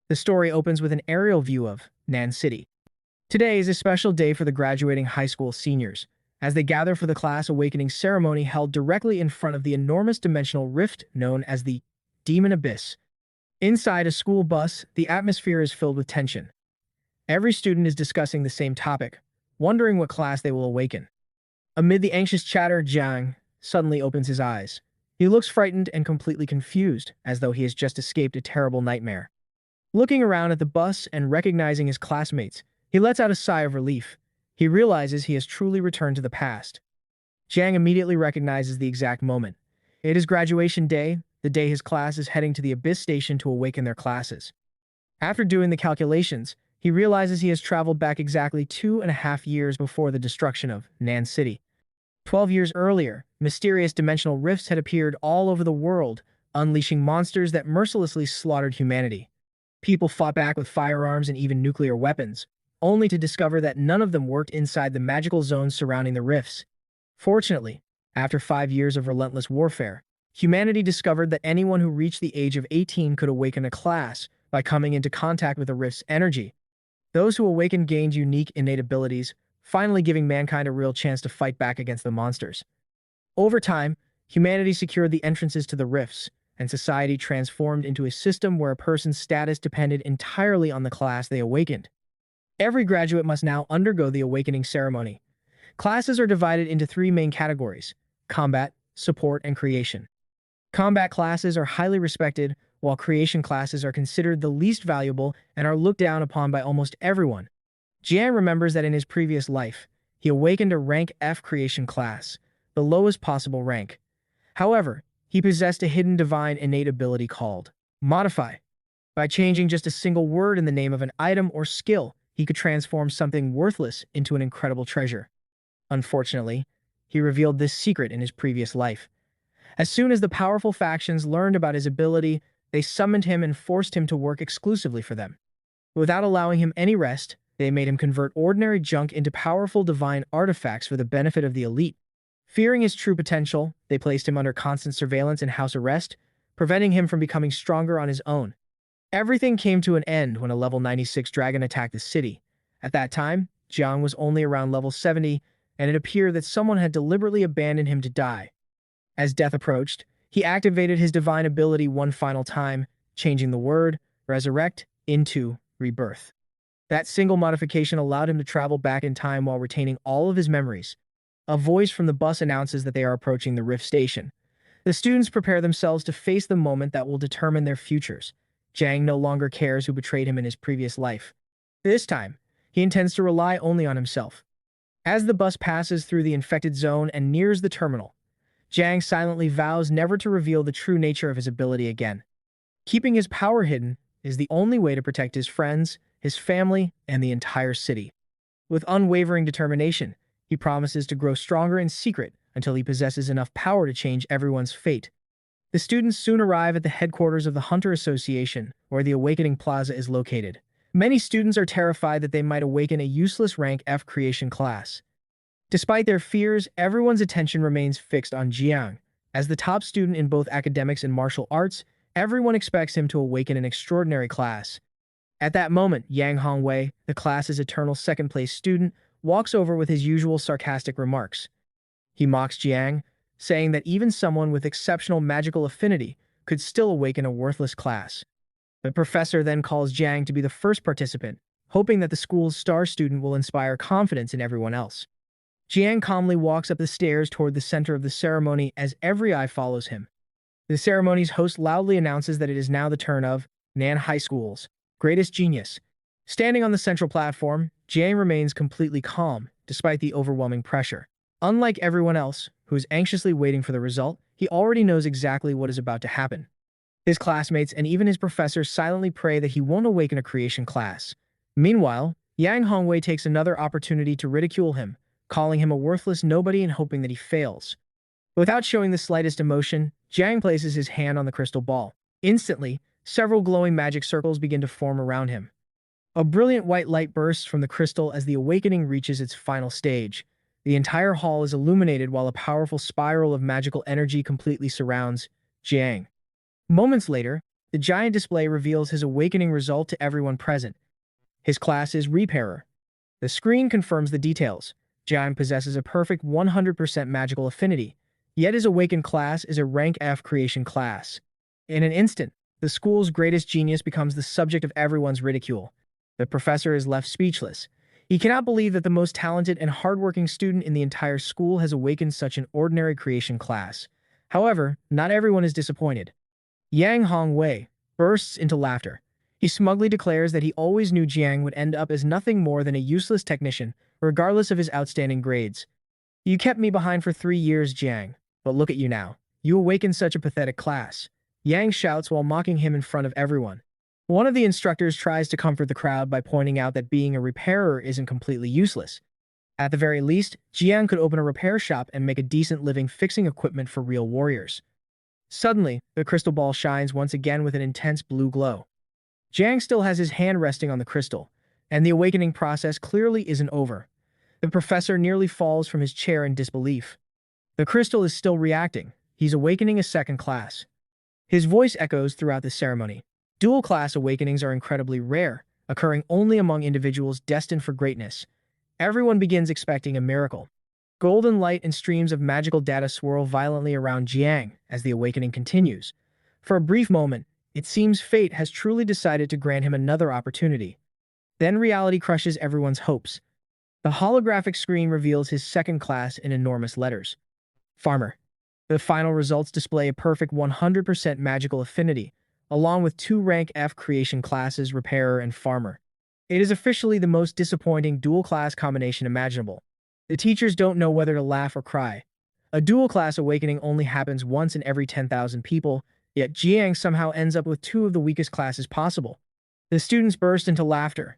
The story opens with an aerial view of Nan City. Today is a special day for the graduating high school seniors, as they gather for the class awakening ceremony held directly in front of the enormous dimensional rift known as the Demon Abyss. Inside a school bus, the atmosphere is filled with tension. Every student is discussing the same topic, wondering what class they will awaken. Amid the anxious chatter, Jiang suddenly opens his eyes. He looks frightened and completely confused, as though he has just escaped a terrible nightmare. Looking around at the bus and recognizing his classmates, he lets out a sigh of relief. He realizes he has truly returned to the past. Jiang immediately recognizes the exact moment. It is graduation day, the day his class is heading to the Abyss Station to awaken their classes. After doing the calculations, he realizes he has traveled back exactly 2.5 years before the destruction of Nan City. 12 years earlier, mysterious dimensional rifts had appeared all over the world, unleashing monsters that mercilessly slaughtered humanity. People fought back with firearms and even nuclear weapons, only to discover that none of them worked inside the magical zones surrounding the rifts. Fortunately, after 5 years of relentless warfare, humanity discovered that anyone who reached the age of 18 could awaken a class by coming into contact with the rift's energy. Those who awakened gained unique innate abilities, finally giving mankind a real chance to fight back against the monsters. Over time, humanity secured the entrances to the rifts, and society transformed into a system where a person's status depended entirely on the class they awakened. Every graduate must now undergo the awakening ceremony. Classes are divided into three main categories: combat, support, and creation. Combat classes are highly respected, while creation classes are considered the least valuable and are looked down upon by almost everyone. Jian remembers that in his previous life, he awakened a rank F creation class, the lowest possible rank. However, he possessed a hidden divine innate ability called Modify. By changing just a single word in the name of an item or skill, he could transform something worthless into an incredible treasure. Unfortunately, he revealed this secret in his previous life. As soon as the powerful factions learned about his ability, they summoned him and forced him to work exclusively for them. Without allowing him any rest, they made him convert ordinary junk into powerful divine artifacts for the benefit of the elite. Fearing his true potential, they placed him under constant surveillance and house arrest, preventing him from becoming stronger on his own. Everything came to an end when a level 96 dragon attacked the city. At that time, Jiang was only around level 70, and it appeared that someone had deliberately abandoned him to die. As death approached, he activated his divine ability one final time, changing the word resurrect into rebirth. That single modification allowed him to travel back in time while retaining all of his memories. A voice from the bus announces that they are approaching the Rift Station. The students prepare themselves to face the moment that will determine their futures. Jiang no longer cares who betrayed him in his previous life. This time, he intends to rely only on himself. As the bus passes through the infected zone and nears the terminal, Jiang silently vows never to reveal the true nature of his ability again. Keeping his power hidden is the only way to protect his friends, his family, and the entire city. With unwavering determination, he promises to grow stronger in secret until he possesses enough power to change everyone's fate. The students soon arrive at the headquarters of the Hunter Association, where the Awakening Plaza is located. Many students are terrified that they might awaken a useless rank F creation class. Despite their fears, everyone's attention remains fixed on Jiang. As the top student in both academics and martial arts, everyone expects him to awaken an extraordinary class. At that moment, Yang Hongwei, the class's eternal second-place student, walks over with his usual sarcastic remarks. He mocks Jiang, saying that even someone with exceptional magical affinity could still awaken a worthless class. The professor then calls Jiang to be the first participant, hoping that the school's star student will inspire confidence in everyone else. Jiang calmly walks up the stairs toward the center of the ceremony as every eye follows him. The ceremony's host loudly announces that it is now the turn of Nan High School's greatest genius. Standing on the central platform, Jiang remains completely calm, despite the overwhelming pressure. Unlike everyone else, who is anxiously waiting for the result, he already knows exactly what is about to happen. His classmates and even his professors silently pray that he won't awaken a creation class. Meanwhile, Yang Hongwei takes another opportunity to ridicule him, calling him a worthless nobody and hoping that he fails. Without showing the slightest emotion, Jiang places his hand on the crystal ball. Instantly, several glowing magic circles begin to form around him. A brilliant white light bursts from the crystal as the awakening reaches its final stage. The entire hall is illuminated while a powerful spiral of magical energy completely surrounds Jiang. Moments later, The giant display reveals his awakening result to everyone present. His class is Repairer. The screen confirms the details. Jiang possesses a perfect 100% magical affinity, yet his awakened class is a rank F creation class. In an instant, the school's greatest genius becomes the subject of everyone's ridicule. The professor is left speechless. He cannot believe that the most talented and hardworking student in the entire school has awakened such an ordinary creation class. However, not everyone is disappointed. Yang Hongwei bursts into laughter. He smugly declares that he always knew Jiang would end up as nothing more than a useless technician, regardless of his outstanding grades. You kept me behind for 3 years, Jiang, but look at you now. You awakened such a pathetic class. Yang shouts while mocking him in front of everyone. One of the instructors tries to comfort the crowd by pointing out that being a repairer isn't completely useless. At the very least, Jiang could open a repair shop and make a decent living fixing equipment for real warriors. Suddenly, the crystal ball shines once again with an intense blue glow. Jiang still has his hand resting on the crystal, and the awakening process clearly isn't over. The professor nearly falls from his chair in disbelief. The crystal is still reacting. He's awakening a second class. His voice echoes throughout the ceremony. Dual-class awakenings are incredibly rare, occurring only among individuals destined for greatness. Everyone begins expecting a miracle. Golden light and streams of magical data swirl violently around Jiang as the awakening continues. For a brief moment, it seems fate has truly decided to grant him another opportunity. Then reality crushes everyone's hopes. The holographic screen reveals his second class in enormous letters. Farmer. The final results display a perfect 100% magical affinity, along with 2 rank F creation classes, Repairer and Farmer. It is officially the most disappointing dual-class combination imaginable. The teachers don't know whether to laugh or cry. A dual-class awakening only happens once in every 10,000 people, yet Jiang somehow ends up with 2 of the weakest classes possible. The students burst into laughter.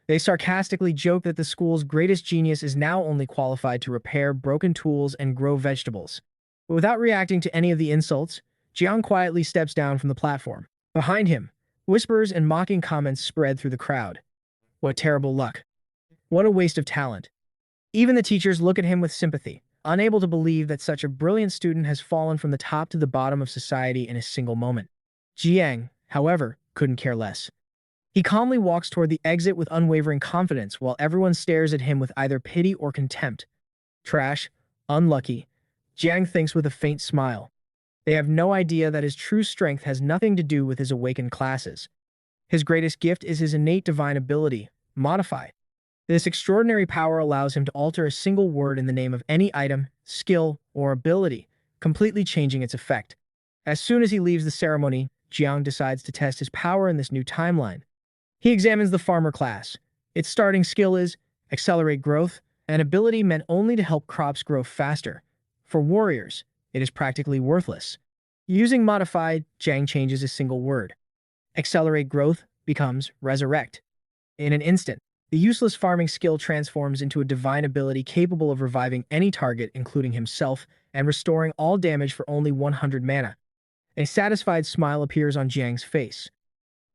They sarcastically joke that the school's greatest genius is now only qualified to repair broken tools and grow vegetables. Without reacting to any of the insults, Jiang quietly steps down from the platform. Behind him, whispers and mocking comments spread through the crowd. What terrible luck. What a waste of talent. Even the teachers look at him with sympathy, unable to believe that such a brilliant student has fallen from the top to the bottom of society in a single moment. Jiang, however, couldn't care less. He calmly walks toward the exit with unwavering confidence while everyone stares at him with either pity or contempt. Trash, unlucky, Jiang thinks with a faint smile. They have no idea that his true strength has nothing to do with his awakened classes. His greatest gift is his innate divine ability, Modify. This extraordinary power allows him to alter a single word in the name of any item, skill, or ability, completely changing its effect. As soon as he leaves the ceremony, Jiang decides to test his power in this new timeline. He examines the farmer class. Its starting skill is Accelerate Growth, an ability meant only to help crops grow faster. For warriors, it is practically worthless. Using Modified, Jiang changes a single word. Accelerate Growth becomes Resurrect. In an instant, the useless farming skill transforms into a divine ability capable of reviving any target, including himself, and restoring all damage for only 100 mana. A satisfied smile appears on Jiang's face.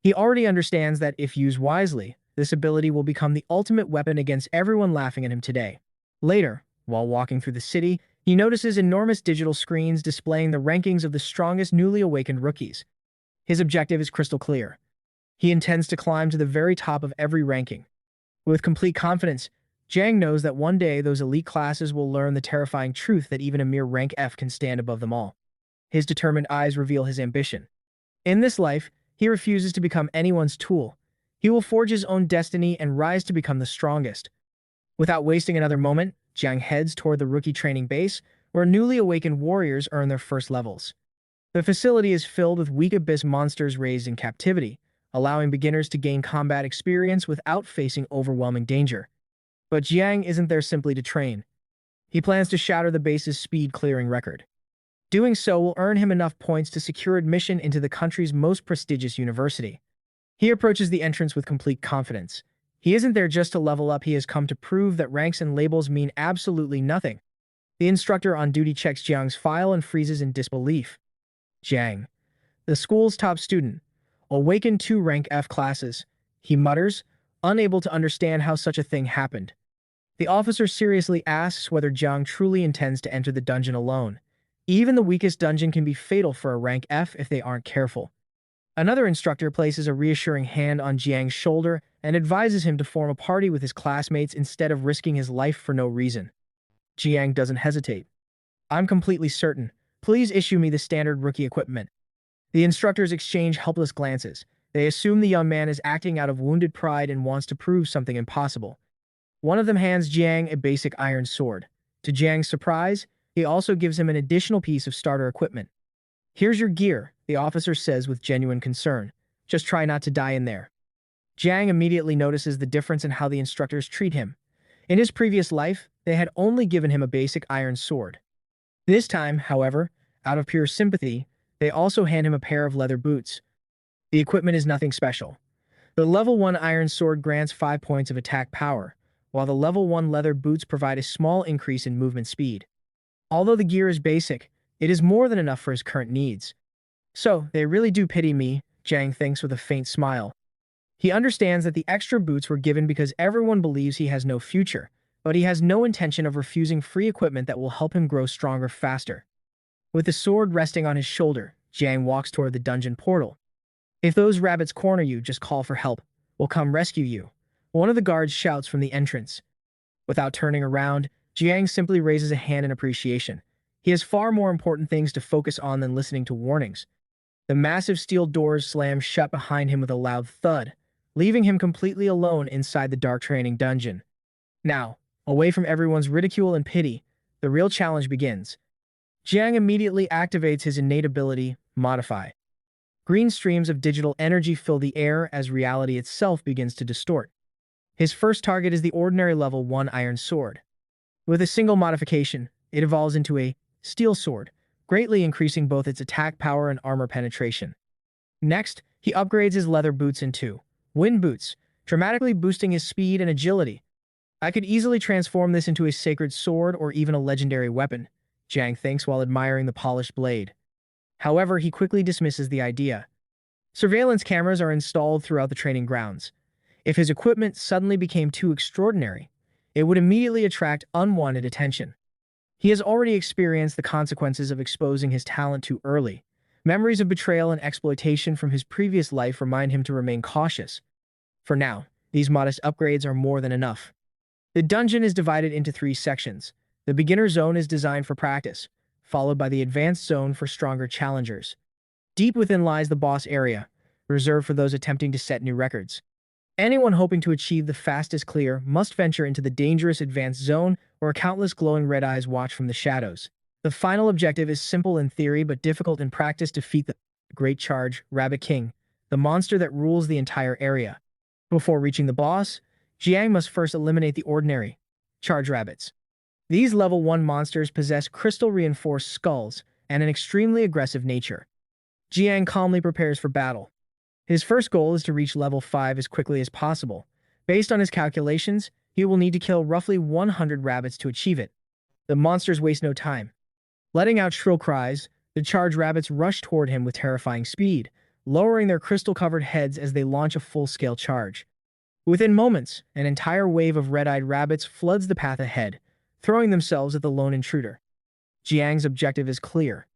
He already understands that if used wisely, this ability will become the ultimate weapon against everyone laughing at him today. Later, while walking through the city, he notices enormous digital screens displaying the rankings of the strongest newly awakened rookies. His objective is crystal clear. He intends to climb to the very top of every ranking. With complete confidence, Jiang knows that one day those elite classes will learn the terrifying truth that even a mere rank F can stand above them all. His determined eyes reveal his ambition. In this life, he refuses to become anyone's tool. He will forge his own destiny and rise to become the strongest. Without wasting another moment, Jiang heads toward the rookie training base, where newly awakened warriors earn their first levels. The facility is filled with weak abyss monsters raised in captivity, allowing beginners to gain combat experience without facing overwhelming danger. But Jiang isn't there simply to train. He plans to shatter the base's speed-clearing record. Doing so will earn him enough points to secure admission into the country's most prestigious university. He approaches the entrance with complete confidence. He isn't there just to level up, he has come to prove that ranks and labels mean absolutely nothing. The instructor on duty checks Jiang's file and freezes in disbelief. Jiang, the school's top student, awakened 2 rank F classes, he mutters, unable to understand how such a thing happened. The officer seriously asks whether Jiang truly intends to enter the dungeon alone. Even the weakest dungeon can be fatal for a rank F if they aren't careful. Another instructor places a reassuring hand on Jiang's shoulder and advises him to form a party with his classmates instead of risking his life for no reason. Jiang doesn't hesitate. I'm completely certain. Please issue me the standard rookie equipment. The instructors exchange helpless glances. They assume the young man is acting out of wounded pride and wants to prove something impossible. One of them hands Jiang a basic iron sword. To Jiang's surprise, he also gives him an additional piece of starter equipment. Here's your gear, the officer says with genuine concern. Just try not to die in there. Jiang immediately notices the difference in how the instructors treat him. In his previous life, they had only given him a basic iron sword. This time, however, out of pure sympathy, they also hand him a pair of leather boots. The equipment is nothing special. The level 1 iron sword grants 5 points of attack power, while the level 1 leather boots provide a small increase in movement speed. Although the gear is basic, it is more than enough for his current needs. So, they really do pity me, Jiang thinks with a faint smile. He understands that the extra boots were given because everyone believes he has no future, but he has no intention of refusing free equipment that will help him grow stronger faster. With the sword resting on his shoulder, Jiang walks toward the dungeon portal. If those rabbits corner you, just call for help. We'll come rescue you. One of the guards shouts from the entrance. Without turning around, Jiang simply raises a hand in appreciation. He has far more important things to focus on than listening to warnings. The massive steel doors slam shut behind him with a loud thud, leaving him completely alone inside the dark training dungeon. Now, away from everyone's ridicule and pity, the real challenge begins. Jiang immediately activates his innate ability, Modify. Green streams of digital energy fill the air as reality itself begins to distort. His first target is the ordinary level 1 iron sword. With a single modification, it evolves into a steel sword, greatly increasing both its attack power and armor penetration. Next, he upgrades his leather boots into wind boots, dramatically boosting his speed and agility. I could easily transform this into a sacred sword or even a legendary weapon, Jiang thinks while admiring the polished blade. However, he quickly dismisses the idea. Surveillance cameras are installed throughout the training grounds. If his equipment suddenly became too extraordinary, it would immediately attract unwanted attention. He has already experienced the consequences of exposing his talent too early. Memories of betrayal and exploitation from his previous life remind him to remain cautious. For now, these modest upgrades are more than enough. The dungeon is divided into 3 sections. The beginner zone is designed for practice, followed by the advanced zone for stronger challengers. Deep within lies the boss area, reserved for those attempting to set new records. Anyone hoping to achieve the fastest clear must venture into the dangerous advanced zone where countless glowing red eyes watch from the shadows. The final objective is simple in theory but difficult in practice: defeat the Great Charge Rabbit King, the monster that rules the entire area. Before reaching the boss, Jiang must first eliminate the ordinary Charge Rabbits. These level 1 monsters possess crystal-reinforced skulls and an extremely aggressive nature. Jiang calmly prepares for battle. His first goal is to reach level 5 as quickly as possible. Based on his calculations, he will need to kill roughly 100 rabbits to achieve it. The monsters waste no time. Letting out shrill cries, the charged rabbits rush toward him with terrifying speed, lowering their crystal-covered heads as they launch a full-scale charge. Within moments, an entire wave of red-eyed rabbits floods the path ahead, throwing themselves at the lone intruder. Jiang's objective is clear.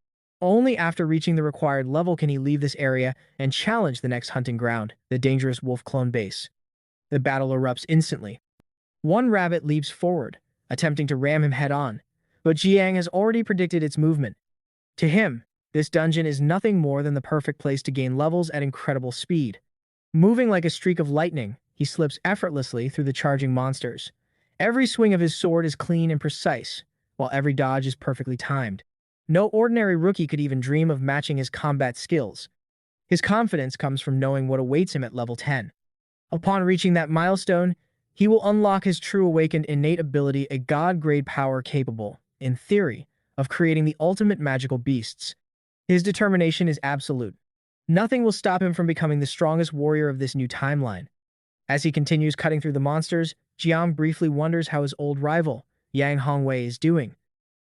Only after reaching the required level can he leave this area and challenge the next hunting ground, the dangerous wolf clone base. The battle erupts instantly. One rabbit leaps forward, attempting to ram him head-on, but Jiang has already predicted its movement. To him, this dungeon is nothing more than the perfect place to gain levels at incredible speed. Moving like a streak of lightning, he slips effortlessly through the charging monsters. Every swing of his sword is clean and precise, while every dodge is perfectly timed. No ordinary rookie could even dream of matching his combat skills. His confidence comes from knowing what awaits him at level 10. Upon reaching that milestone, he will unlock his true awakened innate ability, a god-grade power capable, in theory, of creating the ultimate magical beasts. His determination is absolute. Nothing will stop him from becoming the strongest warrior of this new timeline. As he continues cutting through the monsters, Jiang briefly wonders how his old rival, Yang Hongwei, is doing.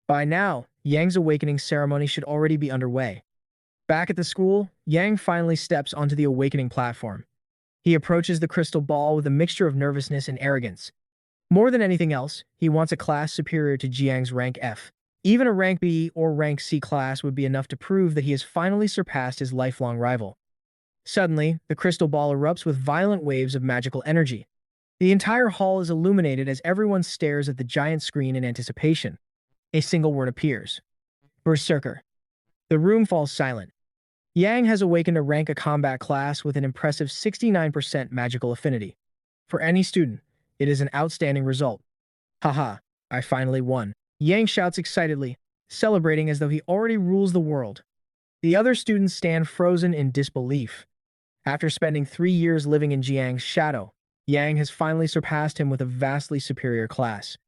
By now, Yang's awakening ceremony should already be underway. Back at the school, Yang finally steps onto the awakening platform. He approaches the crystal ball with a mixture of nervousness and arrogance. More than anything else, he wants a class superior to Jiang's rank F. Even a rank B or rank C class would be enough to prove that he has finally surpassed his lifelong rival. Suddenly, the crystal ball erupts with violent waves of magical energy. The entire hall is illuminated as everyone stares at the giant screen in anticipation. A single word appears. Berserker. The room falls silent. Yang has awakened to rank a combat class with an impressive 69% magical affinity. For any student, it is an outstanding result. Haha, I finally won. Yang shouts excitedly, celebrating as though he already rules the world. The other students stand frozen in disbelief. After spending 3 years living in Jiang's shadow, Yang has finally surpassed him with a vastly superior class.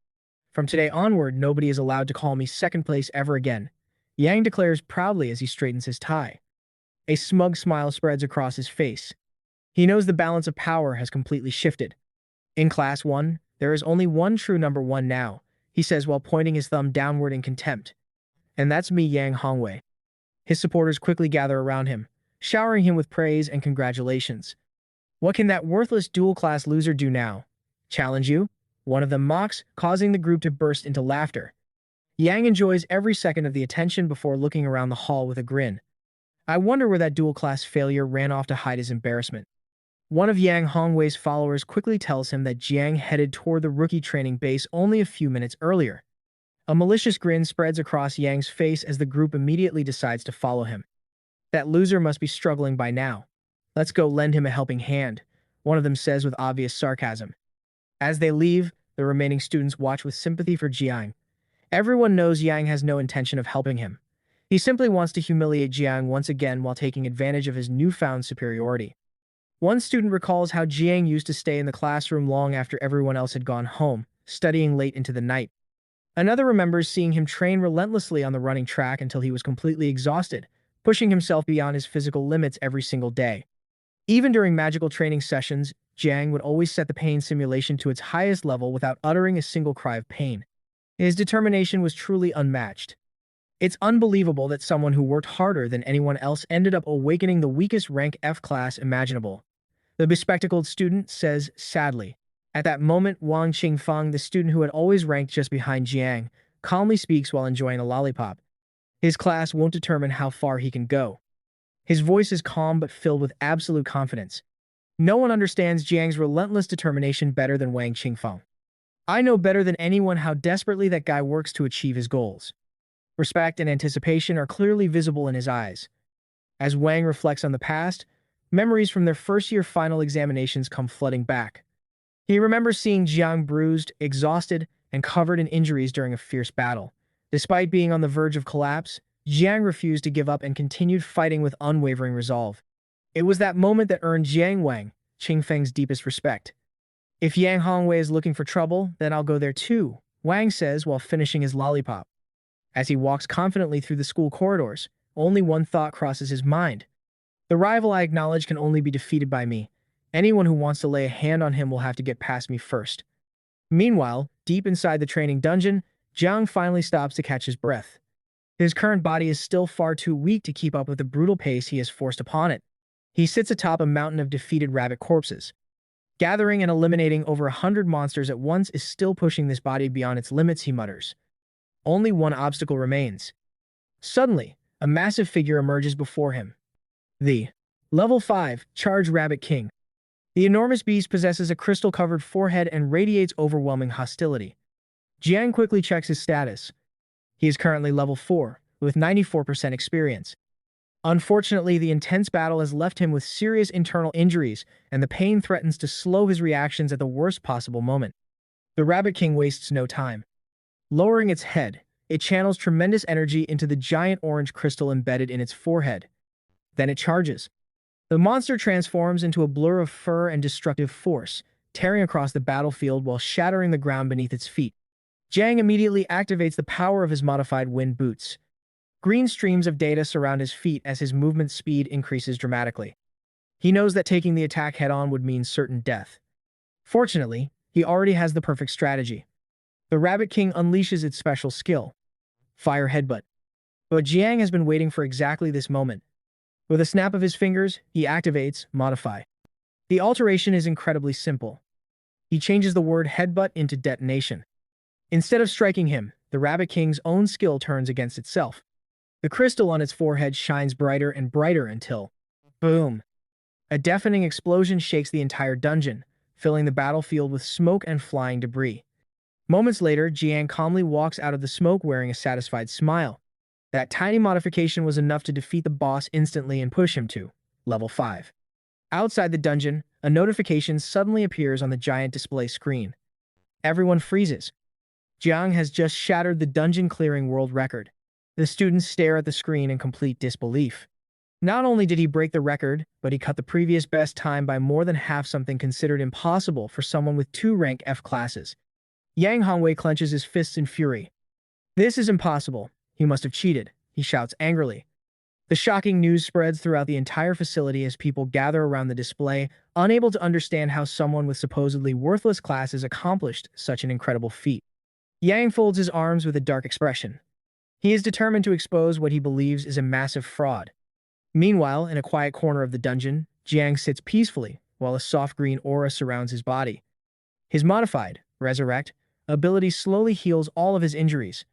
From today onward, nobody is allowed to call me second place ever again, Yang declares proudly as he straightens his tie. A smug smile spreads across his face. He knows the balance of power has completely shifted. In Class 1, there is only one true number one now, he says while pointing his thumb downward in contempt. And that's me, Yang Hongwei. His supporters quickly gather around him, showering him with praise and congratulations. What can that worthless dual-class loser do now? Challenge you? One of them mocks, causing the group to burst into laughter. Yang enjoys every second of the attention before looking around the hall with a grin. I wonder where that dual-class failure ran off to hide his embarrassment. One of Yang Hongwei's followers quickly tells him that Jiang headed toward the rookie training base only a few minutes earlier. A malicious grin spreads across Yang's face as the group immediately decides to follow him. That loser must be struggling by now. Let's go lend him a helping hand, one of them says with obvious sarcasm. As they leave, the remaining students watch with sympathy for Jiang. Everyone knows Yang has no intention of helping him. He simply wants to humiliate Jiang once again while taking advantage of his newfound superiority. One student recalls how Jiang used to stay in the classroom long after everyone else had gone home, studying late into the night. Another remembers seeing him train relentlessly on the running track until he was completely exhausted, pushing himself beyond his physical limits every single day. Even during magical training sessions, Jiang would always set the pain simulation to its highest level without uttering a single cry of pain. His determination was truly unmatched. It's unbelievable that someone who worked harder than anyone else ended up awakening the weakest rank F class imaginable. The bespectacled student says sadly. At that moment, Wang Qingfeng, the student who had always ranked just behind Jiang, calmly speaks while enjoying a lollipop. His class won't determine how far he can go. His voice is calm but filled with absolute confidence. No one understands Jiang's relentless determination better than Wang Qingfeng. I know better than anyone how desperately that guy works to achieve his goals. Respect and anticipation are clearly visible in his eyes. As Wang reflects on the past, memories from their first-year final examinations come flooding back. He remembers seeing Jiang bruised, exhausted, and covered in injuries during a fierce battle. Despite being on the verge of collapse, Jiang refused to give up and continued fighting with unwavering resolve. It was that moment that earned Jiang Wang, Qingfeng's deepest respect. If Yang Hongwei is looking for trouble, then I'll go there too, Wang says while finishing his lollipop. As he walks confidently through the school corridors, only one thought crosses his mind. The rival I acknowledge can only be defeated by me. Anyone who wants to lay a hand on him will have to get past me first. Meanwhile, deep inside the training dungeon, Jiang finally stops to catch his breath. His current body is still far too weak to keep up with the brutal pace he has forced upon it. He sits atop a mountain of defeated rabbit corpses. Gathering and eliminating over 100 monsters at once is still pushing this body beyond its limits, he mutters. Only one obstacle remains. Suddenly, a massive figure emerges before him. The Level 5 Charge Rabbit King. The enormous beast possesses a crystal-covered forehead and radiates overwhelming hostility. Jiang quickly checks his status. He is currently level 4, with 94% experience. Unfortunately, the intense battle has left him with serious internal injuries, and the pain threatens to slow his reactions at the worst possible moment. The Rabbit King wastes no time. Lowering its head, it channels tremendous energy into the giant orange crystal embedded in its forehead. Then it charges. The monster transforms into a blur of fur and destructive force, tearing across the battlefield while shattering the ground beneath its feet. Jiang immediately activates the power of his modified wind boots. Green streams of data surround his feet as his movement speed increases dramatically. He knows that taking the attack head-on would mean certain death. Fortunately, he already has the perfect strategy. The Rabbit King unleashes its special skill, Fire Headbutt. But Jiang has been waiting for exactly this moment. With a snap of his fingers, he activates Modify. The alteration is incredibly simple. He changes the word headbutt into detonation. Instead of striking him, the Rabbit King's own skill turns against itself. The crystal on its forehead shines brighter and brighter until, boom! A deafening explosion shakes the entire dungeon, filling the battlefield with smoke and flying debris. Moments later, Jiang calmly walks out of the smoke wearing a satisfied smile. That tiny modification was enough to defeat the boss instantly and push him to level 5. Outside the dungeon, a notification suddenly appears on the giant display screen. Everyone freezes. Jiang has just shattered the dungeon-clearing world record. The students stare at the screen in complete disbelief. Not only did he break the record, but he cut the previous best time by more than half, something considered impossible for someone with 2 rank F classes. Yang Hongwei clenches his fists in fury. This is impossible. He must have cheated, he shouts angrily. The shocking news spreads throughout the entire facility as people gather around the display, unable to understand how someone with supposedly worthless classes accomplished such an incredible feat. Yang folds his arms with a dark expression. He is determined to expose what he believes is a massive fraud. Meanwhile, in a quiet corner of the dungeon, Jiang sits peacefully, while a soft green aura surrounds his body. His modified, Resurrect, ability slowly heals all of his injuries.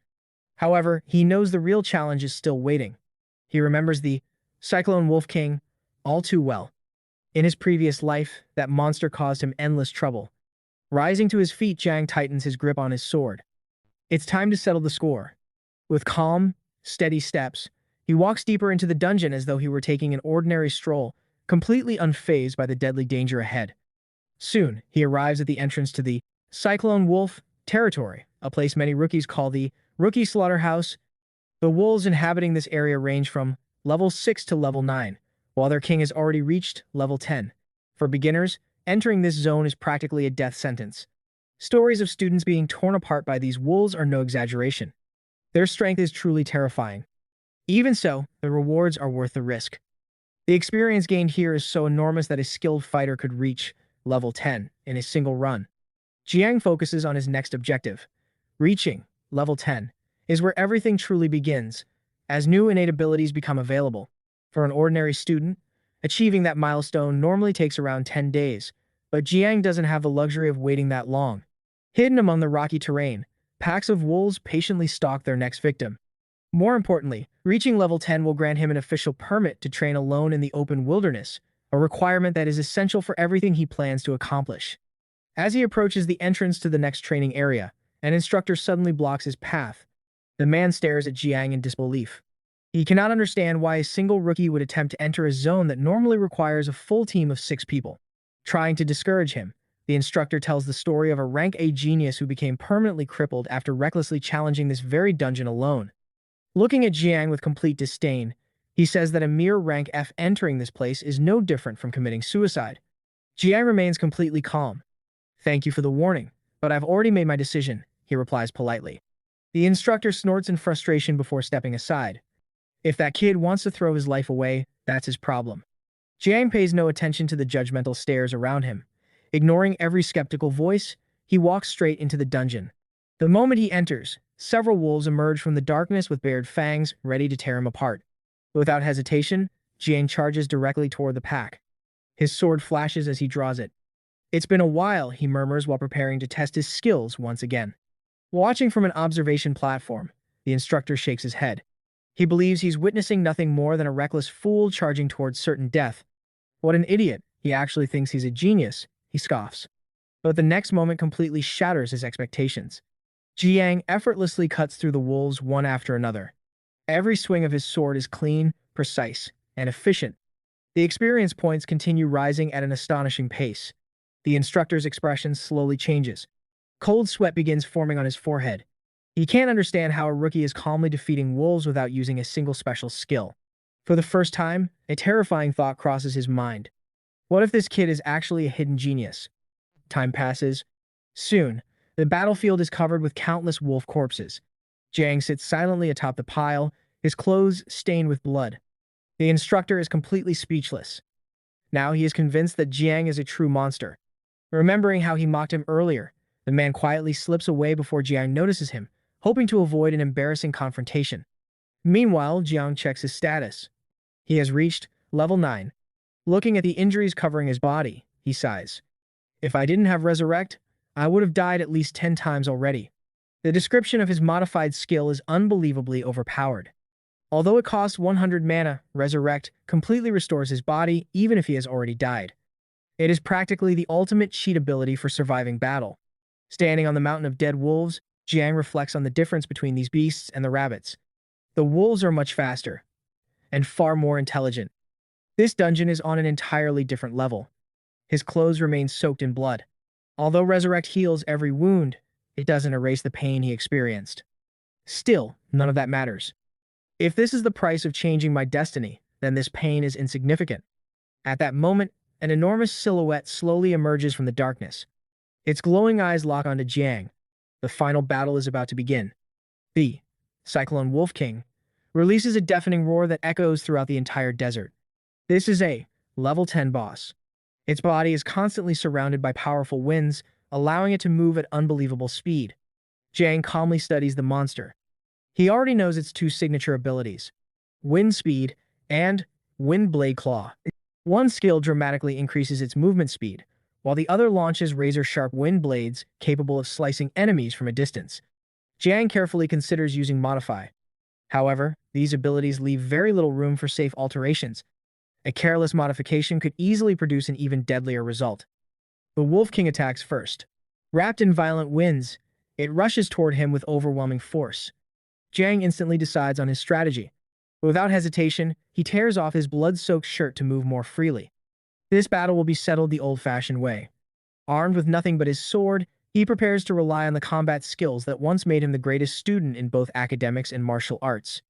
However, he knows the real challenge is still waiting. He remembers the Cyclone Wolf King all too well. In his previous life, that monster caused him endless trouble. Rising to his feet, Jiang tightens his grip on his sword. It's time to settle the score. With calm, steady steps, he walks deeper into the dungeon as though he were taking an ordinary stroll, completely unfazed by the deadly danger ahead. Soon, he arrives at the entrance to the Cyclone Wolf territory, a place many rookies call the Rookie Slaughterhouse. The wolves inhabiting this area range from level 6 to level 9, while their king has already reached level 10. For beginners, entering this zone is practically a death sentence. Stories of students being torn apart by these wolves are no exaggeration. Their strength is truly terrifying. Even so, the rewards are worth the risk. The experience gained here is so enormous that a skilled fighter could reach level 10 in a single run. Jiang focuses on his next objective. Reaching level 10 is where everything truly begins, as new innate abilities become available. For an ordinary student, achieving that milestone normally takes around 10 days, but Jiang doesn't have the luxury of waiting that long. Hidden among the rocky terrain, packs of wolves patiently stalk their next victim. More importantly, reaching level 10 will grant him an official permit to train alone in the open wilderness, a requirement that is essential for everything he plans to accomplish. As he approaches the entrance to the next training area, an instructor suddenly blocks his path. The man stares at Jiang in disbelief. He cannot understand why a single rookie would attempt to enter a zone that normally requires a full team of 6 people. Trying to discourage him, the instructor tells the story of a rank A genius who became permanently crippled after recklessly challenging this very dungeon alone. Looking at Jiang with complete disdain, he says that a mere rank F entering this place is no different from committing suicide. Jiang remains completely calm. "Thank you for the warning, but I've already made my decision," he replies politely. The instructor snorts in frustration before stepping aside. If that kid wants to throw his life away, that's his problem. Jiang pays no attention to the judgmental stares around him. Ignoring every skeptical voice, he walks straight into the dungeon. The moment he enters, several wolves emerge from the darkness with bared fangs, ready to tear him apart. Without hesitation, Jiang charges directly toward the pack. His sword flashes as he draws it. "It's been a while," he murmurs while preparing to test his skills once again. Watching from an observation platform, the instructor shakes his head. He believes he's witnessing nothing more than a reckless fool charging towards certain death. What an idiot! He actually thinks he's a genius, he scoffs. But the next moment completely shatters his expectations. Jiang effortlessly cuts through the wolves one after another. Every swing of his sword is clean, precise, and efficient. The experience points continue rising at an astonishing pace. The instructor's expression slowly changes. Cold sweat begins forming on his forehead. He can't understand how a rookie is calmly defeating wolves without using a single special skill. For the first time, a terrifying thought crosses his mind. What if this kid is actually a hidden genius? Time passes. Soon, the battlefield is covered with countless wolf corpses. Jiang sits silently atop the pile, his clothes stained with blood. The instructor is completely speechless. Now he is convinced that Jiang is a true monster. Remembering how he mocked him earlier, the man quietly slips away before Jiang notices him, hoping to avoid an embarrassing confrontation. Meanwhile, Jiang checks his status. He has reached level 9. Looking at the injuries covering his body, he sighs. "If I didn't have Resurrect, I would have died at least 10 times already." The description of his modified skill is unbelievably overpowered. Although it costs 100 mana, Resurrect completely restores his body even if he has already died. It is practically the ultimate cheat ability for surviving battle. Standing on the mountain of dead wolves, Jiang reflects on the difference between these beasts and the rabbits. The wolves are much faster and far more intelligent. This dungeon is on an entirely different level. His clothes remain soaked in blood. Although Resurrect heals every wound, it doesn't erase the pain he experienced. Still, none of that matters. If this is the price of changing my destiny, then this pain is insignificant. At that moment, an enormous silhouette slowly emerges from the darkness. Its glowing eyes lock onto Jiang. The final battle is about to begin. The Cyclone Wolf King releases a deafening roar that echoes throughout the entire desert. This is a level 10 boss. Its body is constantly surrounded by powerful winds, allowing it to move at unbelievable speed. Jiang calmly studies the monster. He already knows its two signature abilities, Wind Speed and Wind Blade Claw. One skill dramatically increases its movement speed, while the other launches razor-sharp wind blades capable of slicing enemies from a distance. Jiang carefully considers using Modify. However, these abilities leave very little room for safe alterations. A careless modification could easily produce an even deadlier result. The Wolf King attacks first. Wrapped in violent winds, it rushes toward him with overwhelming force. Jiang instantly decides on his strategy. Without hesitation, he tears off his blood-soaked shirt to move more freely. This battle will be settled the old-fashioned way. Armed with nothing but his sword, he prepares to rely on the combat skills that once made him the greatest student in both academics and martial arts.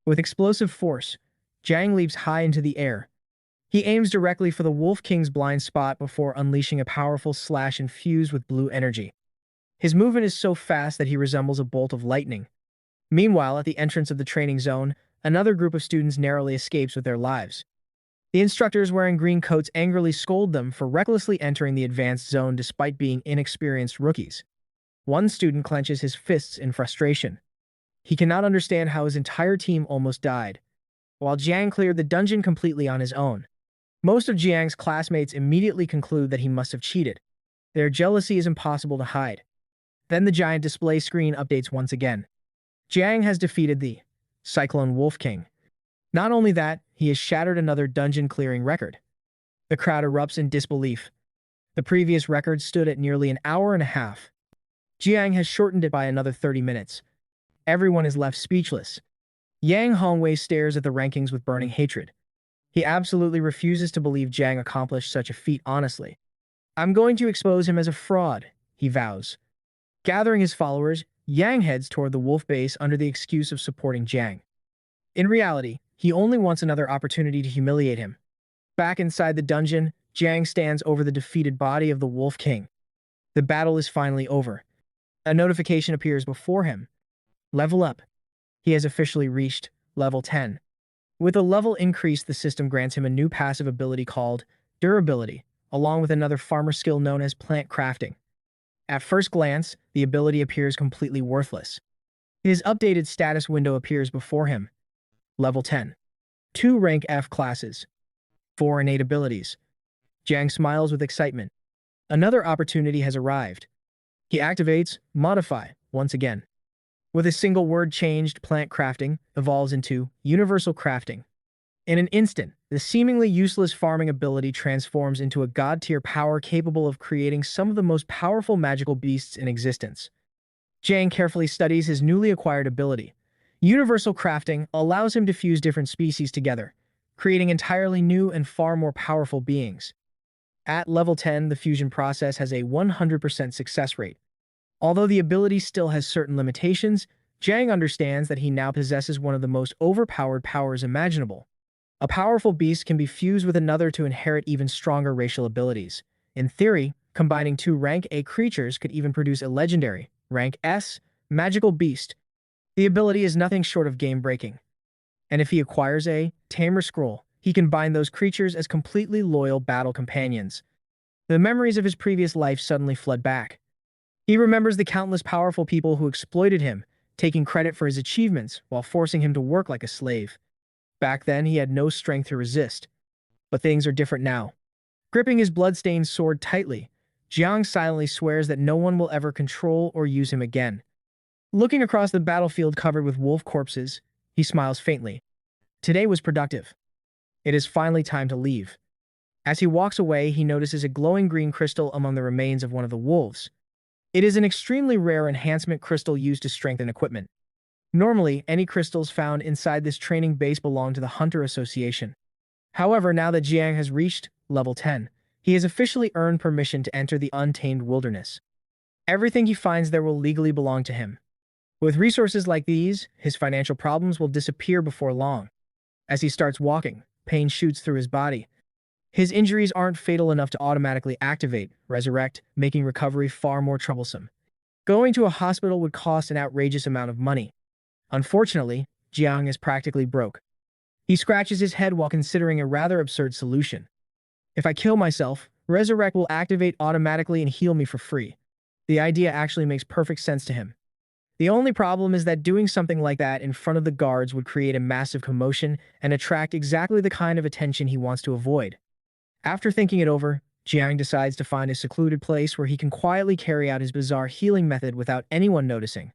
With explosive force, Jiang leaps high into the air. He aims directly for the Wolf King's blind spot before unleashing a powerful slash infused with blue energy. His movement is so fast that he resembles a bolt of lightning. Meanwhile, at the entrance of the training zone, another group of students narrowly escapes with their lives. The instructors wearing green coats angrily scold them for recklessly entering the advanced zone despite being inexperienced rookies. One student clenches his fists in frustration. He cannot understand how his entire team almost died, while Jiang cleared the dungeon completely on his own. Most of Jiang's classmates immediately conclude that he must have cheated. Their jealousy is impossible to hide. Then the giant display screen updates once again. Jiang has defeated the Cyclone Wolf King. Not only that, he has shattered another dungeon-clearing record. The crowd erupts in disbelief. The previous record stood at nearly an hour and a half. Jiang has shortened it by another 30 minutes. Everyone is left speechless. Yang Hongwei stares at the rankings with burning hatred. He absolutely refuses to believe Jiang accomplished such a feat honestly. "I'm going to expose him as a fraud," he vows. Gathering his followers, Yang heads toward the wolf base under the excuse of supporting Jiang. In reality, he only wants another opportunity to humiliate him. Back inside the dungeon, Jiang stands over the defeated body of the Wolf King. The battle is finally over. A notification appears before him. Level up. He has officially reached level 10. With a level increase, the system grants him a new passive ability called Durability, along with another farmer skill known as Plant Crafting. At first glance, the ability appears completely worthless. His updated status window appears before him. Level 10. 2 rank F classes. 4 innate abilities. Jiang smiles with excitement. Another opportunity has arrived. He activates Modify once again. With a single word changed, Plant Crafting evolves into Universal Crafting. In an instant, the seemingly useless farming ability transforms into a god-tier power capable of creating some of the most powerful magical beasts in existence. Jiang carefully studies his newly acquired ability. Universal Crafting allows him to fuse different species together, creating entirely new and far more powerful beings. At level 10, the fusion process has a 100% success rate. Although the ability still has certain limitations, Jiang understands that he now possesses one of the most overpowered powers imaginable. A powerful beast can be fused with another to inherit even stronger racial abilities. In theory, combining 2 rank A creatures could even produce a legendary, rank S, magical beast. The ability is nothing short of game-breaking. And if he acquires a Tamer Scroll, he can bind those creatures as completely loyal battle companions. The memories of his previous life suddenly flood back. He remembers the countless powerful people who exploited him, taking credit for his achievements while forcing him to work like a slave. Back then, he had no strength to resist. But things are different now. Gripping his blood-stained sword tightly, Jiang silently swears that no one will ever control or use him again. Looking across the battlefield covered with wolf corpses, He smiles faintly. Today was productive. It is finally time to leave. As he walks away, he notices a glowing green crystal among the remains of one of the wolves. It is an extremely rare enhancement crystal used to strengthen equipment. Normally, any crystals found inside this training base belong to the Hunter Association. However, now that Jiang has reached level 10, he has officially earned permission to enter the untamed wilderness. Everything he finds there will legally belong to him. With resources like these, his financial problems will disappear before long. As he starts walking, pain shoots through his body. His injuries aren't fatal enough to automatically activate, resurrect, making recovery far more troublesome. Going to a hospital would cost an outrageous amount of money. Unfortunately, Jiang is practically broke. He scratches his head while considering a rather absurd solution. If I kill myself, Resurrect will activate automatically and heal me for free. The idea actually makes perfect sense to him. The only problem is that doing something like that in front of the guards would create a massive commotion and attract exactly the kind of attention he wants to avoid. After thinking it over, Jiang decides to find a secluded place where he can quietly carry out his bizarre healing method without anyone noticing.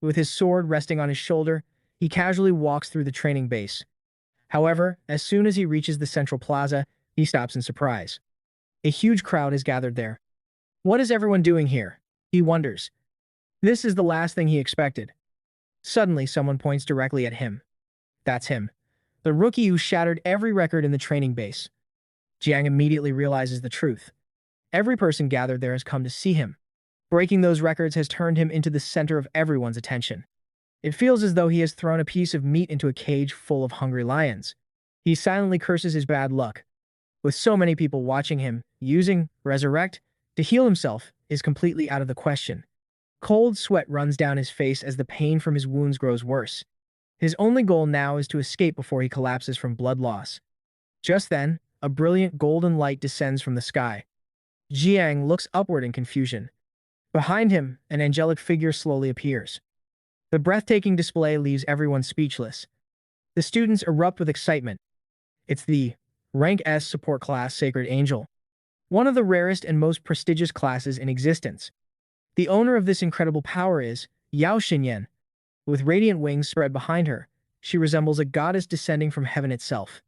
With his sword resting on his shoulder, he casually walks through the training base. However, as soon as he reaches the central plaza, he stops in surprise. A huge crowd is gathered there. What is everyone doing here? He wonders. This is the last thing he expected. Suddenly, someone points directly at him. That's him, the rookie who shattered every record in the training base. Jiang immediately realizes the truth. Every person gathered there has come to see him. Breaking those records has turned him into the center of everyone's attention. It feels as though he has thrown a piece of meat into a cage full of hungry lions. He silently curses his bad luck. With so many people watching him, using Resurrect to heal himself is completely out of the question. Cold sweat runs down his face as the pain from his wounds grows worse. His only goal now is to escape before he collapses from blood loss. Just then, a brilliant golden light descends from the sky. Jiang looks upward in confusion. Behind him, an angelic figure slowly appears. The breathtaking display leaves everyone speechless. The students erupt with excitement. It's the Rank S support class Sacred Angel, one of the rarest and most prestigious classes in existence. The owner of this incredible power is Yao Xinyan. With radiant wings spread behind her, she resembles a goddess descending from heaven itself.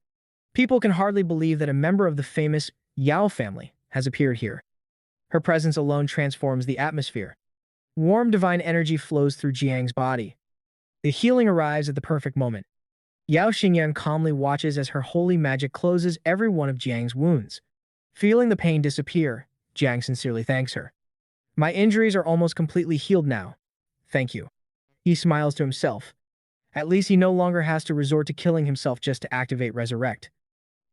People can hardly believe that a member of the famous Yao family has appeared here. Her presence alone transforms the atmosphere. Warm divine energy flows through Jiang's body. The healing arrives at the perfect moment. Yao Xingyan calmly watches as her holy magic closes every one of Jiang's wounds. Feeling the pain disappear, Jiang sincerely thanks her. My injuries are almost completely healed now. Thank you. He smiles to himself. At least he no longer has to resort to killing himself just to activate Resurrect.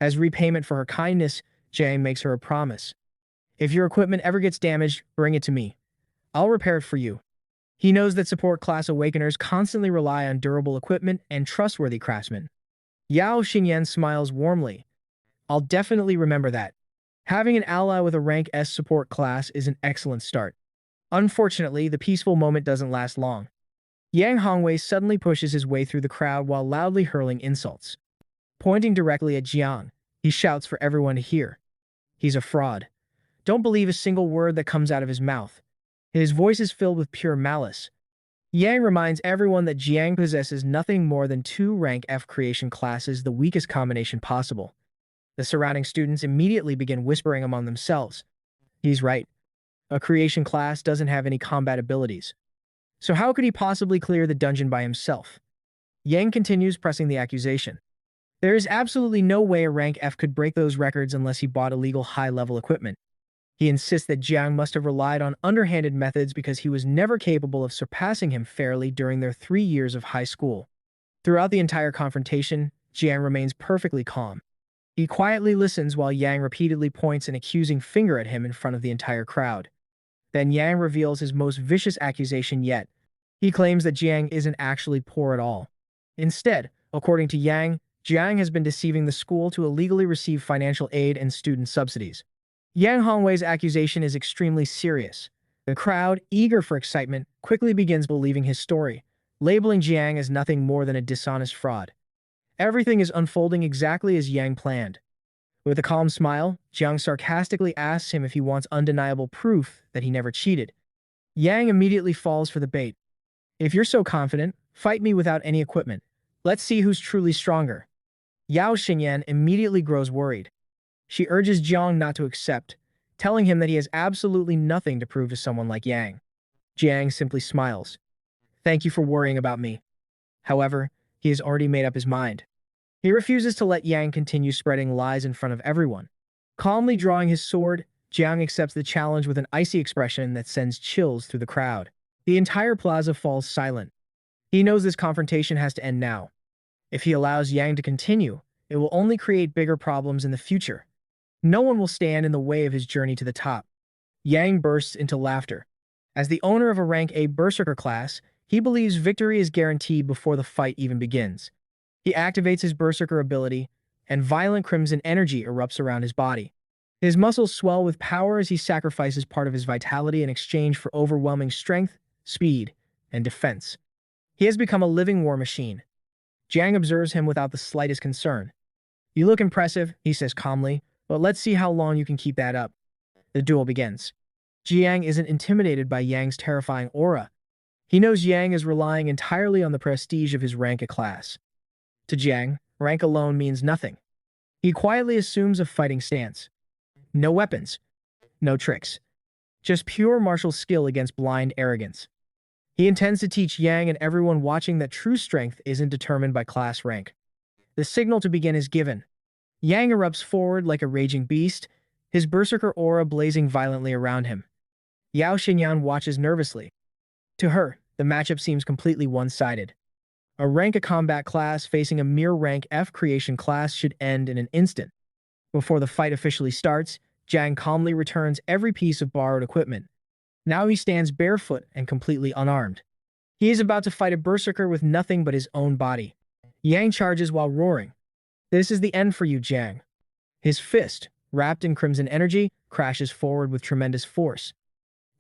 As repayment for her kindness, Jiang makes her a promise. If your equipment ever gets damaged, bring it to me. I'll repair it for you. He knows that support class awakeners constantly rely on durable equipment and trustworthy craftsmen. Yao Xingyan smiles warmly. I'll definitely remember that. Having an ally with a rank S support class is an excellent start. Unfortunately, the peaceful moment doesn't last long. Yang Hongwei suddenly pushes his way through the crowd while loudly hurling insults. Pointing directly at Jiang, he shouts for everyone to hear. He's a fraud. Don't believe a single word that comes out of his mouth. His voice is filled with pure malice. Yang reminds everyone that Jiang possesses nothing more than 2 rank F creation classes, the weakest combination possible. The surrounding students immediately begin whispering among themselves. He's right. A creation class doesn't have any combat abilities. So how could he possibly clear the dungeon by himself? Yang continues pressing the accusation. There is absolutely no way a rank F could break those records unless he bought illegal high-level equipment. He insists that Jiang must have relied on underhanded methods because he was never capable of surpassing him fairly during their 3 years of high school. Throughout the entire confrontation, Jiang remains perfectly calm. He quietly listens while Yang repeatedly points an accusing finger at him in front of the entire crowd. Then Yang reveals his most vicious accusation yet. He claims that Jiang isn't actually poor at all. Instead, according to Yang, Jiang has been deceiving the school to illegally receive financial aid and student subsidies. Yang Hongwei's accusation is extremely serious. The crowd, eager for excitement, quickly begins believing his story, labeling Jiang as nothing more than a dishonest fraud. Everything is unfolding exactly as Yang planned. With a calm smile, Jiang sarcastically asks him if he wants undeniable proof that he never cheated. Yang immediately falls for the bait. If you're so confident, fight me without any equipment. Let's see who's truly stronger. Yao Xinyan immediately grows worried. She urges Jiang not to accept, telling him that he has absolutely nothing to prove to someone like Yang. Jiang simply smiles. Thank you for worrying about me. However, he has already made up his mind. He refuses to let Yang continue spreading lies in front of everyone. Calmly drawing his sword, Jiang accepts the challenge with an icy expression that sends chills through the crowd. The entire plaza falls silent. He knows this confrontation has to end now. If he allows Yang to continue, it will only create bigger problems in the future. No one will stand in the way of his journey to the top. Yang bursts into laughter. As the owner of a rank A Berserker class, he believes victory is guaranteed before the fight even begins. He activates his Berserker ability, and violent crimson energy erupts around his body. His muscles swell with power as he sacrifices part of his vitality in exchange for overwhelming strength, speed, and defense. He has become a living war machine. Jiang observes him without the slightest concern. You look impressive, he says calmly, but let's see how long you can keep that up. The duel begins. Jiang isn't intimidated by Yang's terrifying aura. He knows Yang is relying entirely on the prestige of his rank A class. To Jiang, rank alone means nothing. He quietly assumes a fighting stance. No weapons. No tricks. Just pure martial skill against blind arrogance. He intends to teach Yang and everyone watching that true strength isn't determined by class rank. The signal to begin is given. Yang erupts forward like a raging beast, his berserker aura blazing violently around him. Yao Xinyan watches nervously. To her, the matchup seems completely one-sided. A rank A combat class facing a mere rank F creation class should end in an instant. Before the fight officially starts, Jiang calmly returns every piece of borrowed equipment. Now he stands barefoot and completely unarmed. He is about to fight a berserker with nothing but his own body. Yang charges while roaring. This is the end for you, Jiang. His fist, wrapped in crimson energy, crashes forward with tremendous force.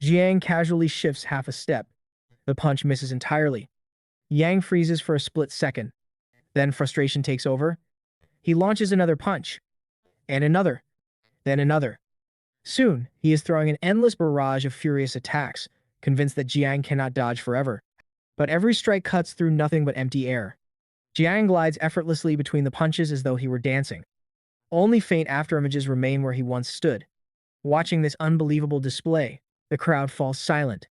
Jiang casually shifts half a step. The punch misses entirely. Yang freezes for a split second. Then frustration takes over. He launches another punch. And another. Then another. Soon, he is throwing an endless barrage of furious attacks, convinced that Jiang cannot dodge forever. But every strike cuts through nothing but empty air. Jiang glides effortlessly between the punches as though he were dancing. Only faint afterimages remain where he once stood. Watching this unbelievable display, the crowd falls silent.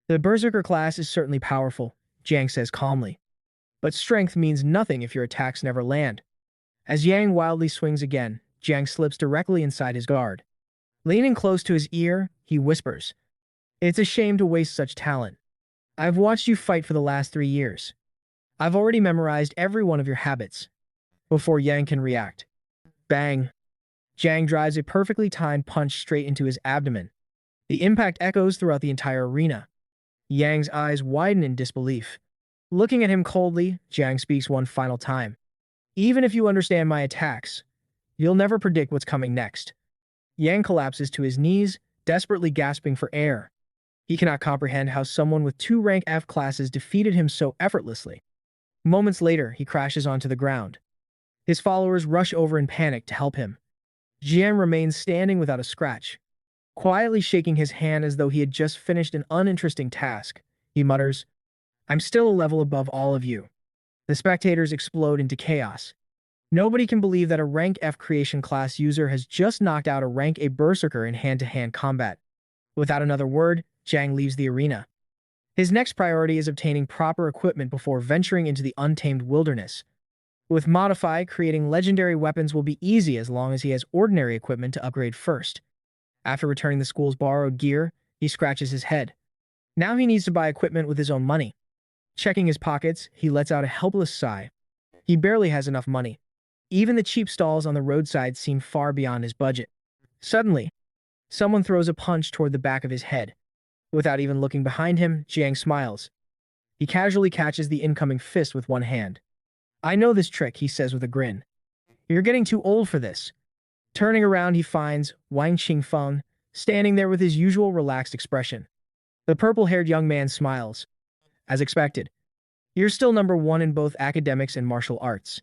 The Berserker class is certainly powerful, Jiang says calmly. But strength means nothing if your attacks never land. As Yang wildly swings again, Jiang slips directly inside his guard. Leaning close to his ear, he whispers, It's a shame to waste such talent. I've watched you fight for the last 3 years. I've already memorized every one of your habits. Before Yang can react. Bang! Jiang drives a perfectly timed punch straight into his abdomen. The impact echoes throughout the entire arena. Yang's eyes widen in disbelief. Looking at him coldly, Jiang speaks one final time. Even if you understand my attacks, you'll never predict what's coming next. Yang collapses to his knees, desperately gasping for air. He cannot comprehend how someone with 2 rank F classes defeated him so effortlessly. Moments later, he crashes onto the ground. His followers rush over in panic to help him. Jiang remains standing without a scratch. Quietly shaking his hand as though he had just finished an uninteresting task, he mutters, I'm still a level above all of you. The spectators explode into chaos. Nobody can believe that a rank F creation class user has just knocked out a rank A berserker in hand-to-hand combat. Without another word, Jiang leaves the arena. His next priority is obtaining proper equipment before venturing into the untamed wilderness. With Modify, creating legendary weapons will be easy as long as he has ordinary equipment to upgrade first. After returning the school's borrowed gear, he scratches his head. Now he needs to buy equipment with his own money. Checking his pockets, he lets out a helpless sigh. He barely has enough money. Even the cheap stalls on the roadside seem far beyond his budget. Suddenly, someone throws a punch toward the back of his head. Without even looking behind him, Jiang smiles. He casually catches the incoming fist with one hand. I know this trick, he says with a grin. You're getting too old for this. Turning around, he finds Wang Qingfeng standing there with his usual relaxed expression. The purple-haired young man smiles. As expected, you're still number 1 in both academics and martial arts.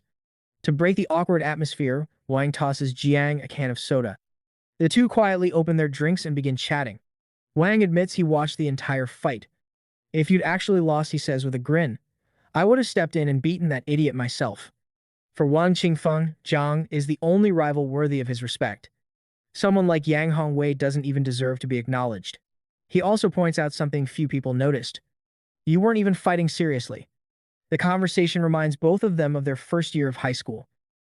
To break the awkward atmosphere, Wang tosses Jiang a can of soda. The two quietly open their drinks and begin chatting. Wang admits he watched the entire fight. If you'd actually lost, he says with a grin, I would have stepped in and beaten that idiot myself. For Wang Qingfeng, Jiang is the only rival worthy of his respect. Someone like Yang Hongwei doesn't even deserve to be acknowledged. He also points out something few people noticed. You weren't even fighting seriously. The conversation reminds both of them of their first year of high school.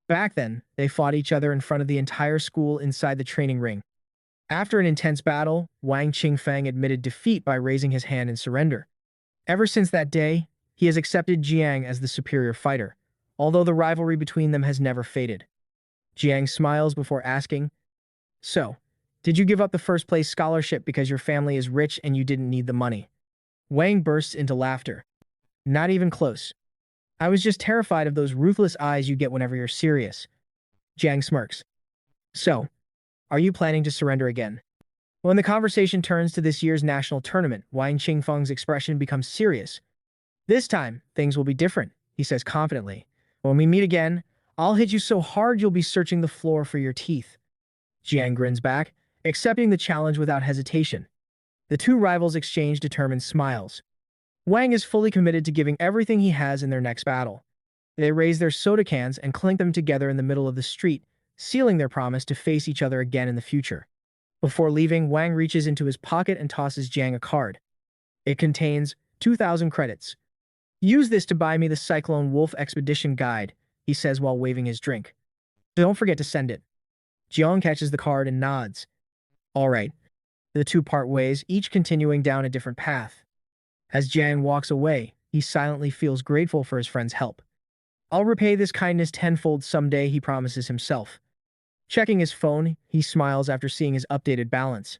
Back then, they fought each other in front of the entire school inside the training ring. After an intense battle, Wang Qingfeng admitted defeat by raising his hand in surrender. Ever since that day, he has accepted Jiang as the superior fighter, although the rivalry between them has never faded. Jiang smiles before asking, "So, did you give up the first place scholarship because your family is rich and you didn't need the money?" Wang bursts into laughter. "Not even close. I was just terrified of those ruthless eyes you get whenever you're serious." Jiang smirks. "So, are you planning to surrender again?" When the conversation turns to this year's national tournament, Wang Qingfeng's expression becomes serious. "This time, things will be different," he says confidently. "When we meet again, I'll hit you so hard you'll be searching the floor for your teeth." Jiang grins back, accepting the challenge without hesitation. The two rivals exchange determined smiles. Wang is fully committed to giving everything he has in their next battle. They raise their soda cans and clink them together in the middle of the street, sealing their promise to face each other again in the future. Before leaving, Wang reaches into his pocket and tosses Jiang a card. It contains 2,000 credits. "Use this to buy me the Cyclone Wolf Expedition Guide," he says while waving his drink. "Don't forget to send it." Jiang catches the card and nods. All right. The two part ways, each continuing down a different path. As Jiang walks away, he silently feels grateful for his friend's help. "I'll repay this kindness tenfold someday," he promises himself. Checking his phone, he smiles after seeing his updated balance.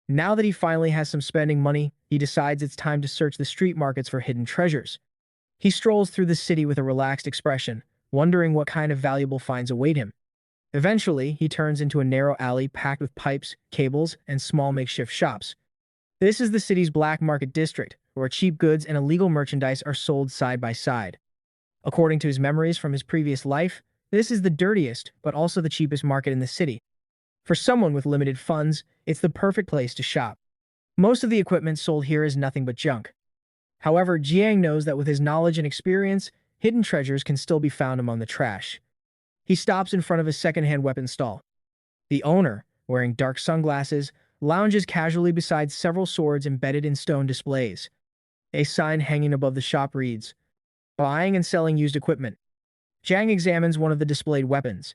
Now that he finally has some spending money, he decides it's time to search the street markets for hidden treasures. He strolls through the city with a relaxed expression, wondering what kind of valuable finds await him. Eventually, he turns into a narrow alley packed with pipes, cables, and small makeshift shops. This is the city's black market district, where cheap goods and illegal merchandise are sold side by side. According to his memories from his previous life, this is the dirtiest, but also the cheapest market in the city. For someone with limited funds, it's the perfect place to shop. Most of the equipment sold here is nothing but junk. However, Jiang knows that with his knowledge and experience, hidden treasures can still be found among the trash. He stops in front of a second-hand weapons stall. The owner, wearing dark sunglasses, lounges casually beside several swords embedded in stone displays. A sign hanging above the shop reads, "Buying and selling used equipment." Jiang examines one of the displayed weapons.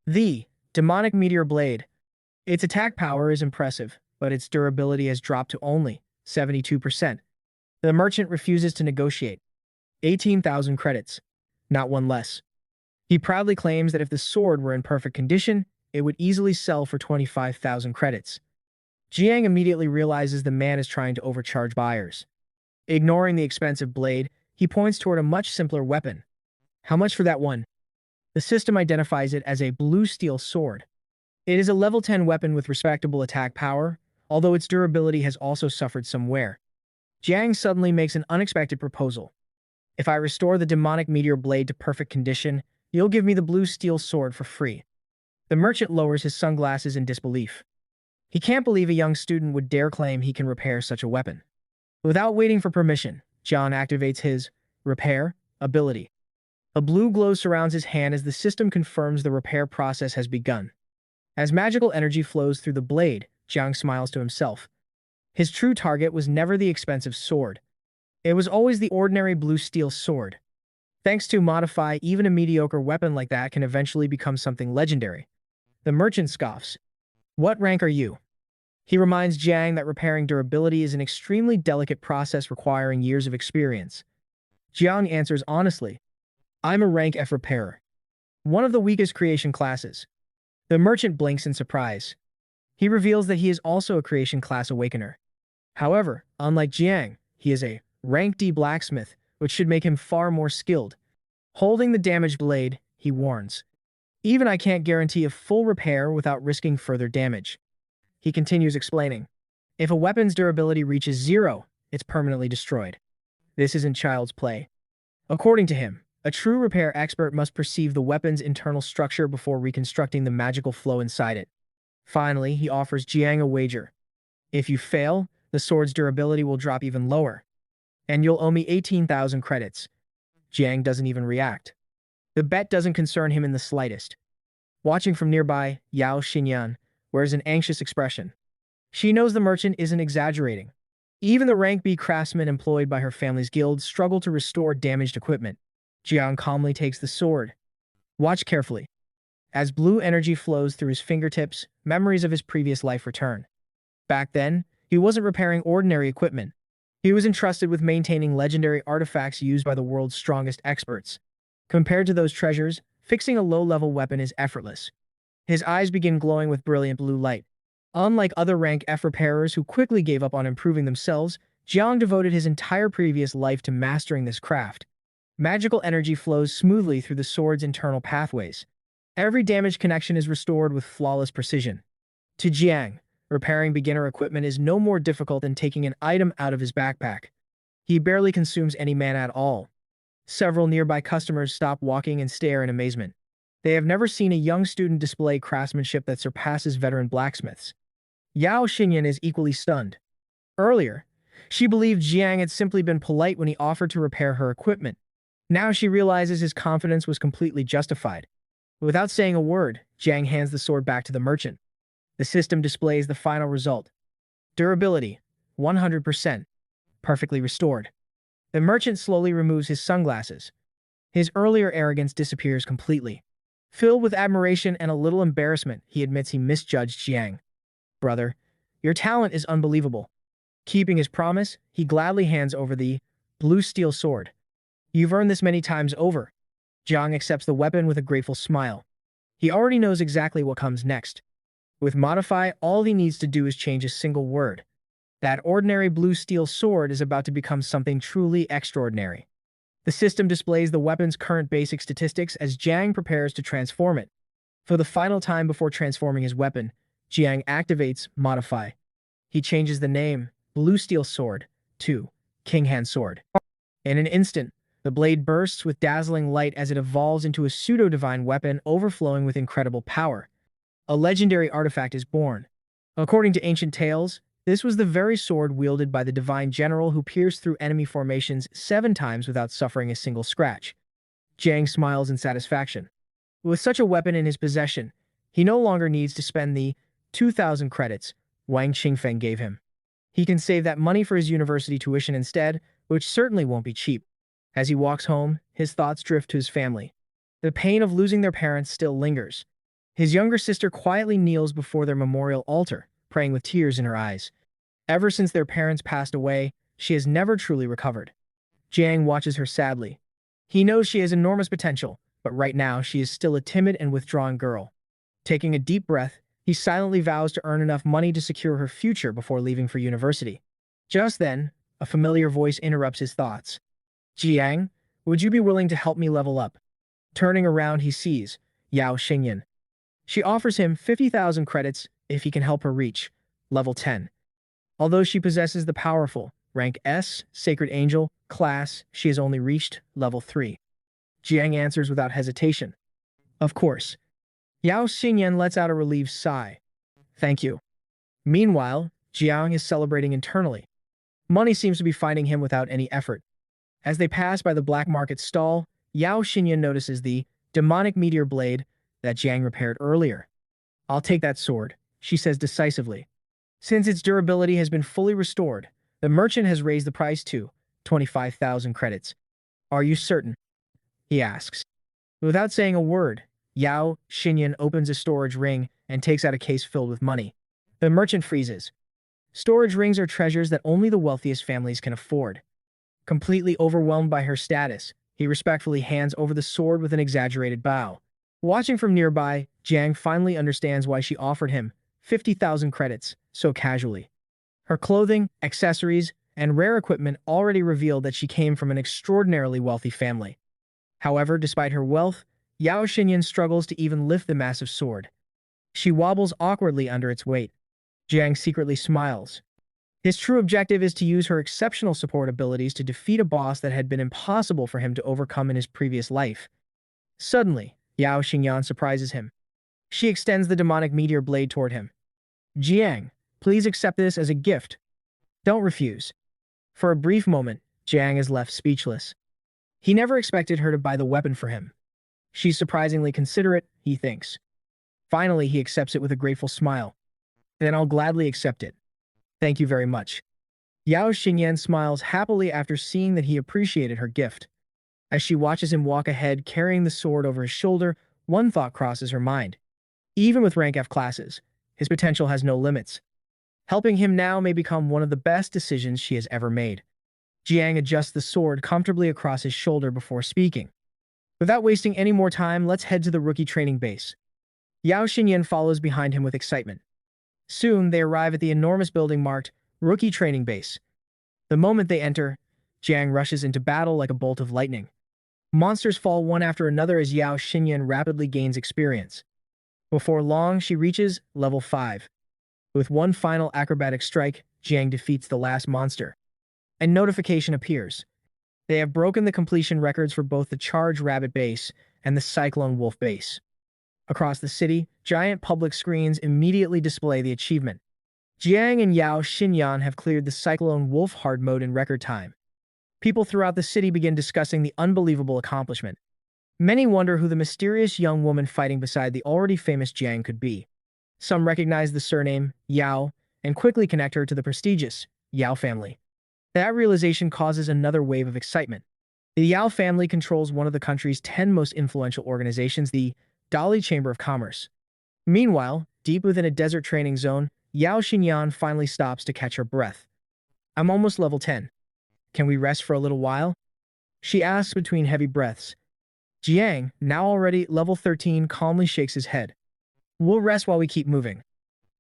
The demonic meteor blade. Its attack power is impressive, but its durability has dropped to only 72%. The merchant refuses to negotiate. 18,000 credits. Not one less. He proudly claims that if the sword were in perfect condition, it would easily sell for 25,000 credits. Jiang immediately realizes the man is trying to overcharge buyers. Ignoring the expensive blade, he points toward a much simpler weapon. "How much for that one?" The system identifies it as a blue steel sword. It is a level 10 weapon with respectable attack power, although its durability has also suffered some wear. Jiang suddenly makes an unexpected proposal. "If I restore the demonic meteor blade to perfect condition, you'll give me the blue steel sword for free." The merchant lowers his sunglasses in disbelief. He can't believe a young student would dare claim he can repair such a weapon. Without waiting for permission, John activates his repair ability. A blue glow surrounds his hand as the system confirms the repair process has begun. As magical energy flows through the blade, Jiang smiles to himself. His true target was never the expensive sword. It was always the ordinary blue steel sword. Thanks to Modify, even a mediocre weapon like that can eventually become something legendary. The merchant scoffs. "What rank are you?" He reminds Jiang that repairing durability is an extremely delicate process requiring years of experience. Jiang answers honestly, "I'm a rank F repairer. One of the weakest creation classes." The merchant blinks in surprise. He reveals that he is also a creation class awakener. However, unlike Jiang, he is a rank D blacksmith, which should make him far more skilled. Holding the damaged blade, he warns, "Even I can't guarantee a full repair without risking further damage." He continues explaining, "If a weapon's durability reaches 0, it's permanently destroyed. This isn't child's play." According to him, a true repair expert must perceive the weapon's internal structure before reconstructing the magical flow inside it. Finally, he offers Jiang a wager. "If you fail, the sword's durability will drop even lower, and you'll owe me 18,000 credits." Jiang doesn't even react. The bet doesn't concern him in the slightest. Watching from nearby, Yao Xinyan wears an anxious expression. She knows the merchant isn't exaggerating. Even the rank B craftsmen employed by her family's guild struggle to restore damaged equipment. Jiang calmly takes the sword. Watch carefully. As blue energy flows through his fingertips, memories of his previous life return. Back then, he wasn't repairing ordinary equipment. He was entrusted with maintaining legendary artifacts used by the world's strongest experts. Compared to those treasures, fixing a low-level weapon is effortless. His eyes begin glowing with brilliant blue light. Unlike other rank F repairers who quickly gave up on improving themselves, Jiang devoted his entire previous life to mastering this craft. Magical energy flows smoothly through the sword's internal pathways. Every damaged connection is restored with flawless precision. To Jiang, repairing beginner equipment is no more difficult than taking an item out of his backpack. He barely consumes any mana at all. Several nearby customers stop walking and stare in amazement. They have never seen a young student display craftsmanship that surpasses veteran blacksmiths. Yao Xinyan is equally stunned. Earlier, she believed Jiang had simply been polite when he offered to repair her equipment. Now she realizes his confidence was completely justified. Without saying a word, Jiang hands the sword back to the merchant. The system displays the final result. Durability, 100%. Perfectly restored. The merchant slowly removes his sunglasses. His earlier arrogance disappears completely. Filled with admiration and a little embarrassment, he admits he misjudged Jiang. Brother, your talent is unbelievable. Keeping his promise, he gladly hands over the blue steel sword. You've earned this many times over. Jiang accepts the weapon with a grateful smile. He already knows exactly what comes next. With Modify, all he needs to do is change a single word. That ordinary blue steel sword is about to become something truly extraordinary. The system displays the weapon's current basic statistics as Jiang prepares to transform it. For the final time before transforming his weapon, Jiang activates Modify. He changes the name, Blue Steel Sword, to King Hand Sword. In an instant, the blade bursts with dazzling light as it evolves into a pseudo-divine weapon overflowing with incredible power. A legendary artifact is born. According to ancient tales, this was the very sword wielded by the divine general who pierced through enemy formations 7 times without suffering a single scratch. Jiang smiles in satisfaction. With such a weapon in his possession, he no longer needs to spend the 2,000 credits Wang Qingfeng gave him. He can save that money for his university tuition instead, which certainly won't be cheap. As he walks home, his thoughts drift to his family. The pain of losing their parents still lingers. His younger sister quietly kneels before their memorial altar, praying with tears in her eyes. Ever since their parents passed away, she has never truly recovered. Jiang watches her sadly. He knows she has enormous potential, but right now she is still a timid and withdrawn girl. Taking a deep breath, he silently vows to earn enough money to secure her future before leaving for university. Just then, a familiar voice interrupts his thoughts. Jiang, would you be willing to help me level up? Turning around, he sees Yao Xinyan. She offers him 50,000 credits if he can help her reach level 10. Although she possesses the powerful rank S, Sacred Angel, class, she has only reached level 3. Jiang answers without hesitation. Of course. Yao Xinyan lets out a relieved sigh. Thank you. Meanwhile, Jiang is celebrating internally. Money seems to be finding him without any effort. As they pass by the black market stall, Yao Xinyan notices the demonic meteor blade that Jiang repaired earlier. I'll take that sword, she says decisively. Since its durability has been fully restored, the merchant has raised the price to 25,000 credits. Are you certain? He asks. Without saying a word, Yao Xinyan opens a storage ring and takes out a case filled with money. The merchant freezes. Storage rings are treasures that only the wealthiest families can afford. Completely overwhelmed by her status, he respectfully hands over the sword with an exaggerated bow. Watching from nearby, Jiang finally understands why she offered him 50,000 credits so casually. Her clothing, accessories, and rare equipment already revealed that she came from an extraordinarily wealthy family. However, despite her wealth, Yao Xinyan struggles to even lift the massive sword. She wobbles awkwardly under its weight. Jiang secretly smiles. His true objective is to use her exceptional support abilities to defeat a boss that had been impossible for him to overcome in his previous life. Suddenly, Yao Xinyan surprises him. She extends the demonic meteor blade toward him. Jiang, please accept this as a gift. Don't refuse. For a brief moment, Jiang is left speechless. He never expected her to buy the weapon for him. She's surprisingly considerate, he thinks. Finally, he accepts it with a grateful smile. Then I'll gladly accept it. Thank you very much. Yao Xingyan smiles happily after seeing that he appreciated her gift. As she watches him walk ahead carrying the sword over his shoulder, one thought crosses her mind. Even with rank F classes, his potential has no limits. Helping him now may become one of the best decisions she has ever made. Jiang adjusts the sword comfortably across his shoulder before speaking. Without wasting any more time, let's head to the rookie training base. Yao Xinyan follows behind him with excitement. Soon, they arrive at the enormous building marked Rookie Training Base. The moment they enter, Jiang rushes into battle like a bolt of lightning. Monsters fall one after another as Yao Xinyan rapidly gains experience. Before long, she reaches level 5. With one final acrobatic strike, Jiang defeats the last monster. A notification appears. They have broken the completion records for both the Charge Rabbit base and the Cyclone Wolf base. Across the city, giant public screens immediately display the achievement. Jiang and Yao Xinyan have cleared the Cyclone Wolf hard mode in record time. People throughout the city begin discussing the unbelievable accomplishment. Many wonder who the mysterious young woman fighting beside the already famous Jiang could be. Some recognize the surname, Yao, and quickly connect her to the prestigious Yao family. That realization causes another wave of excitement. The Yao family controls one of the country's 10 most influential organizations, the Dali Chamber of Commerce. Meanwhile, deep within a desert training zone, Yao Xinyan finally stops to catch her breath. I'm almost level 10. Can we rest for a little while? She asks between heavy breaths. Jiang, now already level 13, calmly shakes his head. We'll rest while we keep moving.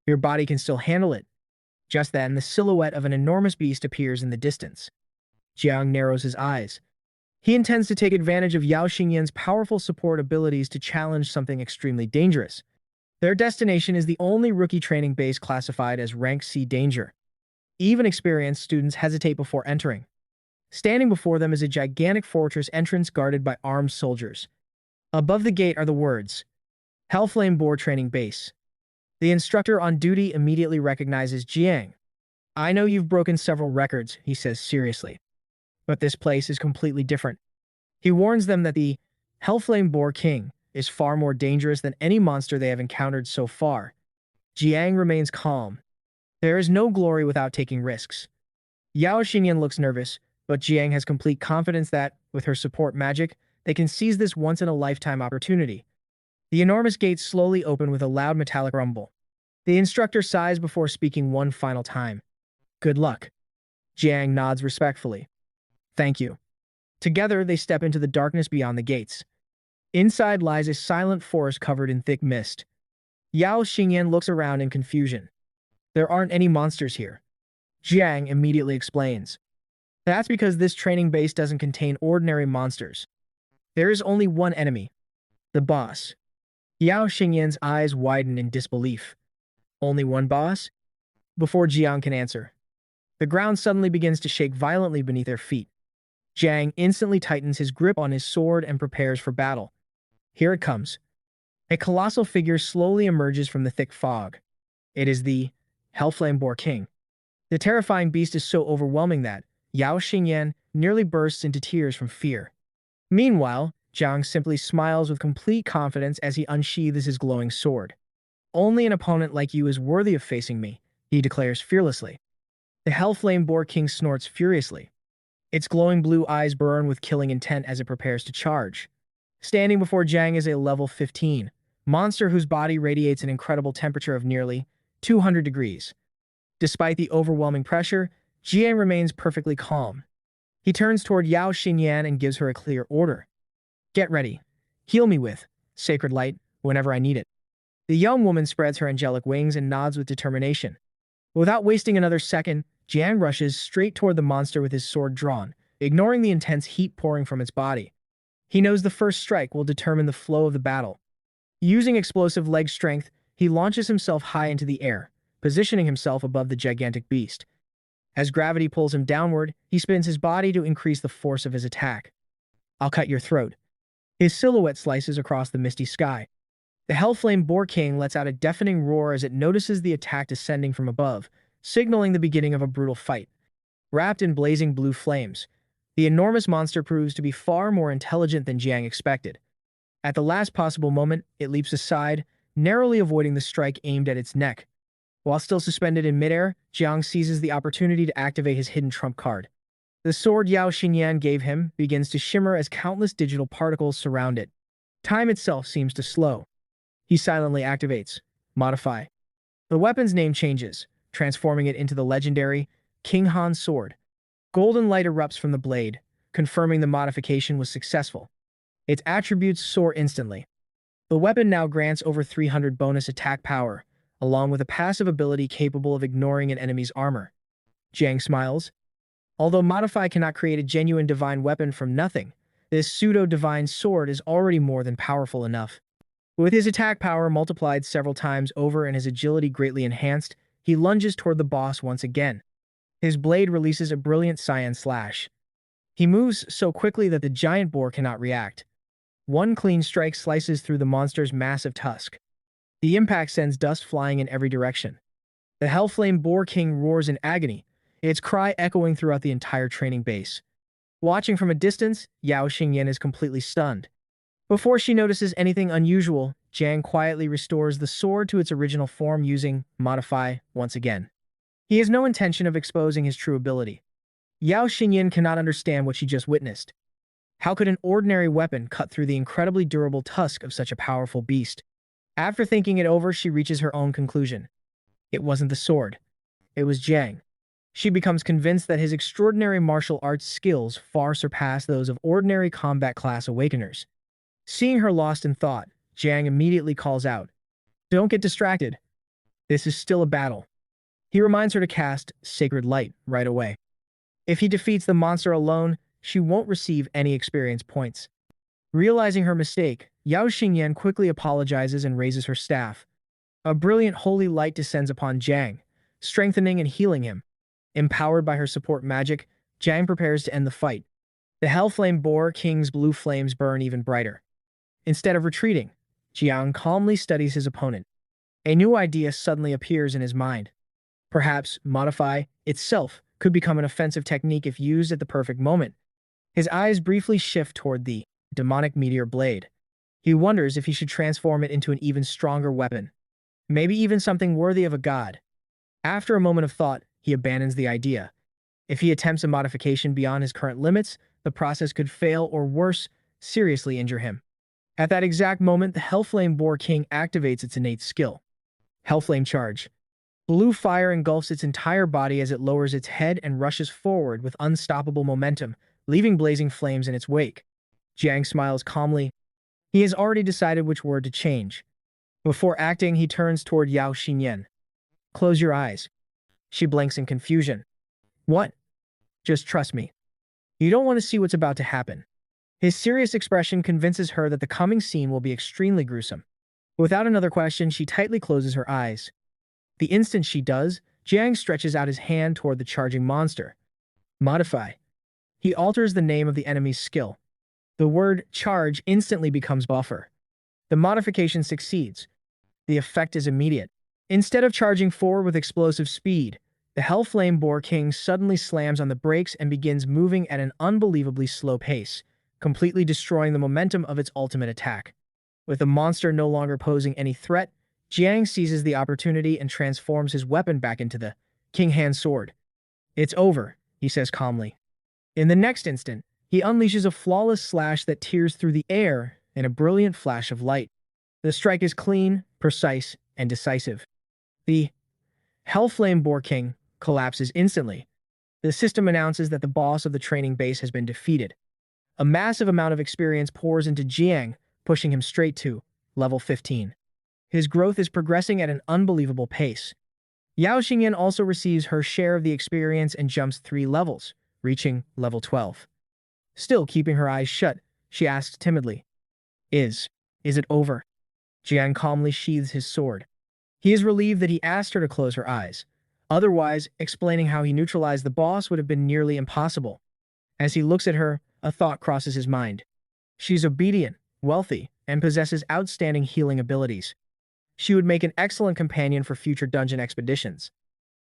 Your body can still handle it. Just then, the silhouette of an enormous beast appears in the distance. Jiang narrows his eyes. He intends to take advantage of Yao Xingyan's powerful support abilities to challenge something extremely dangerous. Their destination is the only rookie training base classified as Rank C danger. Even experienced students hesitate before entering. Standing before them is a gigantic fortress entrance guarded by armed soldiers. Above the gate are the words, Hellflame Boar Training Base. The instructor on duty immediately recognizes Jiang. I know you've broken several records, he says seriously. But this place is completely different. He warns them that the Hellflame Boar King is far more dangerous than any monster they have encountered so far. Jiang remains calm. There is no glory without taking risks. Yao Xingyan looks nervous, but Jiang has complete confidence that, with her support magic, they can seize this once-in-a-lifetime opportunity. The enormous gates slowly open with a loud metallic rumble. The instructor sighs before speaking one final time. Good luck. Jiang nods respectfully. Thank you. Together, they step into the darkness beyond the gates. Inside lies a silent forest covered in thick mist. Yao Xingyan looks around in confusion. There aren't any monsters here. Jiang immediately explains. That's because this training base doesn't contain ordinary monsters. There is only one enemy. The boss. Yao Xingyan's eyes widen in disbelief. Only one boss? Before Jiang can answer, the ground suddenly begins to shake violently beneath their feet. Jiang instantly tightens his grip on his sword and prepares for battle. Here it comes. A colossal figure slowly emerges from the thick fog. It is the Hellflame Boar King. The terrifying beast is so overwhelming that Yao Xingyan nearly bursts into tears from fear. Meanwhile, Jiang simply smiles with complete confidence as he unsheathes his glowing sword. Only an opponent like you is worthy of facing me, he declares fearlessly. The Hellflame Boar King snorts furiously. Its glowing blue eyes burn with killing intent as it prepares to charge. Standing before Jiang is a level 15 monster whose body radiates an incredible temperature of nearly 200 degrees. Despite the overwhelming pressure, Jiang remains perfectly calm. He turns toward Yao Xingyan and gives her a clear order. Get ready. Heal me with sacred light whenever I need it. The young woman spreads her angelic wings and nods with determination. Without wasting another second, Jiang rushes straight toward the monster with his sword drawn, ignoring the intense heat pouring from its body. He knows the first strike will determine the flow of the battle. Using explosive leg strength, he launches himself high into the air, positioning himself above the gigantic beast. As gravity pulls him downward, he spins his body to increase the force of his attack. I'll cut your throat. His silhouette slices across the misty sky. The Hellflame Boar King lets out a deafening roar as it notices the attack descending from above, signaling the beginning of a brutal fight. Wrapped in blazing blue flames, The enormous monster proves to be far more intelligent than Jiang expected. At the last possible moment, it leaps aside, narrowly avoiding the strike aimed at its neck. While still suspended in midair, Jiang seizes the opportunity to activate his hidden trump card. The sword Yao Xinyan gave him begins to shimmer as countless digital particles surround it. Time itself seems to slow. He silently activates. Modify. The weapon's name changes, transforming it into the legendary King Han sword. Golden light erupts from the blade, confirming the modification was successful. Its attributes soar instantly. The weapon now grants over 300 bonus attack power, along with a passive ability capable of ignoring an enemy's armor. Jiang smiles. Although Modify cannot create a genuine divine weapon from nothing, this pseudo-divine sword is already more than powerful enough. With his attack power multiplied several times over and his agility greatly enhanced, he lunges toward the boss once again. His blade releases a brilliant cyan slash. He moves so quickly that the giant boar cannot react. One clean strike slices through the monster's massive tusk. The impact sends dust flying in every direction. The Hellflame Boar King roars in agony, its cry echoing throughout the entire training base. Watching from a distance, Yao Xingyan is completely stunned. Before she notices anything unusual, Jiang quietly restores the sword to its original form using Modify once again. He has no intention of exposing his true ability. Yao Xingyan cannot understand what she just witnessed. How could an ordinary weapon cut through the incredibly durable tusk of such a powerful beast? After thinking it over, she reaches her own conclusion. It wasn't the sword. It was Jiang. She becomes convinced that his extraordinary martial arts skills far surpass those of ordinary combat class awakeners. Seeing her lost in thought, Jiang immediately calls out, "Don't get distracted. This is still a battle." He reminds her to cast Sacred Light right away. If he defeats the monster alone, she won't receive any experience points. Realizing her mistake, Yao Xingyan quickly apologizes and raises her staff. A brilliant holy light descends upon Jiang, strengthening and healing him. Empowered by her support magic, Jiang prepares to end the fight. The Hellflame Boar King's blue flames burn even brighter. Instead of retreating, Jiang calmly studies his opponent. A new idea suddenly appears in his mind. Perhaps Modify itself could become an offensive technique if used at the perfect moment. His eyes briefly shift toward the demonic meteor blade. He wonders if he should transform it into an even stronger weapon. Maybe even something worthy of a god. After a moment of thought, he abandons the idea. If he attempts a modification beyond his current limits, the process could fail or worse, seriously injure him. At that exact moment, the Hellflame Boar King activates its innate skill. Hellflame Charge. Blue fire engulfs its entire body as it lowers its head and rushes forward with unstoppable momentum, leaving blazing flames in its wake. Jiang smiles calmly. He has already decided which word to change. Before acting, he turns toward Yao Xinyan. "Close your eyes." She blinks in confusion. "What?" "Just trust me. You don't want to see what's about to happen." His serious expression convinces her that the coming scene will be extremely gruesome. Without another question, she tightly closes her eyes. The instant she does, Jiang stretches out his hand toward the charging monster. Modify. He alters the name of the enemy's skill. The word charge instantly becomes buffer. The modification succeeds. The effect is immediate. Instead of charging forward with explosive speed, the Hellflame Boar King suddenly slams on the brakes and begins moving at an unbelievably slow pace, completely destroying the momentum of its ultimate attack. With the monster no longer posing any threat, Jiang seizes the opportunity and transforms his weapon back into the King Han sword. "It's over," he says calmly. In the next instant, he unleashes a flawless slash that tears through the air in a brilliant flash of light. The strike is clean, precise, and decisive. The Hellflame Boar King collapses instantly. The system announces that the boss of the training base has been defeated. A massive amount of experience pours into Jiang, pushing him straight to level 15. His growth is progressing at an unbelievable pace. Yao Xingyan also receives her share of the experience and jumps 3 levels, reaching level 12. Still keeping her eyes shut, she asks timidly, Is it over?" Jiang calmly sheathes his sword. He is relieved that he asked her to close her eyes. Otherwise, explaining how he neutralized the boss would have been nearly impossible. As he looks at her, a thought crosses his mind. She's obedient, wealthy, and possesses outstanding healing abilities. She would make an excellent companion for future dungeon expeditions.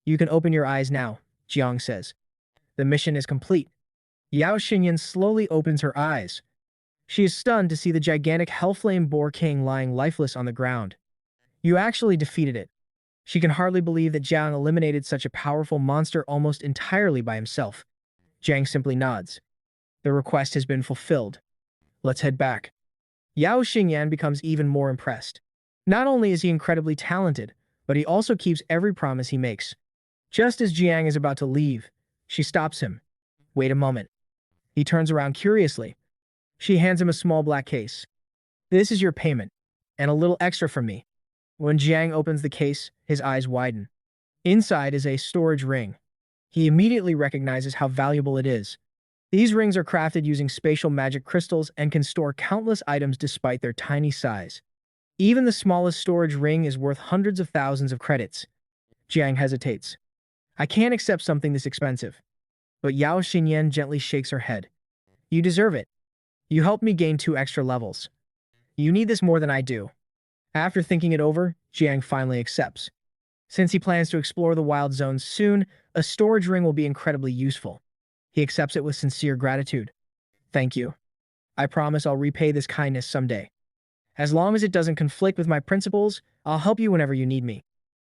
"You can open your eyes now," Jiang says. "The mission is complete." Yao Xinyan slowly opens her eyes. She is stunned to see the gigantic Hellflame Boar King lying lifeless on the ground. You actually defeated it. She can hardly believe that Jiang eliminated such a powerful monster almost entirely by himself. Jiang simply nods. The request has been fulfilled. Let's head back. Yao Xingyan becomes even more impressed. Not only is he incredibly talented, but he also keeps every promise he makes. Just as Jiang is about to leave, she stops him. Wait a moment. He turns around curiously. She hands him a small black case. This is your payment, and a little extra from me. When Jiang opens the case, his eyes widen. Inside is a storage ring. He immediately recognizes how valuable it is. These rings are crafted using spatial magic crystals and can store countless items despite their tiny size. Even the smallest storage ring is worth hundreds of thousands of credits. Jiang hesitates. I can't accept something this expensive. But Yao Xinyan gently shakes her head. You deserve it. You helped me gain 2 extra levels. You need this more than I do. After thinking it over, Jiang finally accepts. Since he plans to explore the wild zones soon, a storage ring will be incredibly useful. He accepts it with sincere gratitude. Thank you. I promise I'll repay this kindness someday. As long as it doesn't conflict with my principles, I'll help you whenever you need me.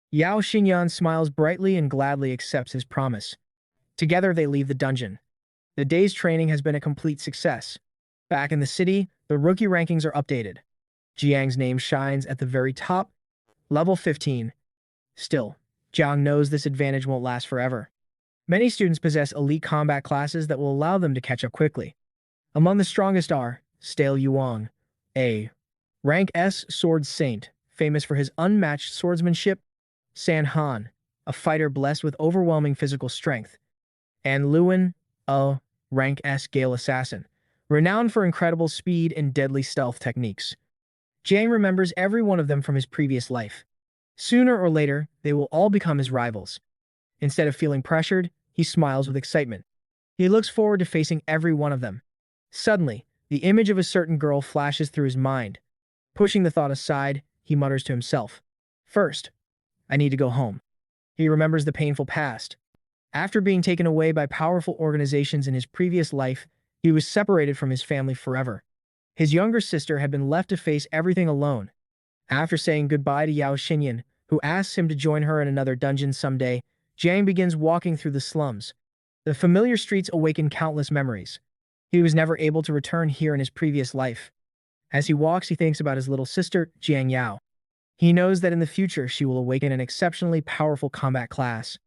Yao Xinyan smiles brightly and gladly accepts his promise. Together they leave the dungeon. The day's training has been a complete success. Back in the city, the rookie rankings are updated. Jiang's name shines at the very top, level 15. Still, Jiang knows this advantage won't last forever. Many students possess elite combat classes that will allow them to catch up quickly. Among the strongest are Stale Yuang, a rank S sword saint, famous for his unmatched swordsmanship, San Han, a fighter blessed with overwhelming physical strength, and Luan, a rank S Gale assassin, renowned for incredible speed and deadly stealth techniques. Jiang remembers every one of them from his previous life. Sooner or later, they will all become his rivals. Instead of feeling pressured, he smiles with excitement. He looks forward to facing every one of them. Suddenly, the image of a certain girl flashes through his mind. Pushing the thought aside, he mutters to himself. First, I need to go home. He remembers the painful past. After being taken away by powerful organizations in his previous life, he was separated from his family forever. His younger sister had been left to face everything alone. After saying goodbye to Yao Xinyan, who asks him to join her in another dungeon someday, Jiang begins walking through the slums. The familiar streets awaken countless memories. He was never able to return here in his previous life. As he walks, he thinks about his little sister, Jiang Yao. He knows that in the future she will awaken an exceptionally powerful combat class.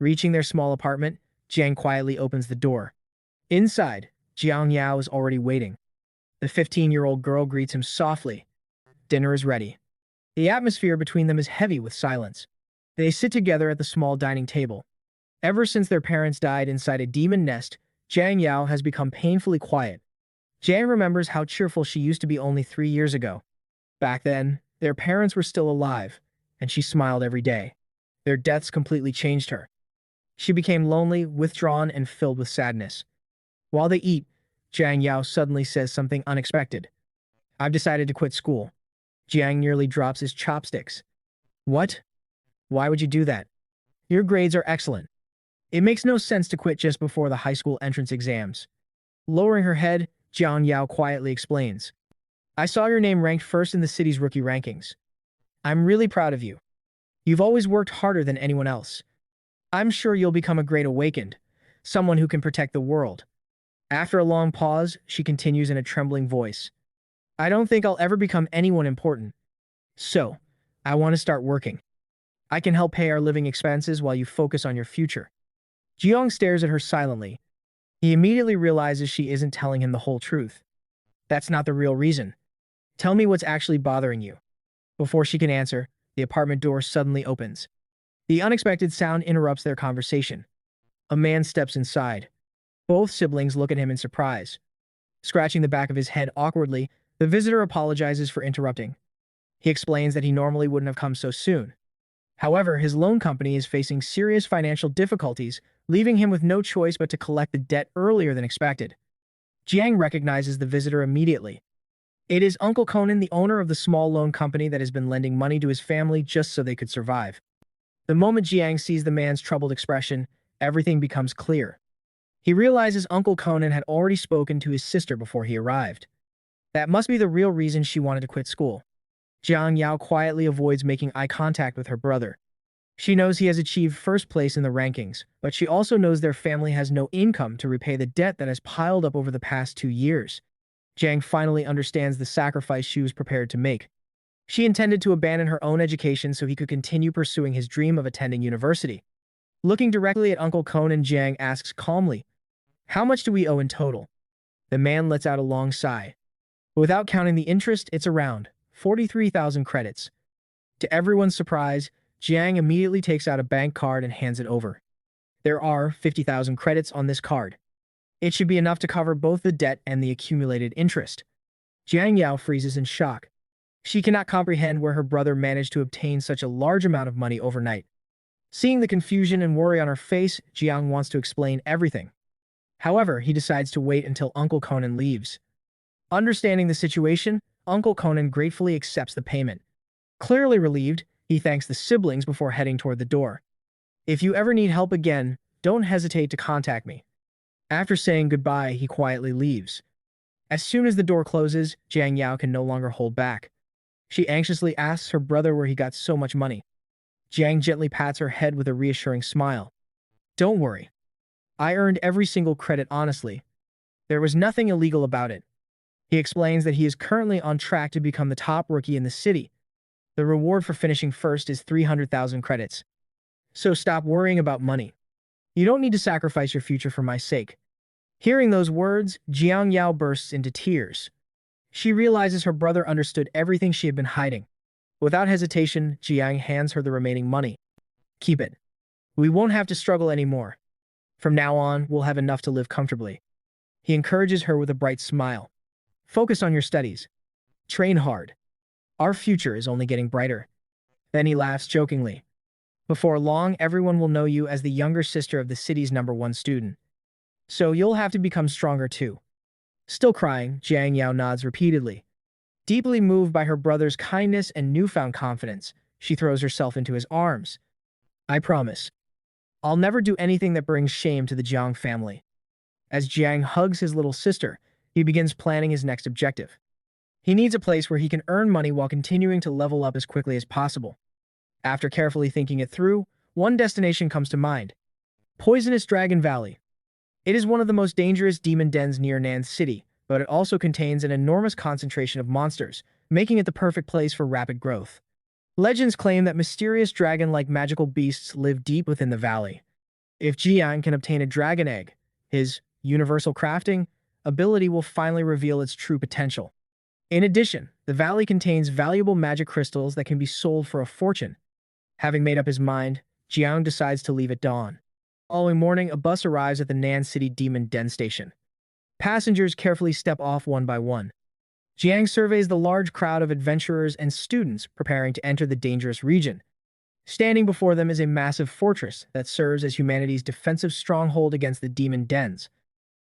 Reaching their small apartment, Jiang quietly opens the door. Inside, Jiang Yao is already waiting. The 15-year-old girl greets him softly. Dinner is ready. The atmosphere between them is heavy with silence. They sit together at the small dining table. Ever since their parents died inside a demon nest, Jiang Yao has become painfully quiet. Jiang remembers how cheerful she used to be only 3 years ago. Back then, their parents were still alive, and she smiled every day. Their deaths completely changed her. She became lonely, withdrawn, and filled with sadness. While they eat, Jiang Yao suddenly says something unexpected. I've decided to quit school. Jiang nearly drops his chopsticks. What? Why would you do that? Your grades are excellent. It makes no sense to quit just before the high school entrance exams. Lowering her head, Jiang Yao quietly explains. I saw your name ranked first in the city's rookie rankings. I'm really proud of you. You've always worked harder than anyone else. I'm sure you'll become a great awakened, someone who can protect the world. After a long pause, she continues in a trembling voice. I don't think I'll ever become anyone important. So, I want to start working. I can help pay our living expenses while you focus on your future. Jiang stares at her silently. He immediately realizes she isn't telling him the whole truth. That's not the real reason. Tell me what's actually bothering you. Before she can answer, the apartment door suddenly opens. The unexpected sound interrupts their conversation. A man steps inside. Both siblings look at him in surprise. Scratching the back of his head awkwardly, the visitor apologizes for interrupting. He explains that he normally wouldn't have come so soon. However, his loan company is facing serious financial difficulties, leaving him with no choice but to collect the debt earlier than expected. Jiang recognizes the visitor immediately. It is Uncle Conan, the owner of the small loan company that has been lending money to his family just so they could survive. The moment Jiang sees the man's troubled expression, everything becomes clear. He realizes Uncle Conan had already spoken to his sister before he arrived. That must be the real reason she wanted to quit school. Jiang Yao quietly avoids making eye contact with her brother. She knows he has achieved first place in the rankings, but she also knows their family has no income to repay the debt that has piled up over the past 2 years. Jiang finally understands the sacrifice she was prepared to make. She intended to abandon her own education so he could continue pursuing his dream of attending university. Looking directly at Uncle Conan, Jiang asks calmly, "How much do we owe in total?" The man lets out a long sigh. Without counting the interest, it's around 43,000 credits. To everyone's surprise, Jiang immediately takes out a bank card and hands it over. There are 50,000 credits on this card. It should be enough to cover both the debt and the accumulated interest. Jiang Yao freezes in shock. She cannot comprehend where her brother managed to obtain such a large amount of money overnight. Seeing the confusion and worry on her face, Jiang wants to explain everything. However, he decides to wait until Uncle Conan leaves. Understanding the situation, Uncle Conan gratefully accepts the payment. Clearly relieved, he thanks the siblings before heading toward the door. "If you ever need help again, don't hesitate to contact me." After saying goodbye, he quietly leaves. As soon as the door closes, Jiang Yao can no longer hold back. She anxiously asks her brother where he got so much money. Jiang gently pats her head with a reassuring smile. "Don't worry. I earned every single credit honestly. There was nothing illegal about it." He explains that he is currently on track to become the top rookie in the city. The reward for finishing first is 300,000 credits. So stop worrying about money. You don't need to sacrifice your future for my sake. Hearing those words, Jiang Yao bursts into tears. She realizes her brother understood everything she had been hiding. Without hesitation, Jiang hands her the remaining money. "Keep it. We won't have to struggle anymore. From now on, we'll have enough to live comfortably." He encourages her with a bright smile. "Focus on your studies. Train hard. Our future is only getting brighter." Then he laughs jokingly. "Before long, everyone will know you as the younger sister of the city's #1 student. So you'll have to become stronger too." Still crying, Jiang Yao nods repeatedly. Deeply moved by her brother's kindness and newfound confidence, she throws herself into his arms. "I promise. I'll never do anything that brings shame to the Jiang family." As Jiang hugs his little sister, he begins planning his next objective. He needs a place where he can earn money while continuing to level up as quickly as possible. After carefully thinking it through, one destination comes to mind: Poisonous Dragon Valley. It is one of the most dangerous demon dens near Nan City, but it also contains an enormous concentration of monsters, making it the perfect place for rapid growth. Legends claim that mysterious dragon-like magical beasts live deep within the valley. If Jiang can obtain a dragon egg, his universal crafting ability will finally reveal its true potential. In addition, the valley contains valuable magic crystals that can be sold for a fortune. Having made up his mind, Jiang decides to leave at dawn. Following morning, a bus arrives at the Nan City Demon Den station. Passengers carefully step off one by one. Jiang surveys the large crowd of adventurers and students preparing to enter the dangerous region. Standing before them is a massive fortress that serves as humanity's defensive stronghold against the demon dens.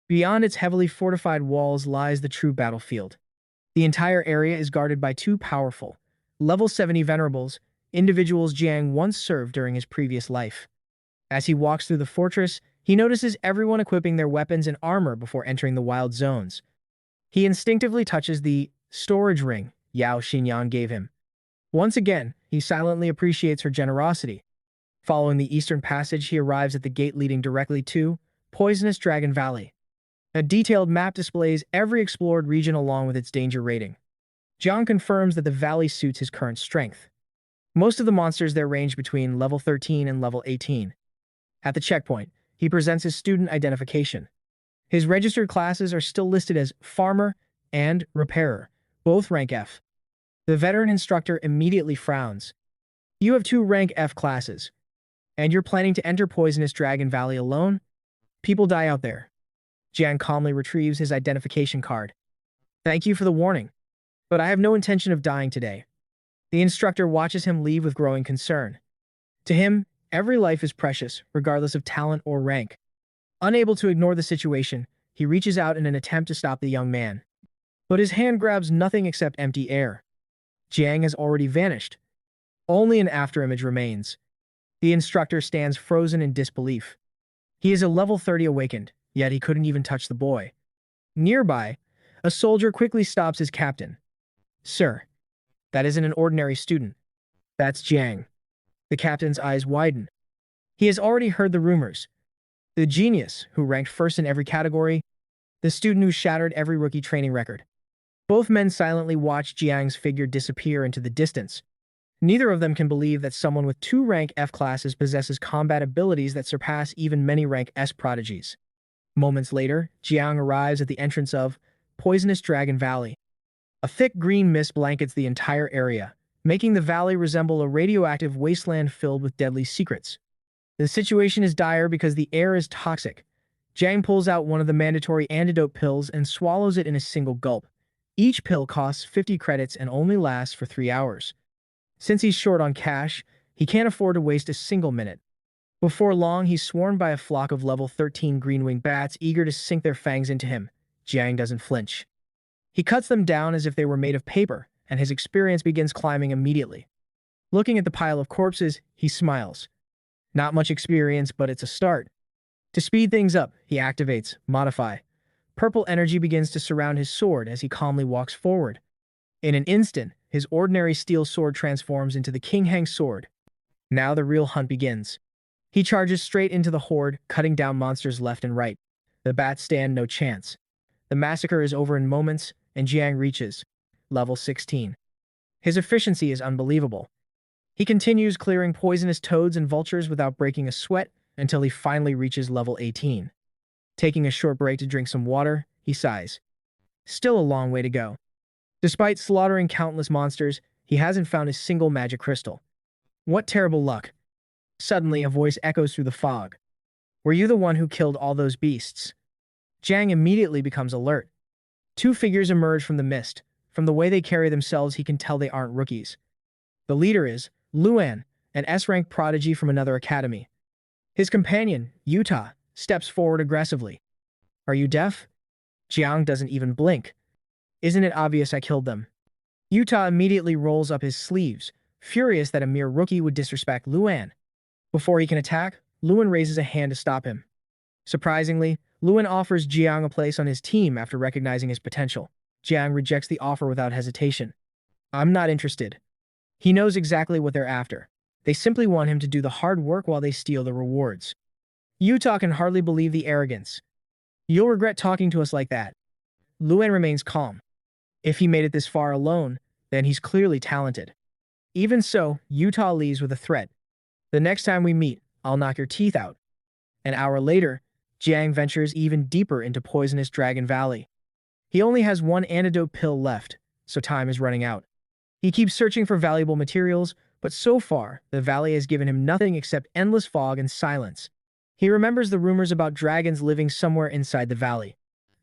Beyond its heavily fortified walls lies the true battlefield. The entire area is guarded by two powerful, level 70 venerables, individuals Jiang once served during his previous life. As he walks through the fortress, he notices everyone equipping their weapons and armor before entering the wild zones. He instinctively touches the storage ring Yao Xinyan gave him. Once again, he silently appreciates her generosity. Following the eastern passage, he arrives at the gate leading directly to Poisonous Dragon Valley. A detailed map displays every explored region along with its danger rating. Jiang confirms that the valley suits his current strength. Most of the monsters there range between level 13 and level 18. At the checkpoint, he presents his student identification. His registered classes are still listed as Farmer and Repairer, both rank F. The veteran instructor immediately frowns. "You have 2 rank F classes, and you're planning to enter Poisonous Dragon Valley alone? People die out there." Jiang calmly retrieves his identification card. "Thank you for the warning, but I have no intention of dying today." The instructor watches him leave with growing concern. To him, every life is precious, regardless of talent or rank. Unable to ignore the situation, he reaches out in an attempt to stop the young man. But his hand grabs nothing except empty air. Jiang has already vanished. Only an afterimage remains. The instructor stands frozen in disbelief. He is a level 30 awakened, yet he couldn't even touch the boy. Nearby, a soldier quickly stops his captain. "Sir, that isn't an ordinary student. That's Jiang." The captain's eyes widen. He has already heard the rumors. The genius who ranked first in every category, the student who shattered every rookie training record. Both men silently watch Jiang's figure disappear into the distance. Neither of them can believe that someone with 2 rank F classes possesses combat abilities that surpass even many rank S prodigies. Moments later, Jiang arrives at the entrance of Poisonous Dragon Valley. A thick green mist blankets the entire area, making the valley resemble a radioactive wasteland filled with deadly secrets. The situation is dire because the air is toxic. Jiang pulls out one of the mandatory antidote pills and swallows it in a single gulp. Each pill costs 50 credits and only lasts for 3 hours. Since he's short on cash, he can't afford to waste a single minute. Before long, he's swarmed by a flock of level 13 green-winged bats eager to sink their fangs into him. Jiang doesn't flinch. He cuts them down as if they were made of paper, and his experience begins climbing immediately. Looking at the pile of corpses, he smiles. Not much experience, but it's a start. To speed things up, he activates Modify. Purple energy begins to surround his sword as he calmly walks forward. In an instant, his ordinary steel sword transforms into the King Hang sword. Now the real hunt begins. He charges straight into the horde, cutting down monsters left and right. The bats stand no chance. The massacre is over in moments, and Jiang reaches level 16. His efficiency is unbelievable. He continues clearing poisonous toads and vultures without breaking a sweat until he finally reaches level 18. Taking a short break to drink some water, he sighs. Still a long way to go. Despite slaughtering countless monsters, he hasn't found a single magic crystal. What terrible luck. Suddenly, a voice echoes through the fog. "Were you the one who killed all those beasts?" Jiang immediately becomes alert. 2 figures emerge from the mist. From the way they carry themselves, he can tell they aren't rookies. The leader is Luan, an S-rank prodigy from another academy. His companion, Utah, steps forward aggressively. "Are you deaf?" Jiang doesn't even blink. "Isn't it obvious I killed them?" Utah immediately rolls up his sleeves, furious that a mere rookie would disrespect Luan. Before he can attack, Luan raises a hand to stop him. Surprisingly, Luan offers Jiang a place on his team after recognizing his potential. Jiang rejects the offer without hesitation. "I'm not interested." He knows exactly what they're after. They simply want him to do the hard work while they steal the rewards. Utah can hardly believe the arrogance. "You'll regret talking to us like that." Luan remains calm. If he made it this far alone, then he's clearly talented. Even so, Utah leaves with a threat. "The next time we meet, I'll knock your teeth out." An hour later, Jiang ventures even deeper into Poisonous Dragon Valley. He only has 1 antidote pill left, so time is running out. He keeps searching for valuable materials, but so far, the valley has given him nothing except endless fog and silence. He remembers the rumors about dragons living somewhere inside the valley.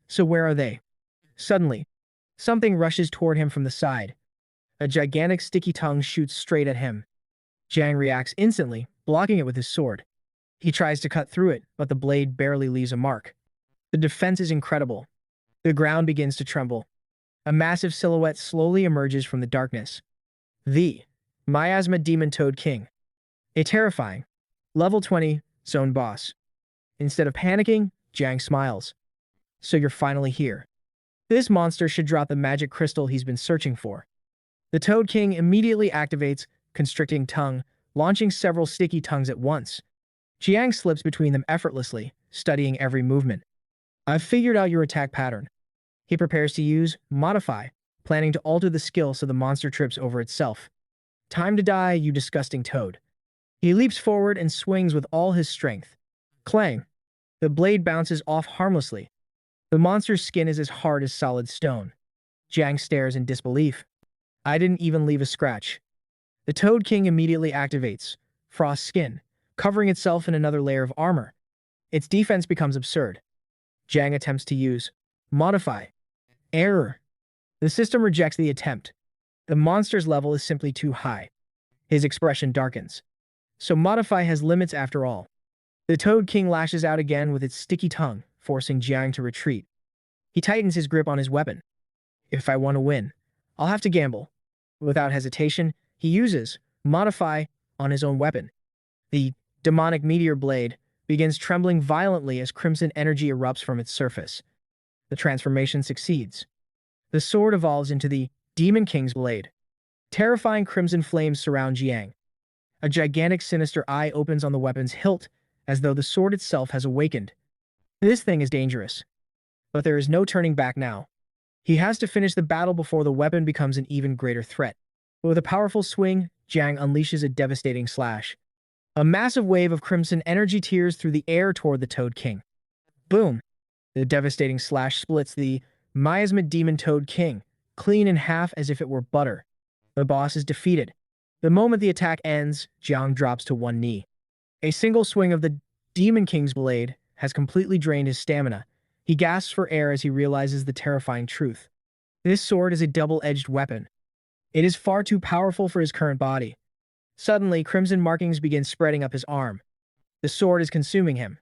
So where are they? Suddenly, something rushes toward him from the side. A gigantic sticky tongue shoots straight at him. Jiang reacts instantly, blocking it with his sword. He tries to cut through it, but the blade barely leaves a mark. The defense is incredible. The ground begins to tremble. A massive silhouette slowly emerges from the darkness. The Miasma Demon Toad King. A terrifying, level 20, zone boss. Instead of panicking, Jiang smiles. "So you're finally here." This monster should drop the magic crystal he's been searching for. The Toad King immediately activates Constricting Tongue, launching several sticky tongues at once. Jiang slips between them effortlessly, studying every movement. "I've figured out your attack pattern." He prepares to use Modify, planning to alter the skill so the monster trips over itself. "Time to die, you disgusting toad." He leaps forward and swings with all his strength. Clang! The blade bounces off harmlessly. The monster's skin is as hard as solid stone. Jiang stares in disbelief. "I didn't even leave a scratch." The Toad King immediately activates Frost Skin, covering itself in another layer of armor. Its defense becomes absurd. Jiang attempts to use Modify. Error. The system rejects the attempt. The monster's level is simply too high. His expression darkens. So Modify has limits after all. The Toad King lashes out again with its sticky tongue, forcing Jiang to retreat. He tightens his grip on his weapon. "If I want to win, I'll have to gamble." Without hesitation, he uses Modify on his own weapon. The demonic meteor blade, begins trembling violently as crimson energy erupts from its surface. The transformation succeeds. The sword evolves into the Demon King's blade. Terrifying crimson flames surround Jiang. A gigantic sinister eye opens on the weapon's hilt, as though the sword itself has awakened. This thing is dangerous. But there is no turning back now. He has to finish the battle before the weapon becomes an even greater threat. With a powerful swing, Jiang unleashes a devastating slash. A massive wave of crimson energy tears through the air toward the Toad King. Boom! The devastating slash splits the miasmic demon Toad King, clean in half as if it were butter. The boss is defeated. The moment the attack ends, Jiang drops to one knee. A single swing of the Demon King's blade has completely drained his stamina. He gasps for air as he realizes the terrifying truth. This sword is a double-edged weapon. It is far too powerful for his current body. Suddenly, crimson markings begin spreading up his arm. The sword is consuming him.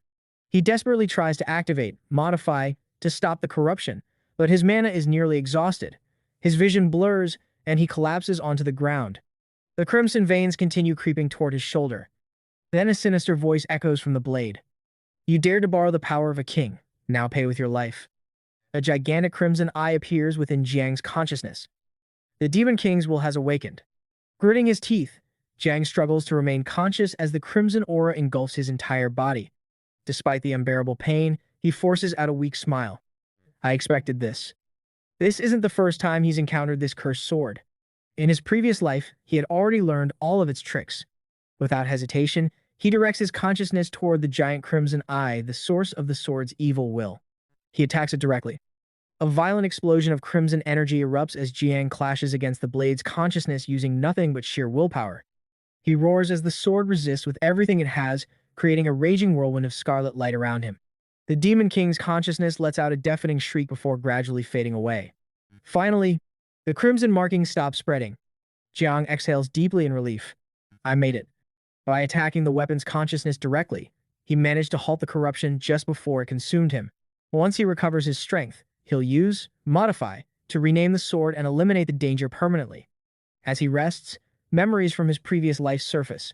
He desperately tries to activate, modify, to stop the corruption, but his mana is nearly exhausted. His vision blurs, and he collapses onto the ground. The crimson veins continue creeping toward his shoulder. Then a sinister voice echoes from the blade. You dare to borrow the power of a king. Now pay with your life. A gigantic crimson eye appears within Jiang's consciousness. The Demon King's will has awakened. Gritting his teeth, Jiang struggles to remain conscious as the crimson aura engulfs his entire body. Despite the unbearable pain, he forces out a weak smile. I expected this. This isn't the first time he's encountered this cursed sword. In his previous life, he had already learned all of its tricks. Without hesitation, he directs his consciousness toward the giant crimson eye, the source of the sword's evil will. He attacks it directly. A violent explosion of crimson energy erupts as Jiang clashes against the blade's consciousness using nothing but sheer willpower. He roars as the sword resists with everything it has, creating a raging whirlwind of scarlet light around him. The Demon King's consciousness lets out a deafening shriek before gradually fading away. Finally, the crimson markings stop spreading. Jiang exhales deeply in relief. I made it. By attacking the weapon's consciousness directly, he managed to halt the corruption just before it consumed him. Once he recovers his strength, he'll use Modify to rename the sword and eliminate the danger permanently. As he rests, memories from his previous life surface.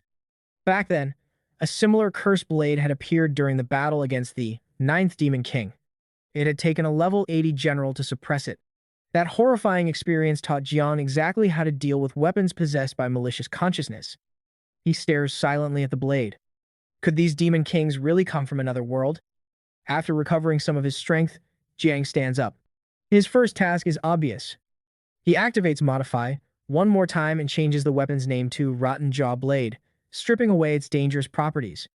Back then, a similar cursed blade had appeared during the battle against the Ninth Demon King. It had taken a level 80 general to suppress it. That horrifying experience taught Jiang exactly how to deal with weapons possessed by malicious consciousness. He stares silently at the blade. Could these Demon Kings really come from another world? After recovering some of his strength, Jiang stands up. His first task is obvious. He activates Modify one more time and changes the weapon's name to Rotten Jaw Blade, stripping away its dangerous properties.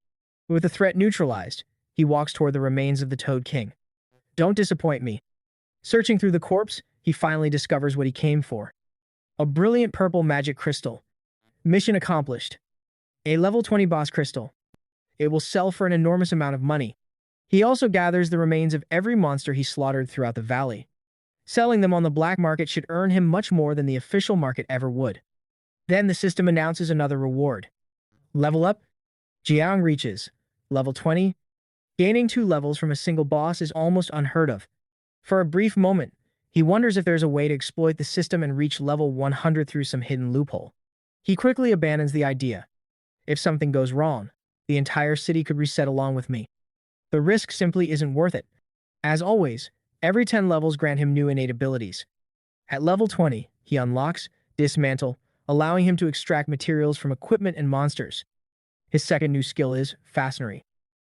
With the threat neutralized, he walks toward the remains of the Toad King. Don't disappoint me. Searching through the corpse, he finally discovers what he came for. A brilliant purple magic crystal. Mission accomplished. A level 20 boss crystal. It will sell for an enormous amount of money. He also gathers the remains of every monster he slaughtered throughout the valley. Selling them on the black market should earn him much more than the official market ever would. Then the system announces another reward. Level up? Jiang reaches level 20. Gaining 2 levels from a single boss is almost unheard of. For a brief moment, he wonders if there's a way to exploit the system and reach level 100 through some hidden loophole. He quickly abandons the idea. If something goes wrong, the entire city could reset along with me. The risk simply isn't worth it. As always, every 10 levels grant him new innate abilities. At level 20, he unlocks Dismantle, allowing him to extract materials from equipment and monsters. His second new skill is Fastenery.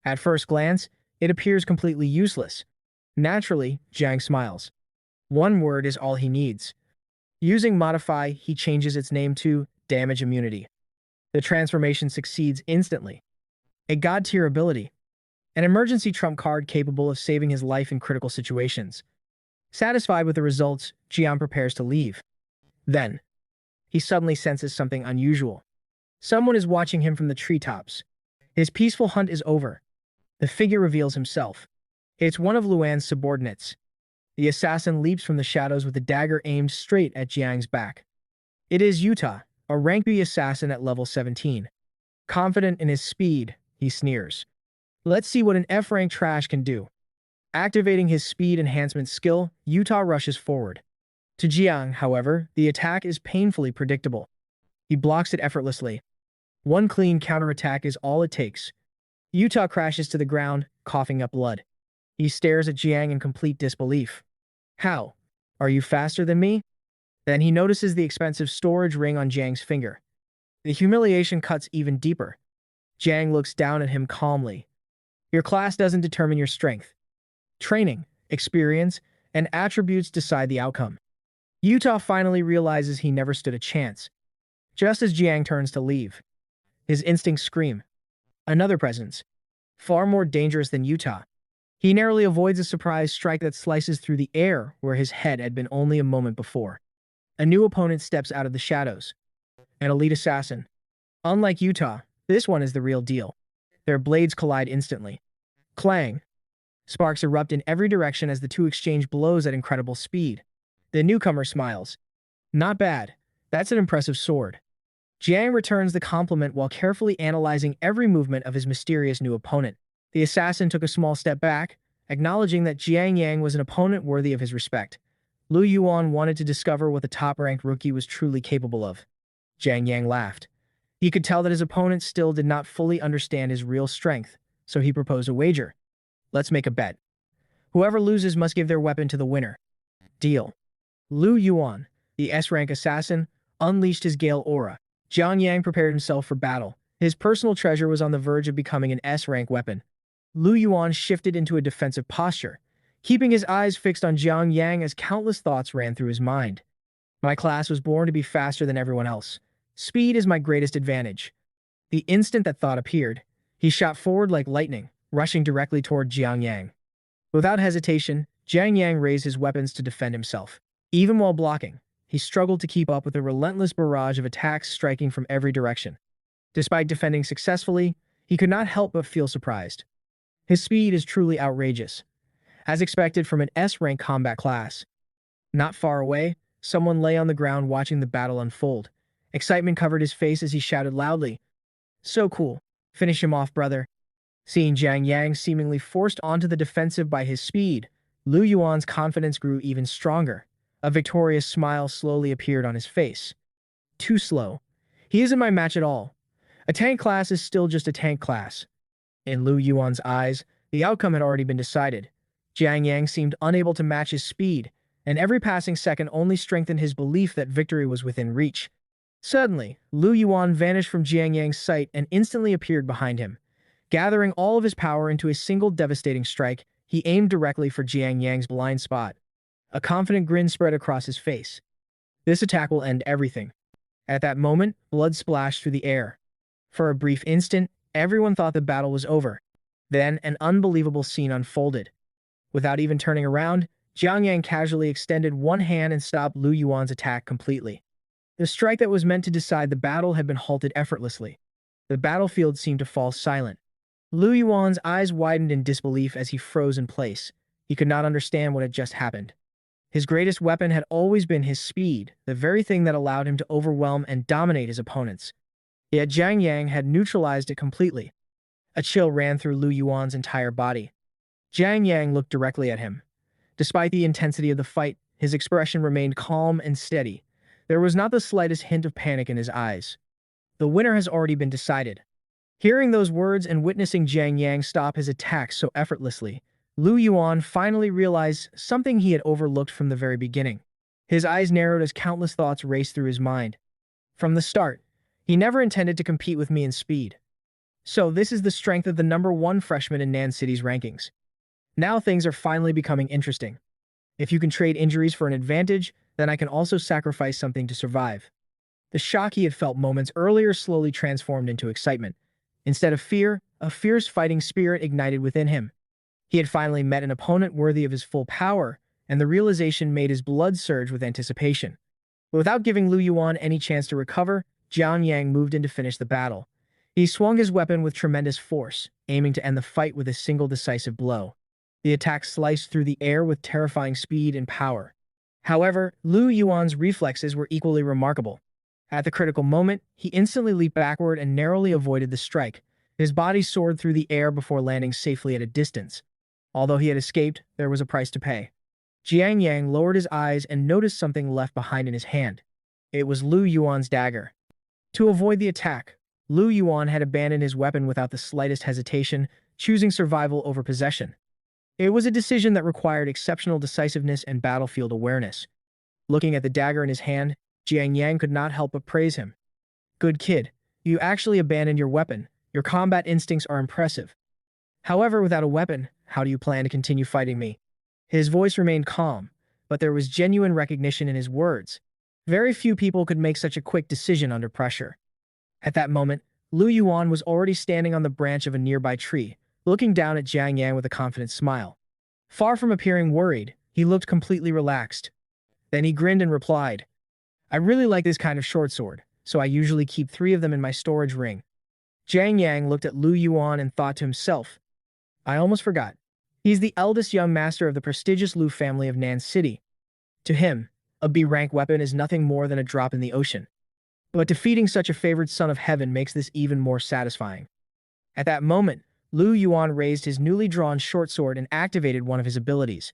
At first glance, it appears completely useless. Naturally, Jiang smiles. One word is all he needs. Using Modify, he changes its name to Damage Immunity. The transformation succeeds instantly. A god-tier ability. An emergency trump card capable of saving his life in critical situations. Satisfied with the results, Jiang prepares to leave. Then, he suddenly senses something unusual. Someone is watching him from the treetops. His peaceful hunt is over. The figure reveals himself. It's one of Luan's subordinates. The assassin leaps from the shadows with a dagger aimed straight at Jiang's back. It is Yuta, a rank B assassin at level 17. Confident in his speed, he sneers. Let's see what an F-rank trash can do. Activating his speed enhancement skill, Yuta rushes forward. To Jiang, however, the attack is painfully predictable. He blocks it effortlessly. One clean counterattack is all it takes. Utah crashes to the ground, coughing up blood. He stares at Jiang in complete disbelief. How? Are you faster than me? Then he notices the expensive storage ring on Jiang's finger. The humiliation cuts even deeper. Jiang looks down at him calmly. Your class doesn't determine your strength. Training, experience, and attributes decide the outcome. Utah finally realizes he never stood a chance. Just as Jiang turns to leave, his instincts scream. Another presence, far more dangerous than Utah. He narrowly avoids a surprise strike that slices through the air where his head had been only a moment before. A new opponent steps out of the shadows. An elite assassin. Unlike Utah, this one is the real deal. Their blades collide instantly. Clang! Sparks erupt in every direction as the two exchange blows at incredible speed. The newcomer smiles. Not bad. That's an impressive sword. Jiang returns the compliment while carefully analyzing every movement of his mysterious new opponent. The assassin took a small step back, acknowledging that Jiang Yang was an opponent worthy of his respect. Lu Yuan wanted to discover what the top-ranked rookie was truly capable of. Jiang Yang laughed. He could tell that his opponent still did not fully understand his real strength, so he proposed a wager. Let's make a bet. Whoever loses must give their weapon to the winner. Deal. Lu Yuan, the S-rank assassin, unleashed his Gale aura. Jiang Yang prepared himself for battle. His personal treasure was on the verge of becoming an S-rank weapon. Lu Yuan shifted into a defensive posture, keeping his eyes fixed on Jiang Yang as countless thoughts ran through his mind. My class was born to be faster than everyone else. Speed is my greatest advantage. The instant that thought appeared, he shot forward like lightning, rushing directly toward Jiang Yang. Without hesitation, Jiang Yang raised his weapons to defend himself. Even while blocking, he struggled to keep up with the relentless barrage of attacks striking from every direction. Despite defending successfully, he could not help but feel surprised. His speed is truly outrageous, as expected from an S-rank combat class. Not far away, someone lay on the ground watching the battle unfold. Excitement covered his face as he shouted loudly, "So cool. Finish him off, brother." Seeing Jiang Yang seemingly forced onto the defensive by his speed, Lu Yuan's confidence grew even stronger. A victorious smile slowly appeared on his face. Too slow. He isn't my match at all. A tank class is still just a tank class. In Lu Yuan's eyes, the outcome had already been decided. Jiang Yang seemed unable to match his speed, and every passing second only strengthened his belief that victory was within reach. Suddenly, Lu Yuan vanished from Jiang Yang's sight and instantly appeared behind him. Gathering all of his power into a single devastating strike, he aimed directly for Jiang Yang's blind spot. A confident grin spread across his face. This attack will end everything. At that moment, blood splashed through the air. For a brief instant, everyone thought the battle was over. Then, an unbelievable scene unfolded. Without even turning around, Jiang Yang casually extended one hand and stopped Lu Yuan's attack completely. The strike that was meant to decide the battle had been halted effortlessly. The battlefield seemed to fall silent. Lu Yuan's eyes widened in disbelief as he froze in place. He could not understand what had just happened. His greatest weapon had always been his speed, the very thing that allowed him to overwhelm and dominate his opponents. Yet Jiang Yang had neutralized it completely. A chill ran through Lu Yuan's entire body. Jiang Yang looked directly at him. Despite the intensity of the fight, his expression remained calm and steady. There was not the slightest hint of panic in his eyes. The winner has already been decided. Hearing those words and witnessing Jiang Yang stop his attack so effortlessly, Lu Yuan finally realized something he had overlooked from the very beginning. His eyes narrowed as countless thoughts raced through his mind. From the start, he never intended to compete with me in speed. So this is the strength of the #1 freshman in Nan City's rankings. Now things are finally becoming interesting. If you can trade injuries for an advantage, then I can also sacrifice something to survive. The shock he had felt moments earlier slowly transformed into excitement. Instead of fear, a fierce fighting spirit ignited within him. He had finally met an opponent worthy of his full power, and the realization made his blood surge with anticipation. Without giving Lu Yuan any chance to recover, Jiang Yang moved in to finish the battle. He swung his weapon with tremendous force, aiming to end the fight with a single decisive blow. The attack sliced through the air with terrifying speed and power. However, Lu Yuan's reflexes were equally remarkable. At the critical moment, he instantly leaped backward and narrowly avoided the strike. His body soared through the air before landing safely at a distance. Although he had escaped, there was a price to pay. Jiang Yang lowered his eyes and noticed something left behind in his hand. It was Lu Yuan's dagger. To avoid the attack, Lu Yuan had abandoned his weapon without the slightest hesitation, choosing survival over possession. It was a decision that required exceptional decisiveness and battlefield awareness. Looking at the dagger in his hand, Jiang Yang could not help but praise him. Good kid, you actually abandoned your weapon. Your combat instincts are impressive. However, without a weapon, how do you plan to continue fighting me? His voice remained calm, but there was genuine recognition in his words. Very few people could make such a quick decision under pressure. At that moment, Lu Yuan was already standing on the branch of a nearby tree, looking down at Jiang Yang with a confident smile. Far from appearing worried, he looked completely relaxed. Then he grinned and replied, I really like this kind of short sword, so I usually keep 3 of them in my storage ring. Jiang Yang looked at Lu Yuan and thought to himself, I almost forgot. He's the eldest young master of the prestigious Lu family of Nan City. To him, a B-rank weapon is nothing more than a drop in the ocean. But defeating such a favored son of heaven makes this even more satisfying. At that moment, Lu Yuan raised his newly drawn short sword and activated one of his abilities.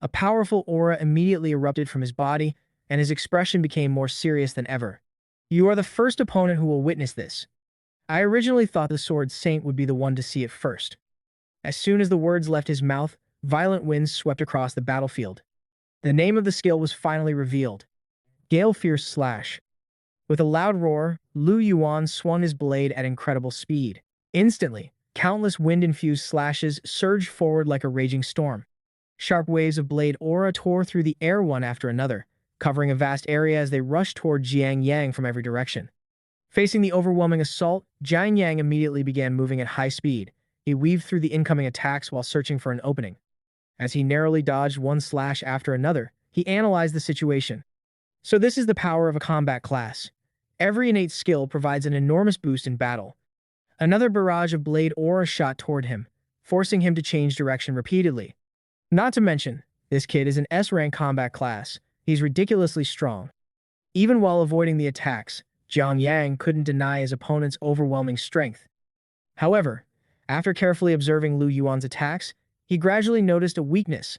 A powerful aura immediately erupted from his body, and his expression became more serious than ever. You are the first opponent who will witness this. I originally thought the sword saint would be the one to see it first. As soon as the words left his mouth, violent winds swept across the battlefield. The name of the skill was finally revealed. Gale Fierce Slash. With a loud roar, Lu Yuan swung his blade at incredible speed. Instantly, countless wind-infused slashes surged forward like a raging storm. Sharp waves of blade aura tore through the air one after another, covering a vast area as they rushed toward Jiang Yang from every direction. Facing the overwhelming assault, Jiang Yang immediately began moving at high speed. He weaved through the incoming attacks while searching for an opening. As he narrowly dodged one slash after another, he analyzed the situation. So this is the power of a combat class. Every innate skill provides an enormous boost in battle. Another barrage of blade aura shot toward him, forcing him to change direction repeatedly. Not to mention, this kid is an S-rank combat class. He's ridiculously strong. Even while avoiding the attacks, Jiang Yang couldn't deny his opponent's overwhelming strength. However, after carefully observing Lu Yuan's attacks, he gradually noticed a weakness.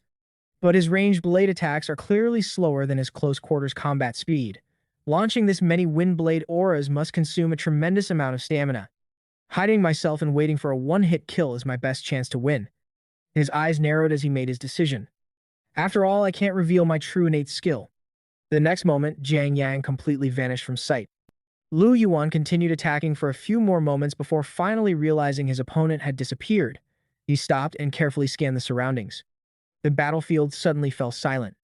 But his ranged blade attacks are clearly slower than his close-quarters combat speed. Launching this many wind blade auras must consume a tremendous amount of stamina. Hiding myself and waiting for a one-hit kill is my best chance to win. His eyes narrowed as he made his decision. After all, I can't reveal my true innate skill. The next moment, Jiang Yang completely vanished from sight. Lu Yuan continued attacking for a few more moments before finally realizing his opponent had disappeared. He stopped and carefully scanned the surroundings. The battlefield suddenly fell silent.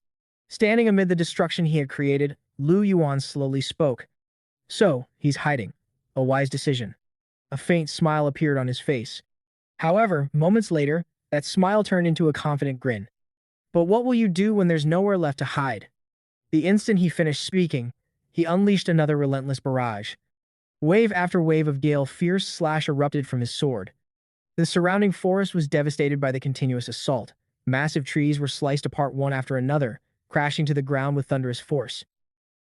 Standing amid the destruction he had created, Lu Yuan slowly spoke. So, he's hiding. A wise decision. A faint smile appeared on his face. However, moments later, that smile turned into a confident grin. But what will you do when there's nowhere left to hide? The instant he finished speaking, he unleashed another relentless barrage. Wave after wave of gale fierce slash erupted from his sword. The surrounding forest was devastated by the continuous assault. Massive trees were sliced apart one after another, crashing to the ground with thunderous force.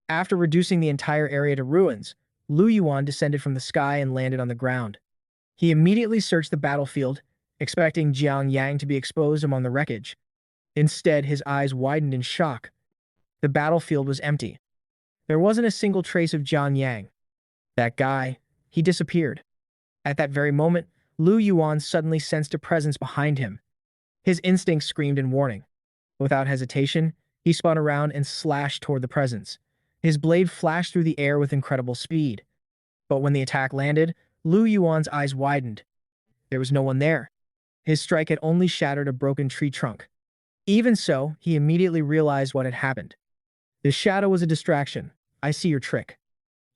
After reducing the entire area to ruins, Lu Yuan descended from the sky and landed on the ground. He immediately searched the battlefield, expecting Jiang Yang to be exposed among the wreckage. Instead, his eyes widened in shock. The battlefield was empty. There wasn't a single trace of Jiang Yang. That guy, he disappeared. At that very moment, Lu Yuan suddenly sensed a presence behind him. His instincts screamed in warning. Without hesitation, he spun around and slashed toward the presence. His blade flashed through the air with incredible speed. But when the attack landed, Lu Yuan's eyes widened. There was no one there. His strike had only shattered a broken tree trunk. Even so, he immediately realized what had happened. The shadow was a distraction. I see your trick.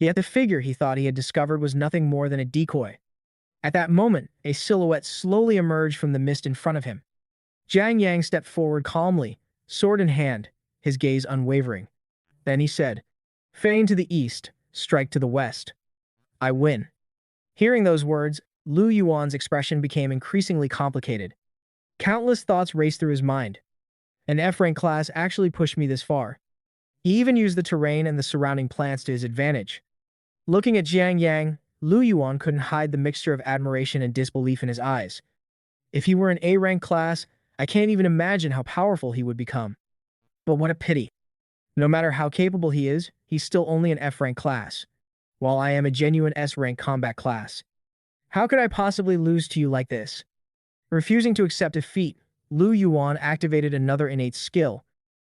Yet the figure he thought he had discovered was nothing more than a decoy. At that moment, a silhouette slowly emerged from the mist in front of him. Jiang Yang stepped forward calmly, sword in hand, his gaze unwavering. Then he said, "Feign to the east, strike to the west. I win." Hearing those words, Lu Yuan's expression became increasingly complicated. Countless thoughts raced through his mind. An F-rank class actually pushed me this far. He even used the terrain and the surrounding plants to his advantage. Looking at Jiang Yang, Lu Yuan couldn't hide the mixture of admiration and disbelief in his eyes. If he were an A-rank class, I can't even imagine how powerful he would become. But what a pity. No matter how capable he is, he's still only an F-rank class. while I am a genuine S-rank combat class. How could I possibly lose to you like this? Refusing to accept defeat, Lu Yuan activated another innate skill.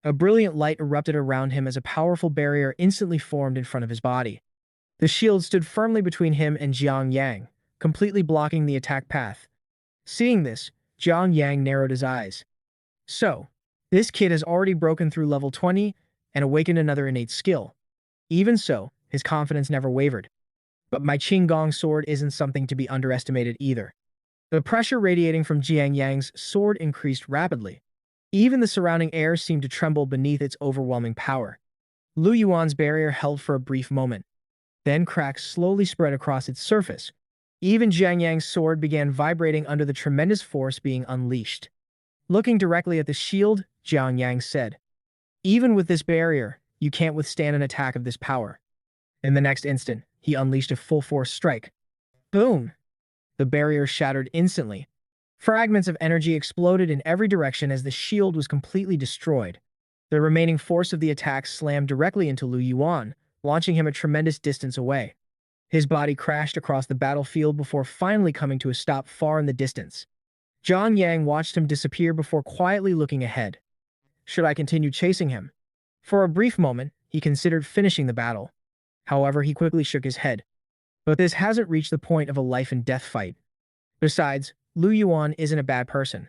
A brilliant light erupted around him as a powerful barrier instantly formed in front of his body. The shield stood firmly between him and Jiang Yang, completely blocking the attack path. Seeing this, Jiang Yang narrowed his eyes. So, this kid has already broken through level 20 and awakened another innate skill. Even so, his confidence never wavered. But my Qinggong sword isn't something to be underestimated either. The pressure radiating from Jiang Yang's sword increased rapidly. Even the surrounding air seemed to tremble beneath its overwhelming power. Lu Yuan's barrier held for a brief moment. Then cracks slowly spread across its surface. Even Jiang Yang's sword began vibrating under the tremendous force being unleashed. Looking directly at the shield, Jiang Yang said, "Even with this barrier, you can't withstand an attack of this power." In the next instant, he unleashed a full-force strike. Boom! The barrier shattered instantly. Fragments of energy exploded in every direction as the shield was completely destroyed. The remaining force of the attack slammed directly into Lu Yuan, launching him a tremendous distance away. His body crashed across the battlefield before finally coming to a stop far in the distance. Jiang Yang watched him disappear before quietly looking ahead. Should I continue chasing him? For a brief moment, he considered finishing the battle. However, he quickly shook his head. But this hasn't reached the point of a life-and-death fight. Besides, Lu Yuan isn't a bad person.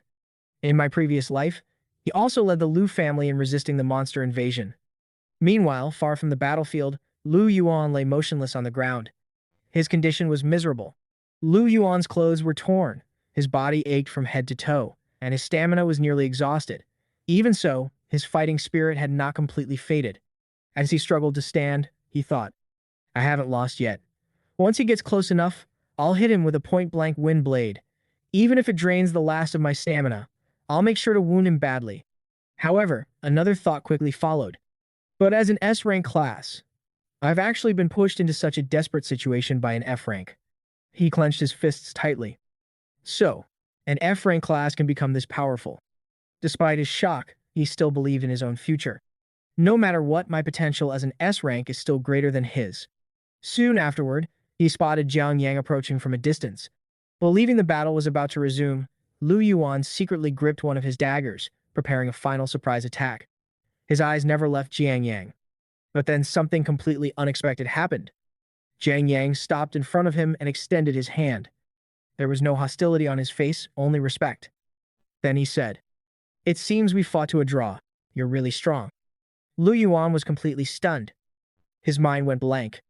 In my previous life, he also led the Lu family in resisting the monster invasion. Meanwhile, far from the battlefield, Lu Yuan lay motionless on the ground. His condition was miserable. Lu Yuan's clothes were torn, his body ached from head to toe, and his stamina was nearly exhausted. Even so, his fighting spirit had not completely faded. As he struggled to stand, he thought, "I haven't lost yet. Once he gets close enough, I'll hit him with a point-blank wind blade. Even if it drains the last of my stamina, I'll make sure to wound him badly." However, another thought quickly followed. But as an S-rank class, I've actually been pushed into such a desperate situation by an F-rank. He clenched his fists tightly. So, an F-rank class can become this powerful. Despite his shock, he still believed in his own future. No matter what, my potential as an S-rank is still greater than his. Soon afterward, he spotted Jiang Yang approaching from a distance. Believing the battle was about to resume, Lu Yuan secretly gripped one of his daggers, preparing a final surprise attack. His eyes never left Jiang Yang. But then something completely unexpected happened. Jiang Yang stopped in front of him and extended his hand. There was no hostility on his face, only respect. Then he said, "It seems we fought to a draw. You're really strong." Lu Yuan was completely stunned. His mind went blank.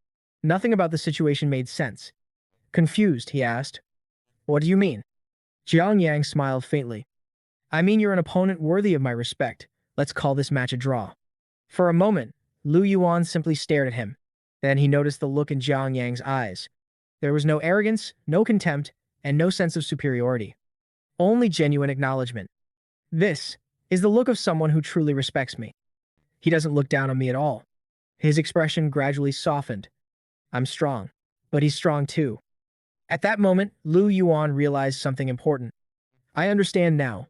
Nothing about the situation made sense. Confused, he asked, "What do you mean?" Jiang Yang smiled faintly. "I mean you're an opponent worthy of my respect. Let's call this match a draw." For a moment, Lu Yuan simply stared at him. Then he noticed the look in Jiang Yang's eyes. There was no arrogance, no contempt, and no sense of superiority. Only genuine acknowledgement. This is the look of someone who truly respects me. He doesn't look down on me at all. His expression gradually softened. I'm strong, but he's strong too. At that moment, Lu Yuan realized something important. I understand now.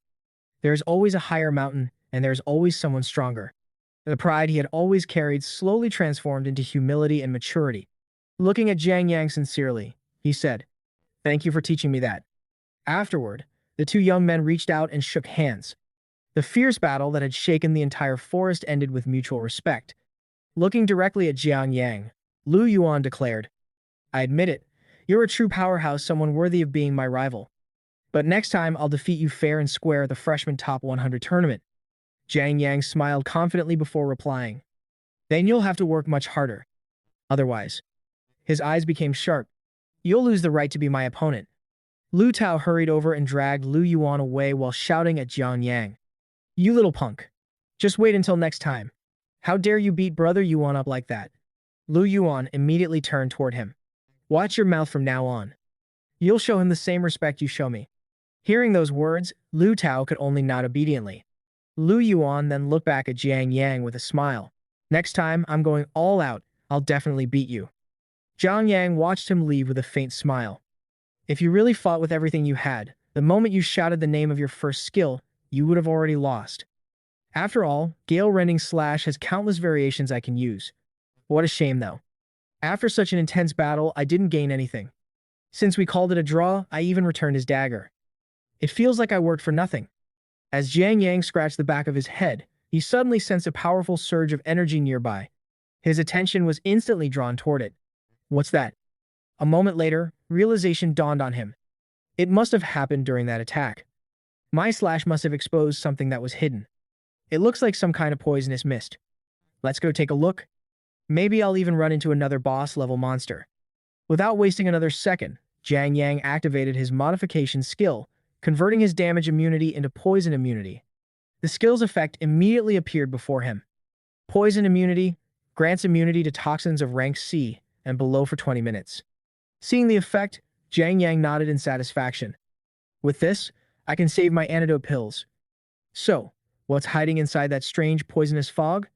There's always a higher mountain, and there's always someone stronger. The pride he had always carried slowly transformed into humility and maturity. Looking at Jiang Yang sincerely, he said, "Thank you for teaching me that." Afterward, the two young men reached out and shook hands. The fierce battle that had shaken the entire forest ended with mutual respect. Looking directly at Jiang Yang, Lu Yuan declared, "I admit it, you're a true powerhouse, someone worthy of being my rival. But next time I'll defeat you fair and square at the freshman top 100 tournament." Jiang Yang smiled confidently before replying, "Then you'll have to work much harder. Otherwise." His eyes became sharp. "You'll lose the right to be my opponent." Lu Tao hurried over and dragged Lu Yuan away while shouting at Jiang Yang, "You little punk. Just wait until next time. How dare you beat brother Yuan up like that?" Lu Yuan immediately turned toward him. "Watch your mouth from now on. You'll show him the same respect you show me." Hearing those words, Lu Tao could only nod obediently. Lu Yuan then looked back at Jiang Yang with a smile. "Next time, I'm going all out. I'll definitely beat you." Jiang Yang watched him leave with a faint smile. If you really fought with everything you had, the moment you shouted the name of your first skill, you would have already lost. After all, Gale Rending Slash has countless variations I can use. What a shame though. After such an intense battle, I didn't gain anything. Since we called it a draw, I even returned his dagger. It feels like I worked for nothing. As Jiang Yang scratched the back of his head, he suddenly sensed a powerful surge of energy nearby. His attention was instantly drawn toward it. What's that? A moment later, realization dawned on him. It must have happened during that attack. My slash must have exposed something that was hidden. It looks like some kind of poisonous mist. Let's go take a look. Maybe I'll even run into another boss-level monster. Without wasting another second, Jiang Yang activated his modification skill, converting his damage immunity into poison immunity. The skill's effect immediately appeared before him. Poison immunity grants immunity to toxins of rank C and below for 20 minutes. Seeing the effect, Jiang Yang nodded in satisfaction. With this, I can save my antidote pills. So, what's hiding inside that strange poisonous fog?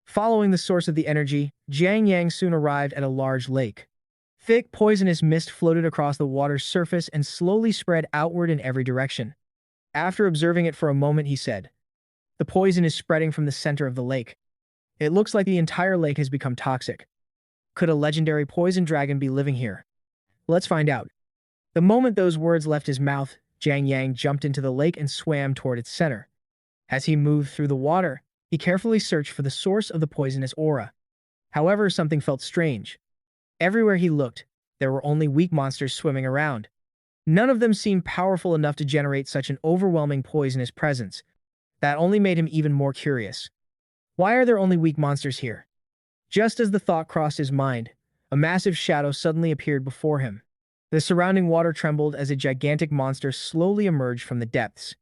Following the source of the energy, Jiang Yang soon arrived at a large lake. Thick, poisonous mist floated across the water's surface and slowly spread outward in every direction. After observing it for a moment, he said, "The poison is spreading from the center of the lake. It looks like the entire lake has become toxic. Could a legendary poison dragon be living here? Let's find out." The moment those words left his mouth, Jiang Yang jumped into the lake and swam toward its center. As he moved through the water, he carefully searched for the source of the poisonous aura. However, something felt strange. Everywhere he looked, there were only weak monsters swimming around. None of them seemed powerful enough to generate such an overwhelming poisonous presence. That only made him even more curious. Why are there only weak monsters here? Just as the thought crossed his mind, a massive shadow suddenly appeared before him. The surrounding water trembled as a gigantic monster slowly emerged from the depths.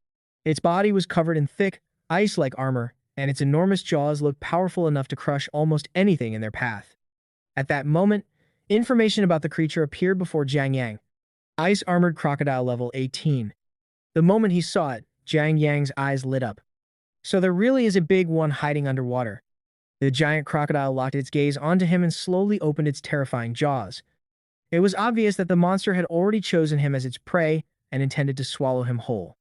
Its body was covered in thick, ice-like armor, and its enormous jaws looked powerful enough to crush almost anything in their path. At that moment, information about the creature appeared before Jiang Yang. Ice-armored crocodile level 18. The moment he saw it, Jiang Yang's eyes lit up. So there really is a big one hiding underwater. The giant crocodile locked its gaze onto him and slowly opened its terrifying jaws. It was obvious that the monster had already chosen him as its prey and intended to swallow him whole.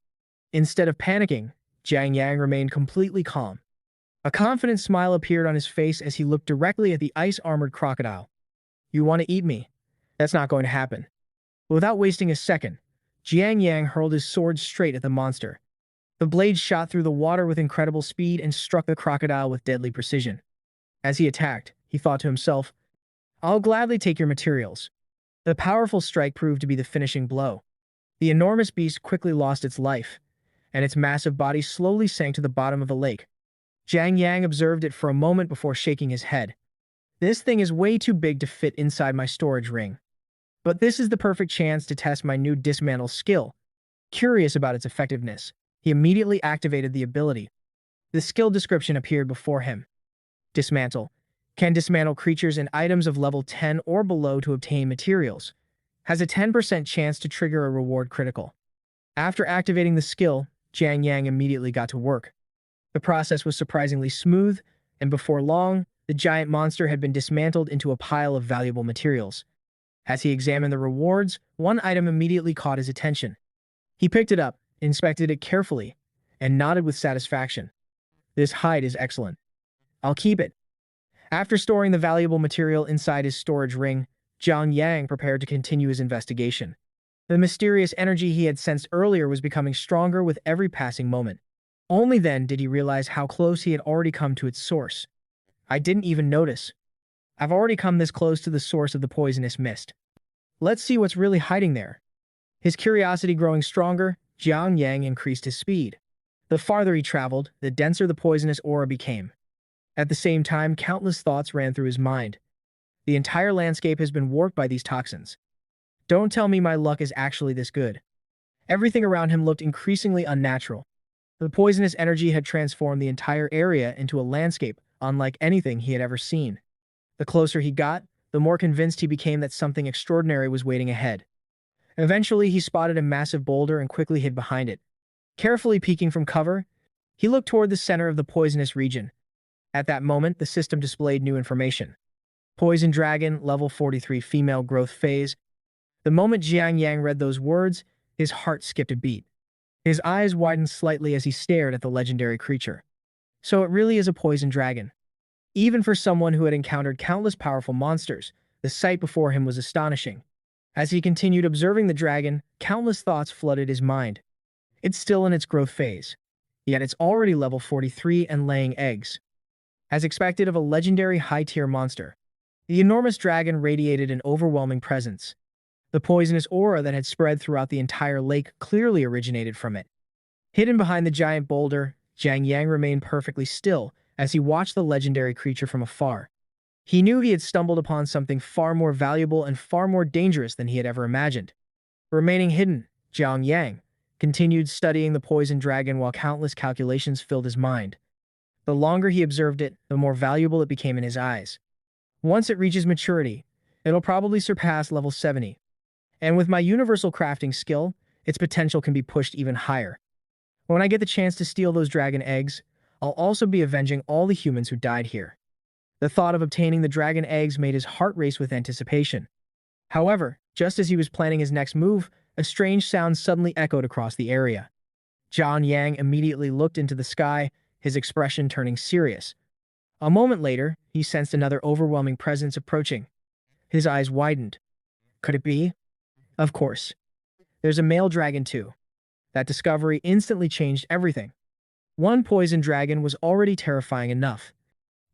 Instead of panicking, Jiang Yang remained completely calm. A confident smile appeared on his face as he looked directly at the ice-armored crocodile. "You want to eat me? That's not going to happen." Without wasting a second, Jiang Yang hurled his sword straight at the monster. The blade shot through the water with incredible speed and struck the crocodile with deadly precision. As he attacked, he thought to himself, "I'll gladly take your materials." The powerful strike proved to be the finishing blow. The enormous beast quickly lost its life, and its massive body slowly sank to the bottom of the lake. Jiang Yang observed it for a moment before shaking his head. "This thing is way too big to fit inside my storage ring. But this is the perfect chance to test my new dismantle skill." Curious about its effectiveness, he immediately activated the ability. The skill description appeared before him. Dismantle. Can dismantle creatures and items of level 10 or below to obtain materials. Has a 10% chance to trigger a reward critical. After activating the skill, Jiang Yang immediately got to work. The process was surprisingly smooth, and before long, the giant monster had been dismantled into a pile of valuable materials. As he examined the rewards, one item immediately caught his attention. He picked it up, inspected it carefully, and nodded with satisfaction. "This hide is excellent. I'll keep it." After storing the valuable material inside his storage ring, Jiang Yang prepared to continue his investigation. The mysterious energy he had sensed earlier was becoming stronger with every passing moment. Only then did he realize how close he had already come to its source. "I didn't even notice. I've already come this close to the source of the poisonous mist. Let's see what's really hiding there." His curiosity growing stronger, Jiang Yang increased his speed. The farther he traveled, the denser the poisonous aura became. At the same time, countless thoughts ran through his mind. The entire landscape has been warped by these toxins. Don't tell me my luck is actually this good. Everything around him looked increasingly unnatural. The poisonous energy had transformed the entire area into a landscape unlike anything he had ever seen. The closer he got, the more convinced he became that something extraordinary was waiting ahead. Eventually, he spotted a massive boulder and quickly hid behind it. Carefully peeking from cover, he looked toward the center of the poisonous region. At that moment, the system displayed new information. Poison Dragon, level 43 female growth phase. The moment Jiang Yang read those words, his heart skipped a beat. His eyes widened slightly as he stared at the legendary creature. So it really is a poison dragon. Even for someone who had encountered countless powerful monsters, The sight before him was astonishing. As he continued observing the dragon, countless thoughts flooded his mind. It's still in its growth phase, yet it's already level 43 and laying eggs. As expected of a legendary high-tier monster, the enormous dragon radiated an overwhelming presence. The poisonous aura that had spread throughout the entire lake clearly originated from it. Hidden behind the giant boulder, Jiang Yang remained perfectly still as he watched the legendary creature from afar. He knew he had stumbled upon something far more valuable and far more dangerous than he had ever imagined. Remaining hidden, Jiang Yang continued studying the poison dragon while countless calculations filled his mind. The longer he observed it, the more valuable it became in his eyes. Once it reaches maturity, it'll probably surpass level 70. And with my universal crafting skill, its potential can be pushed even higher. When I get the chance to steal those dragon eggs, I'll also be avenging all the humans who died here. The thought of obtaining the dragon eggs made his heart race with anticipation. However, just as he was planning his next move, a strange sound suddenly echoed across the area. Jiang Yang immediately looked into the sky, his expression turning serious. A moment later, he sensed another overwhelming presence approaching. His eyes widened. Could it be? Of course. There's a male dragon too. That discovery instantly changed everything. One poison dragon was already terrifying enough.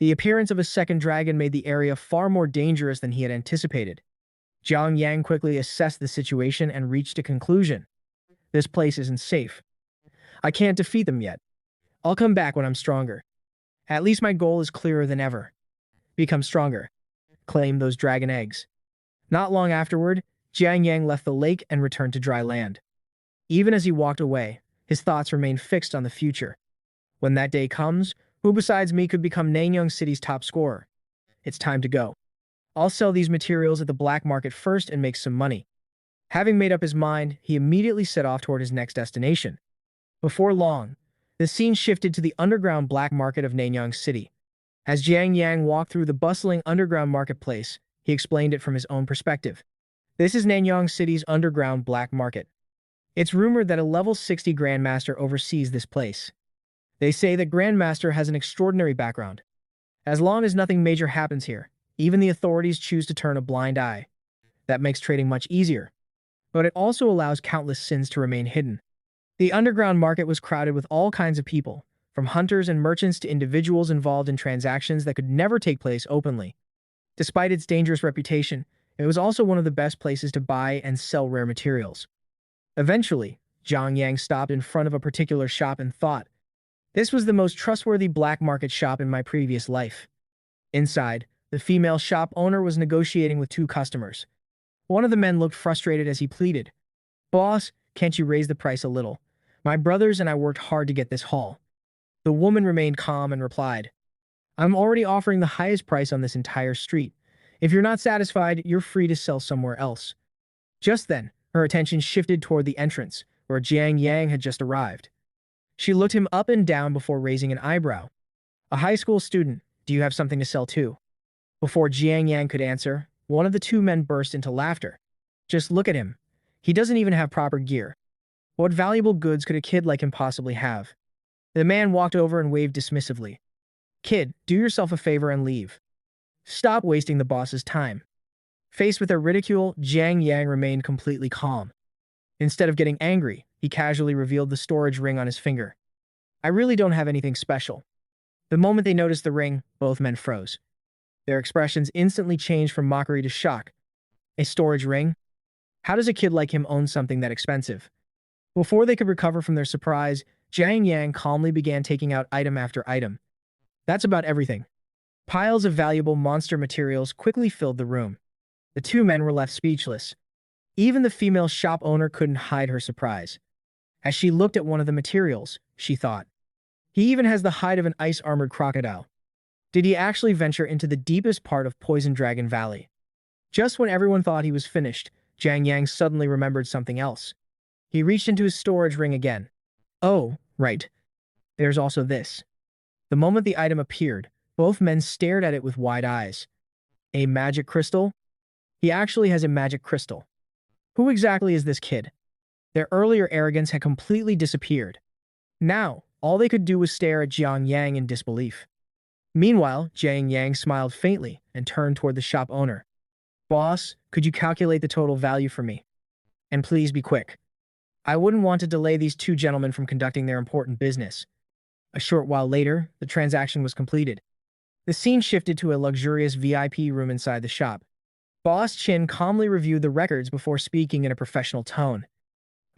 The appearance of a second dragon made the area far more dangerous than he had anticipated. Jiang Yang quickly assessed the situation and reached a conclusion. This place isn't safe. I can't defeat them yet. I'll come back when I'm stronger. At least my goal is clearer than ever. Become stronger. Claim those dragon eggs. Not long afterward, Jiang Yang left the lake and returned to dry land. Even as he walked away, his thoughts remained fixed on the future. When that day comes, who besides me could become Nanyang City's top scorer? It's time to go. I'll sell these materials at the black market first and make some money. Having made up his mind, he immediately set off toward his next destination. Before long, the scene shifted to the underground black market of Nanyang City. As Jiang Yang walked through the bustling underground marketplace, he explained it from his own perspective. This is Nanyang City's underground black market. It's rumored that a level 60 Grandmaster oversees this place. They say that Grandmaster has an extraordinary background. As long as nothing major happens here, even the authorities choose to turn a blind eye. That makes trading much easier. But it also allows countless sins to remain hidden. The underground market was crowded with all kinds of people, from hunters and merchants to individuals involved in transactions that could never take place openly. Despite its dangerous reputation, it was also one of the best places to buy and sell rare materials. Eventually, Jiang Yang stopped in front of a particular shop and thought, this was the most trustworthy black market shop in my previous life. Inside, the female shop owner was negotiating with two customers. One of the men looked frustrated as he pleaded, Boss, can't you raise the price a little? My brothers and I worked hard to get this haul. The woman remained calm and replied, I'm already offering the highest price on this entire street. If you're not satisfied, you're free to sell somewhere else. Just then, her attention shifted toward the entrance, where Jiang Yang had just arrived. She looked him up and down before raising an eyebrow. A high school student, do you have something to sell too? Before Jiang Yang could answer, one of the two men burst into laughter. Just look at him. He doesn't even have proper gear. What valuable goods could a kid like him possibly have? The man walked over and waved dismissively. Kid, do yourself a favor and leave. Stop wasting the boss's time. Faced with their ridicule, Jiang Yang remained completely calm. Instead of getting angry, he casually revealed the storage ring on his finger. I really don't have anything special. The moment they noticed the ring, both men froze. Their expressions instantly changed from mockery to shock. A storage ring? How does a kid like him own something that expensive? Before they could recover from their surprise, Jiang Yang calmly began taking out item after item. That's about everything. Piles of valuable monster materials quickly filled the room. The two men were left speechless. Even the female shop owner couldn't hide her surprise. As she looked at one of the materials, she thought, he even has the hide of an ice-armored crocodile. Did he actually venture into the deepest part of Poison Dragon Valley? Just when everyone thought he was finished, Jiang Yang suddenly remembered something else. He reached into his storage ring again. Oh, right. There's also this. The moment the item appeared, both men stared at it with wide eyes. A magic crystal? He actually has a magic crystal. Who exactly is this kid? Their earlier arrogance had completely disappeared. Now, all they could do was stare at Jiang Yang in disbelief. Meanwhile, Jiang Yang smiled faintly and turned toward the shop owner. Boss, could you calculate the total value for me? And please be quick. I wouldn't want to delay these two gentlemen from conducting their important business. A short while later, the transaction was completed. The scene shifted to a luxurious VIP room inside the shop. Boss Chin calmly reviewed the records before speaking in a professional tone.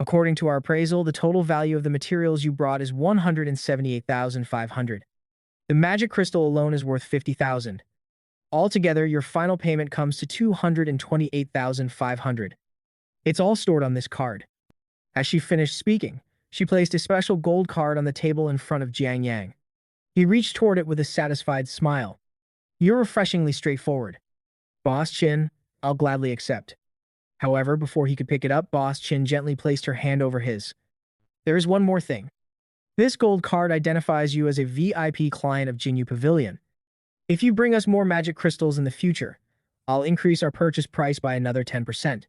According to our appraisal, the total value of the materials you brought is 178,500. The magic crystal alone is worth 50,000. Altogether, your final payment comes to 228,500. It's all stored on this card. As she finished speaking, she placed a special gold card on the table in front of Jiang Yang. He reached toward it with a satisfied smile. You're refreshingly straightforward. Boss Chin, I'll gladly accept. However, before he could pick it up, Boss Chin gently placed her hand over his. There is one more thing. This gold card identifies you as a VIP client of Jinyu Pavilion. If you bring us more magic crystals in the future, I'll increase our purchase price by another 10%.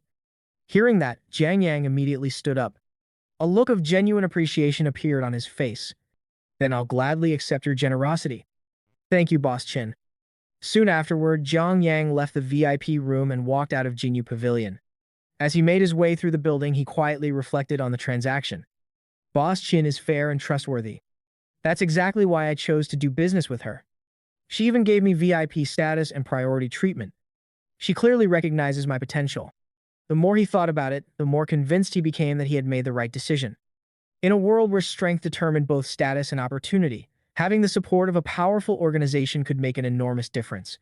Hearing that, Jiang Yang immediately stood up. A look of genuine appreciation appeared on his face. Then I'll gladly accept your generosity. Thank you, Boss Chin. Soon afterward, Jiang Yang left the VIP room and walked out of Jinyu Pavilion. As he made his way through the building, he quietly reflected on the transaction. Boss Chin is fair and trustworthy. That's exactly why I chose to do business with her. She even gave me VIP status and priority treatment. She clearly recognizes my potential. The more he thought about it, the more convinced he became that he had made the right decision. In a world where strength determined both status and opportunity, having the support of a powerful organization could make an enormous difference.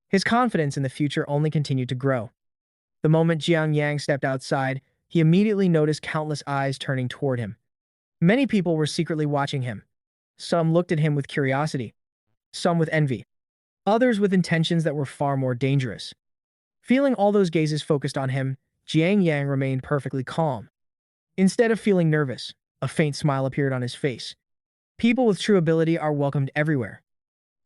His confidence in the future only continued to grow. The moment Jiang Yang stepped outside, he immediately noticed countless eyes turning toward him. Many people were secretly watching him. Some looked at him with curiosity, some with envy, others with intentions that were far more dangerous. Feeling all those gazes focused on him, Jiang Yang remained perfectly calm. Instead of feeling nervous, a faint smile appeared on his face. People with true ability are welcomed everywhere.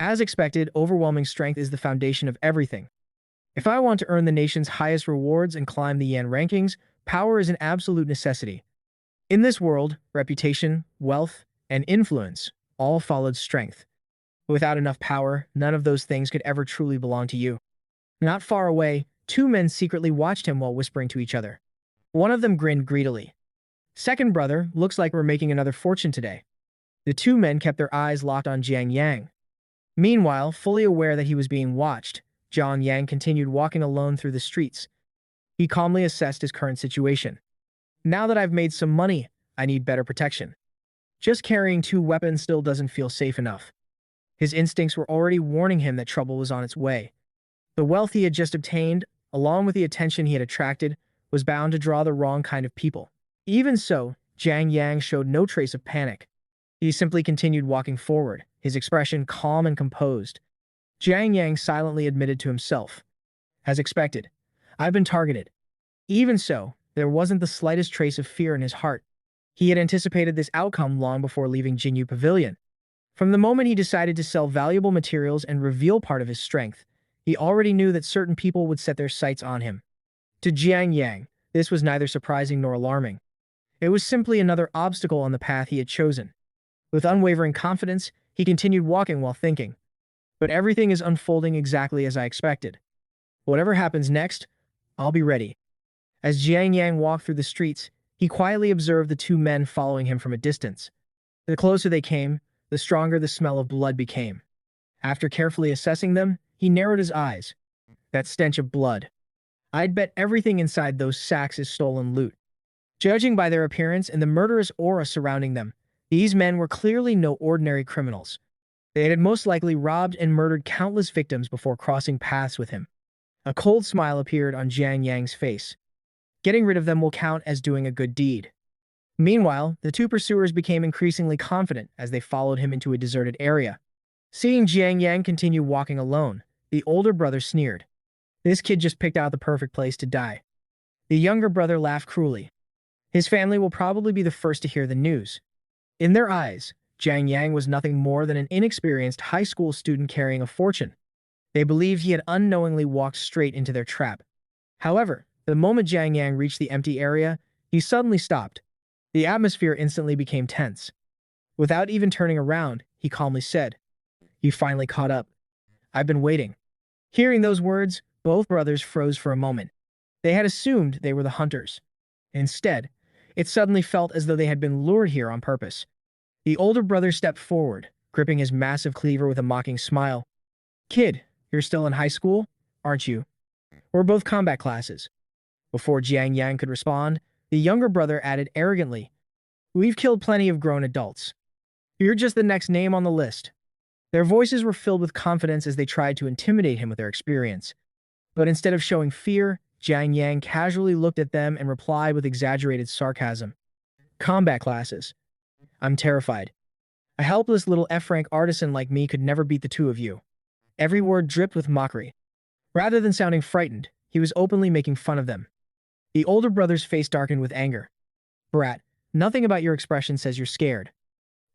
As expected, overwhelming strength is the foundation of everything. If I want to earn the nation's highest rewards and climb the Yan rankings, power is an absolute necessity. In this world, reputation, wealth, and influence all followed strength. Without enough power, none of those things could ever truly belong to you. Not far away, two men secretly watched him while whispering to each other. One of them grinned greedily. Second brother, looks like we're making another fortune today. The two men kept their eyes locked on Jiang Yang. Meanwhile, fully aware that he was being watched, Jiang Yang continued walking alone through the streets. He calmly assessed his current situation. Now that I've made some money, I need better protection. Just carrying two weapons still doesn't feel safe enough. His instincts were already warning him that trouble was on its way. The wealth he had just obtained, along with the attention he had attracted, was bound to draw the wrong kind of people. Even so, Jiang Yang showed no trace of panic. He simply continued walking forward, his expression calm and composed. Jiang Yang silently admitted to himself. As expected, I've been targeted. Even so, there wasn't the slightest trace of fear in his heart. He had anticipated this outcome long before leaving Jinyu Pavilion. From the moment he decided to sell valuable materials and reveal part of his strength, he already knew that certain people would set their sights on him. To Jiang Yang, this was neither surprising nor alarming. It was simply another obstacle on the path he had chosen. With unwavering confidence, he continued walking while thinking. But everything is unfolding exactly as I expected. Whatever happens next, I'll be ready. As Jiang Yang walked through the streets, he quietly observed the two men following him from a distance. The closer they came, the stronger the smell of blood became. After carefully assessing them, he narrowed his eyes. That stench of blood. I'd bet everything inside those sacks is stolen loot. Judging by their appearance and the murderous aura surrounding them, these men were clearly no ordinary criminals. They had most likely robbed and murdered countless victims before crossing paths with him. A cold smile appeared on Jiang Yang's face. Getting rid of them will count as doing a good deed. Meanwhile, the two pursuers became increasingly confident as they followed him into a deserted area. Seeing Jiang Yang continue walking alone, the older brother sneered. This kid just picked out the perfect place to die. The younger brother laughed cruelly. His family will probably be the first to hear the news. In their eyes, Jiang Yang was nothing more than an inexperienced high school student carrying a fortune. They believed he had unknowingly walked straight into their trap. However, the moment Jiang Yang reached the empty area, he suddenly stopped. The atmosphere instantly became tense. Without even turning around, he calmly said, "You finally caught up. I've been waiting." Hearing those words, Both brothers froze for a moment. They had assumed they were the hunters. Instead, it suddenly felt as though they had been lured here on purpose. The older brother stepped forward, gripping his massive cleaver with a mocking smile. Kid, you're still in high school, aren't you? We're both combat classes. Before Jiang Yang could respond, the younger brother added arrogantly, We've killed plenty of grown adults. You're just the next name on the list. Their voices were filled with confidence as they tried to intimidate him with their experience. But instead of showing fear, Jiang Yang casually looked at them and replied with exaggerated sarcasm. Combat classes. I'm terrified. A helpless little F-rank artisan like me could never beat the two of you. Every word dripped with mockery. Rather than sounding frightened, he was openly making fun of them. The older brother's face darkened with anger. Brat, nothing about your expression says you're scared.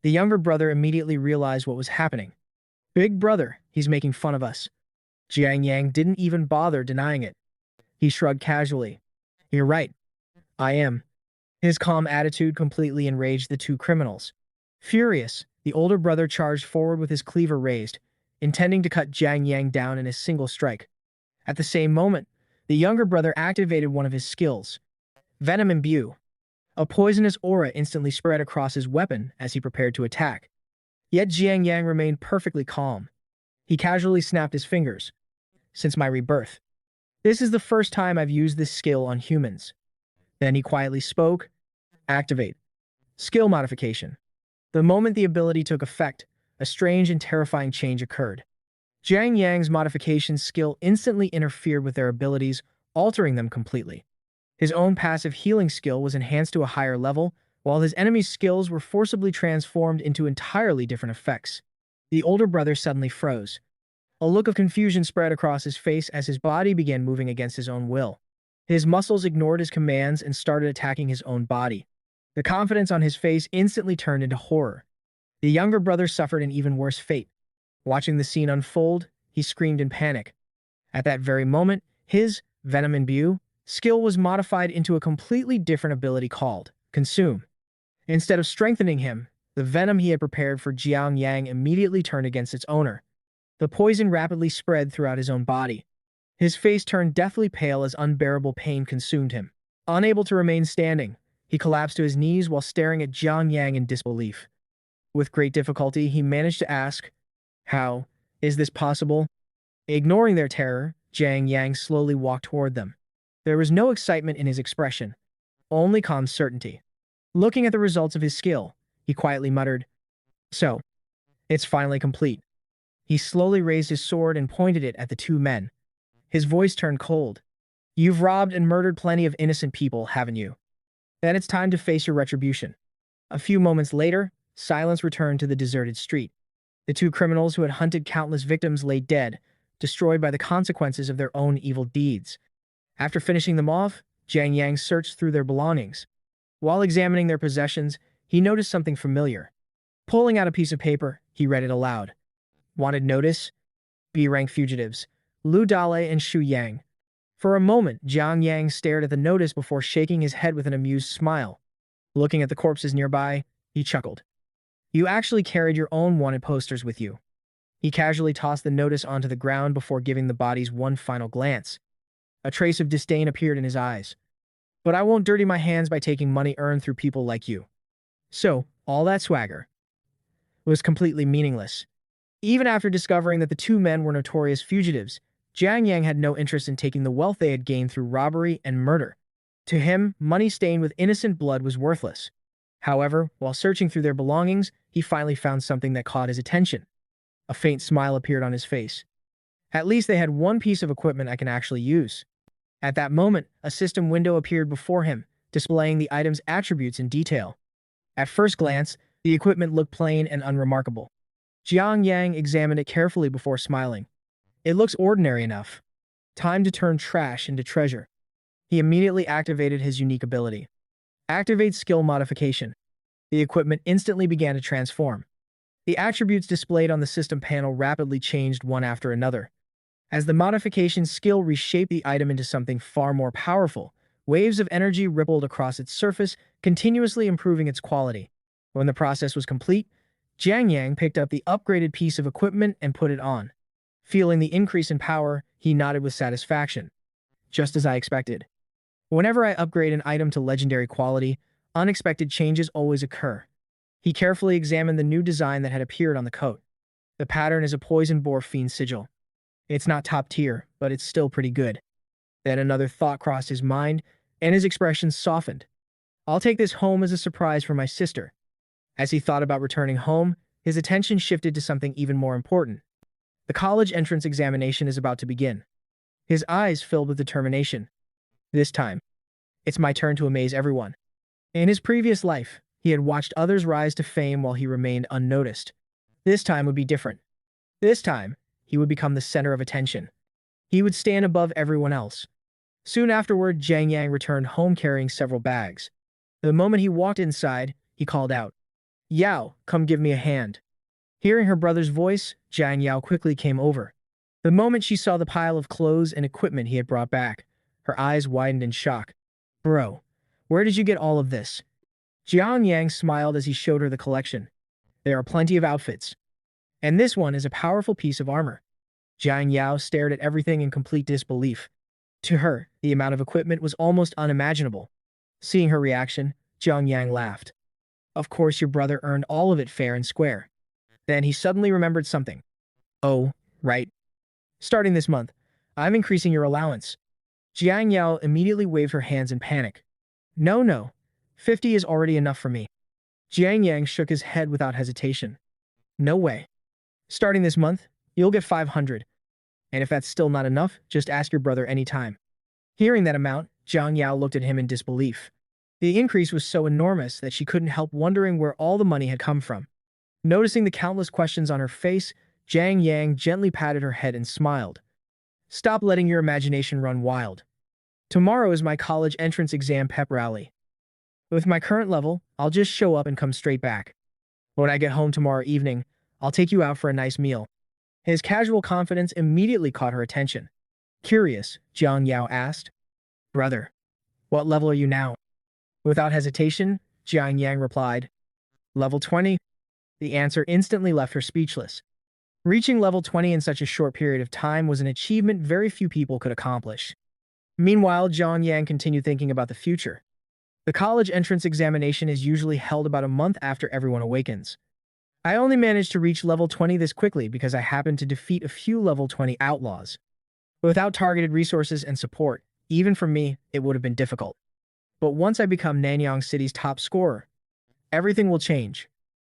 The younger brother immediately realized what was happening. Big brother, he's making fun of us. Jiang Yang didn't even bother denying it. He shrugged casually. You're right. I am. His calm attitude completely enraged the two criminals. Furious, the older brother charged forward with his cleaver raised, intending to cut Jiang Yang down in a single strike. At the same moment, the younger brother activated one of his skills, Venom Imbue. A poisonous aura instantly spread across his weapon as he prepared to attack. Yet Jiang Yang remained perfectly calm. He casually snapped his fingers. Since my rebirth. This is the first time I've used this skill on humans. Then he quietly spoke. Activate. Skill modification. The moment the ability took effect, a strange and terrifying change occurred. Jiang Yang's modification skill instantly interfered with their abilities, altering them completely. His own passive healing skill was enhanced to a higher level, while his enemy's skills were forcibly transformed into entirely different effects. The older brother suddenly froze. A look of confusion spread across his face as his body began moving against his own will. His muscles ignored his commands and started attacking his own body. The confidence on his face instantly turned into horror. The younger brother suffered an even worse fate. Watching the scene unfold, he screamed in panic. At that very moment, his Venom Imbue skill was modified into a completely different ability called Consume. Instead of strengthening him, the venom he had prepared for Jiang Yang immediately turned against its owner. The poison rapidly spread throughout his own body. His face turned deathly pale as unbearable pain consumed him. Unable to remain standing, he collapsed to his knees while staring at Jiang Yang in disbelief. With great difficulty, he managed to ask, How is this possible? Ignoring their terror, Jiang Yang slowly walked toward them. There was no excitement in his expression, only calm certainty. Looking at the results of his skill, he quietly muttered, So, it's finally complete. He slowly raised his sword and pointed it at the two men. His voice turned cold. You've robbed and murdered plenty of innocent people, haven't you? Then it's time to face your retribution. A few moments later, silence returned to the deserted street. The two criminals who had hunted countless victims lay dead, destroyed by the consequences of their own evil deeds. After finishing them off, Jiang Yang searched through their belongings. While examining their possessions, he noticed something familiar. Pulling out a piece of paper, he read it aloud. Wanted notice? B-rank fugitives, Lu Dale and Xu Yang. For a moment, Jiang Yang stared at the notice before shaking his head with an amused smile. Looking at the corpses nearby, he chuckled. You actually carried your own wanted posters with you. He casually tossed the notice onto the ground before giving the bodies one final glance. A trace of disdain appeared in his eyes. But I won't dirty my hands by taking money earned through people like you. So, all that swagger was completely meaningless. Even after discovering that the two men were notorious fugitives, Jiang Yang had no interest in taking the wealth they had gained through robbery and murder. To him, money stained with innocent blood was worthless. However, while searching through their belongings, he finally found something that caught his attention. A faint smile appeared on his face. At least they had one piece of equipment I can actually use. At that moment, a system window appeared before him, displaying the item's attributes in detail. At first glance, the equipment looked plain and unremarkable. Jiang Yang examined it carefully before smiling. It looks ordinary enough. Time to turn trash into treasure. He immediately activated his unique ability. Activate skill modification. The equipment instantly began to transform. The attributes displayed on the system panel rapidly changed one after another. As the modification skill reshaped the item into something far more powerful, waves of energy rippled across its surface, continuously improving its quality. When the process was complete, Jiang Yang picked up the upgraded piece of equipment and put it on. Feeling the increase in power, He nodded with satisfaction, just as I expected. Whenever I upgrade an item to legendary quality, unexpected changes always occur. He carefully examined the new design that had appeared on the coat. The pattern is a poison boar fiend sigil. It's not top tier, but it's still pretty good. Then another thought crossed his mind, and his expression softened. I'll take this home as a surprise for my sister. As he thought about returning home, his attention shifted to something even more important. The college entrance examination is about to begin. His eyes filled with determination. This time, it's my turn to amaze everyone. In his previous life, he had watched others rise to fame while he remained unnoticed. This time would be different. This time, he would become the center of attention. He would stand above everyone else. Soon afterward, Jiang Yang returned home carrying several bags. The moment he walked inside, he called out, "Yao, come give me a hand." Hearing her brother's voice, Jiang Yao quickly came over. The moment she saw the pile of clothes and equipment he had brought back, her eyes widened in shock. "Bro, where did you get all of this?" Jiang Yang smiled as he showed her the collection. "There are plenty of outfits. And this one is a powerful piece of armor." Jiang Yao stared at everything in complete disbelief. To her, the amount of equipment was almost unimaginable. Seeing her reaction, Jiang Yang laughed. "Of course your brother earned all of it fair and square." Then he suddenly remembered something. "Oh, right. Starting this month, I'm increasing your allowance." Jiang Yao immediately waved her hands in panic. No, 50 is already enough for me." Jiang Yang shook his head without hesitation. "No way. Starting this month, you'll get 500. And if that's still not enough, just ask your brother anytime." Hearing that amount, Jiang Yao looked at him in disbelief. The increase was so enormous that she couldn't help wondering where all the money had come from. Noticing the countless questions on her face, Jiang Yang gently patted her head and smiled. "Stop letting your imagination run wild. Tomorrow is my college entrance exam pep rally. With my current level, I'll just show up and come straight back. When I get home tomorrow evening, I'll take you out for a nice meal." His casual confidence immediately caught her attention. Curious, Jiang Yao asked, "Brother, what level are you now?" Without hesitation, Jiang Yang replied, "Level 20. The answer instantly left her speechless. Reaching level 20 in such a short period of time was an achievement very few people could accomplish. Meanwhile, Jiang Yang continued thinking about the future. The college entrance examination is usually held about a month after everyone awakens. I only managed to reach level 20 this quickly because I happened to defeat a few level 20 outlaws. Without targeted resources and support, even for me, it would have been difficult. But once I become Nanyang City's top scorer, everything will change."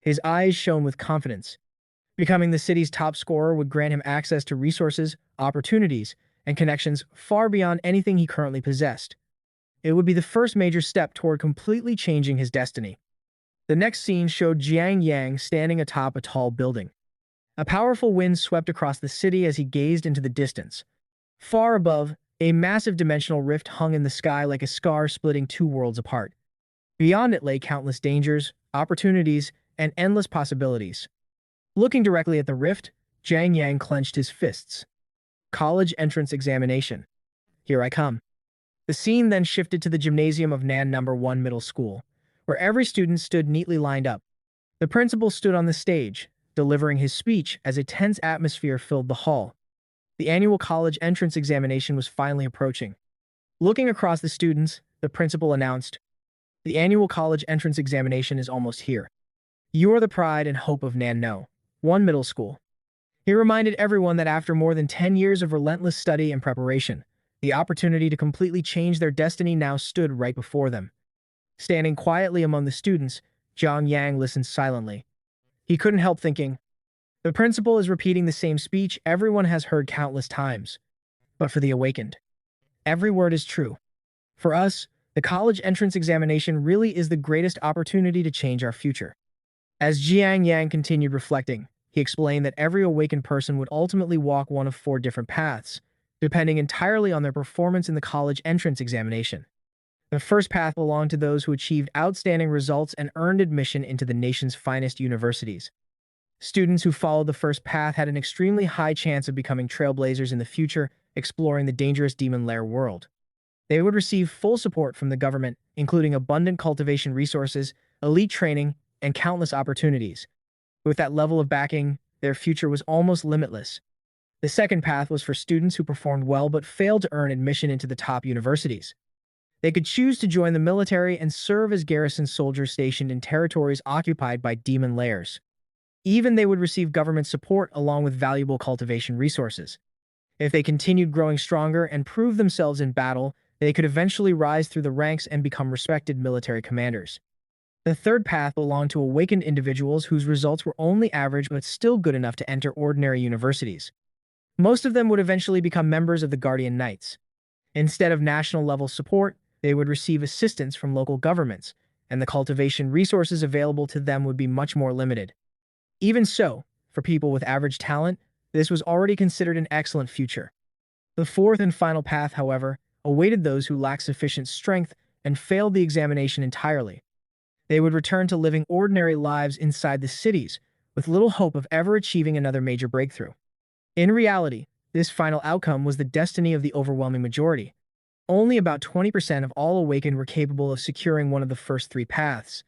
His eyes shone with confidence. Becoming the city's top scorer would grant him access to resources, opportunities, and connections far beyond anything he currently possessed. It would be the first major step toward completely changing his destiny. The next scene showed Jiang Yang standing atop a tall building. A powerful wind swept across the city as he gazed into the distance. Far above, a massive dimensional rift hung in the sky like a scar splitting two worlds apart. Beyond it lay countless dangers, opportunities, and endless possibilities. Looking directly at the rift, Jiang Yang clenched his fists. College entrance examination. Here I come. The scene then shifted to the gymnasium of Nan No. 1 Middle School, where every student stood neatly lined up. The principal stood on the stage, delivering his speech as a tense atmosphere filled the hall. The annual college entrance examination was finally approaching. Looking across the students, the principal announced, "The annual college entrance examination is almost here. You are the pride and hope of Nan No. 1 Middle School." He reminded everyone that after more than 10 years of relentless study and preparation, the opportunity to completely change their destiny now stood right before them. Standing quietly among the students, Jiang Yang listened silently. He couldn't help thinking, the principal is repeating the same speech everyone has heard countless times. But for the awakened, every word is true. For us, the college entrance examination really is the greatest opportunity to change our future. As Jiang Yang continued reflecting, he explained that every awakened person would ultimately walk one of 4 different paths, depending entirely on their performance in the college entrance examination. The first path belonged to those who achieved outstanding results and earned admission into the nation's finest universities. Students who followed the first path had an extremely high chance of becoming trailblazers in the future, exploring the dangerous Demon Lair world. They would receive full support from the government, including abundant cultivation resources, elite training, and countless opportunities. With that level of backing, their future was almost limitless. The second path was for students who performed well but failed to earn admission into the top universities. They could choose to join the military and serve as garrison soldiers stationed in territories occupied by demon lairs. Even they would receive government support along with valuable cultivation resources. If they continued growing stronger and proved themselves in battle, they could eventually rise through the ranks and become respected military commanders. The third path belonged to awakened individuals whose results were only average but still good enough to enter ordinary universities. Most of them would eventually become members of the Guardian Knights. Instead of national-level support, they would receive assistance from local governments, and the cultivation resources available to them would be much more limited. Even so, for people with average talent, this was already considered an excellent future. The fourth and final path, however, awaited those who lacked sufficient strength and failed the examination entirely. They would return to living ordinary lives inside the cities, with little hope of ever achieving another major breakthrough. In reality, this final outcome was the destiny of the overwhelming majority. Only about 20% of all awakened were capable of securing one of the first three paths.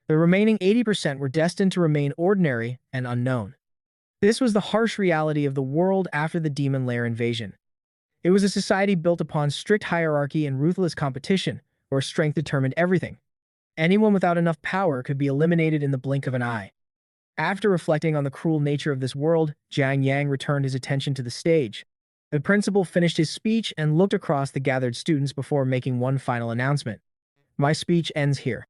The remaining 80% were destined to remain ordinary and unknown. This was the harsh reality of the world after the Demon Lair invasion. It was a society built upon strict hierarchy and ruthless competition, where strength determined everything. Anyone without enough power could be eliminated in the blink of an eye. After reflecting on the cruel nature of this world, Jiang Yang returned his attention to the stage. The principal finished his speech and looked across the gathered students before making one final announcement. My speech ends here.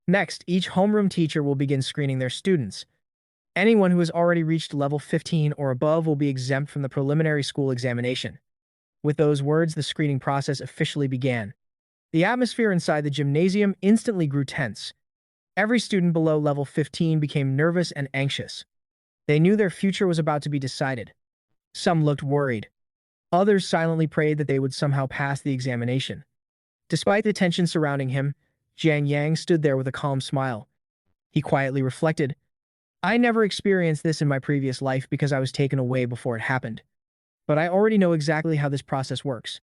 Next, each homeroom teacher will begin screening their students. Anyone who has already reached level 15 or above will be exempt from the preliminary school examination. With those words, the screening process officially began. The atmosphere inside the gymnasium instantly grew tense. Every student below level 15 became nervous and anxious. They knew their future was about to be decided. Some looked worried. Others silently prayed that they would somehow pass the examination. Despite the tension surrounding him, Jiang Yang stood there with a calm smile. He quietly reflected, I never experienced this in my previous life because I was taken away before it happened. But I already know exactly how this process works.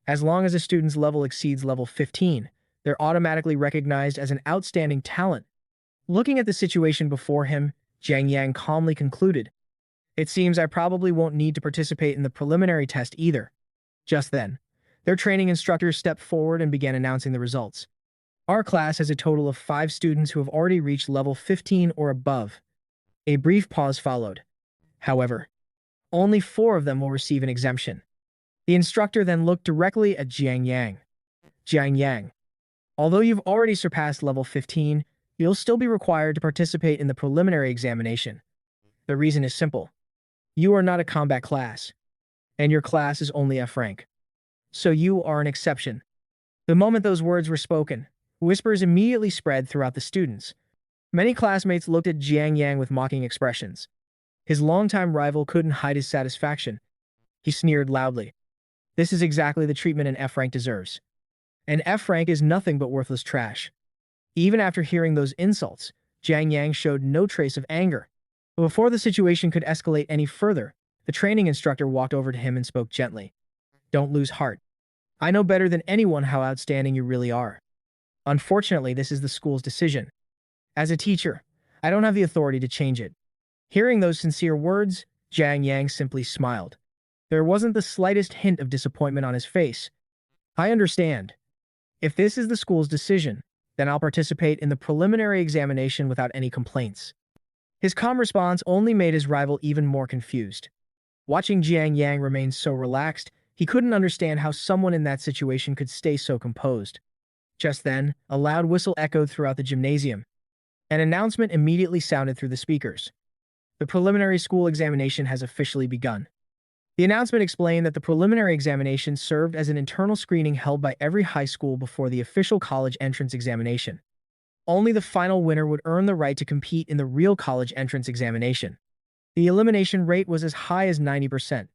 As long as a student's level exceeds level 15, they're automatically recognized as an outstanding talent. Looking at the situation before him, Jiang Yang calmly concluded, It seems I probably won't need to participate in the preliminary test either. Just then, their training instructors stepped forward and began announcing the results. Our class has a total of 5 students who have already reached level 15 or above. A brief pause followed. However, only 4 of them will receive an exemption. The instructor then looked directly at Jiang Yang. Jiang Yang, although you've already surpassed level 15, you'll still be required to participate in the preliminary examination. The reason is simple. You are not a combat class, and your class is only F rank. So you are an exception. The moment those words were spoken, whispers immediately spread throughout the students. Many classmates looked at Jiang Yang with mocking expressions. His longtime rival couldn't hide his satisfaction. He sneered loudly. This is exactly the treatment an F rank deserves. An F rank is nothing but worthless trash. Even after hearing those insults, Jiang Yang showed no trace of anger. But before the situation could escalate any further, the training instructor walked over to him and spoke gently. Don't lose heart. I know better than anyone how outstanding you really are. Unfortunately, this is the school's decision. As a teacher, I don't have the authority to change it. Hearing those sincere words, Jiang Yang simply smiled. There wasn't the slightest hint of disappointment on his face. I understand. If this is the school's decision, then I'll participate in the preliminary examination without any complaints. His calm response only made his rival even more confused. Watching Jiang Yang remain so relaxed, he couldn't understand how someone in that situation could stay so composed. Just then, a loud whistle echoed throughout the gymnasium. An announcement immediately sounded through the speakers. The preliminary school examination has officially begun. The announcement explained that the preliminary examination served as an internal screening held by every high school before the official college entrance examination. Only the final winner would earn the right to compete in the real college entrance examination. The elimination rate was as high as 90%.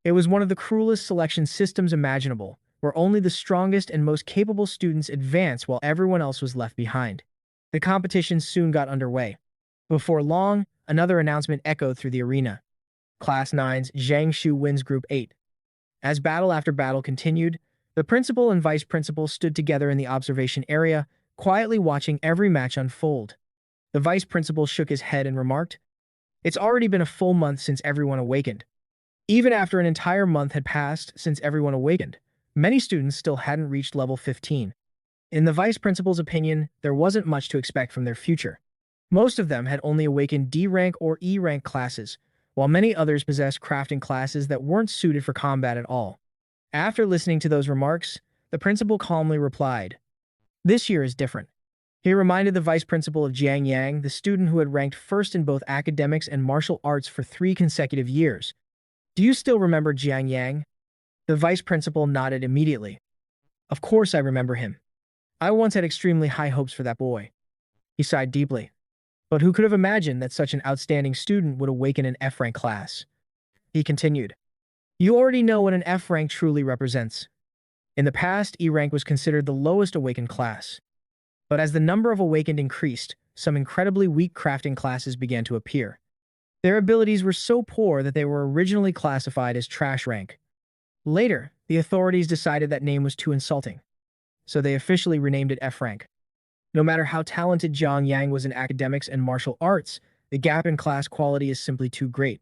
It was one of the cruelest selection systems imaginable, where only the strongest and most capable students advanced while everyone else was left behind. The competition soon got underway. Before long, another announcement echoed through the arena. Class 9's Zhang Shu wins Group 8. As battle after battle continued, the principal and vice principal stood together in the observation area, quietly watching every match unfold. The vice principal shook his head and remarked, It's already been a full month since everyone awakened. Even after an entire month had passed since everyone awakened, many students still hadn't reached level 15. In the vice principal's opinion, there wasn't much to expect from their future. Most of them had only awakened D rank or E rank classes, while many others possessed crafting classes that weren't suited for combat at all. After listening to those remarks, the principal calmly replied, "This year is different." He reminded the vice principal of Jiang Yang, the student who had ranked first in both academics and martial arts for 3 consecutive years. "Do you still remember Jiang Yang?" The vice principal nodded immediately. "Of course I remember him. I once had extremely high hopes for that boy." He sighed deeply. But who could have imagined that such an outstanding student would awaken an F-rank class? He continued, "You already know what an F rank truly represents. In the past, E rank was considered the lowest awakened class. But as the number of awakened increased, some incredibly weak crafting classes began to appear. Their abilities were so poor that they were originally classified as trash rank. Later, the authorities decided that name was too insulting, so they officially renamed it F rank. No matter how talented Jiang Yang was in academics and martial arts, the gap in class quality is simply too great.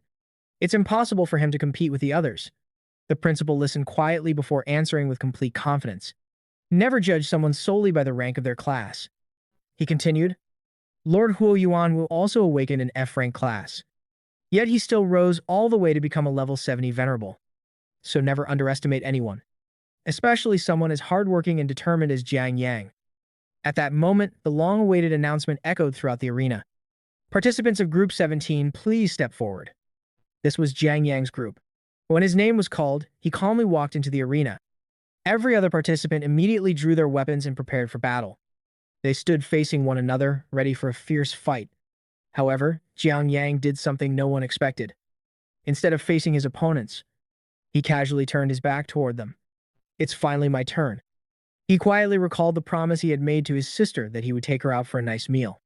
It's impossible for him to compete with the others." The principal listened quietly before answering with complete confidence. "Never judge someone solely by the rank of their class." He continued, "Lord Huo Yuan will also awaken an F-rank class. Yet he still rose all the way to become a level 70 venerable. So never underestimate anyone, especially someone as hardworking and determined as Jiang Yang." At that moment, the long-awaited announcement echoed throughout the arena. "Participants of Group 17, please step forward." This was Jiang Yang's group. When his name was called, he calmly walked into the arena. Every other participant immediately drew their weapons and prepared for battle. They stood facing one another, ready for a fierce fight. However, Jiang Yang did something no one expected. Instead of facing his opponents, he casually turned his back toward them. "It's finally my turn." He quietly recalled the promise he had made to his sister that he would take her out for a nice meal.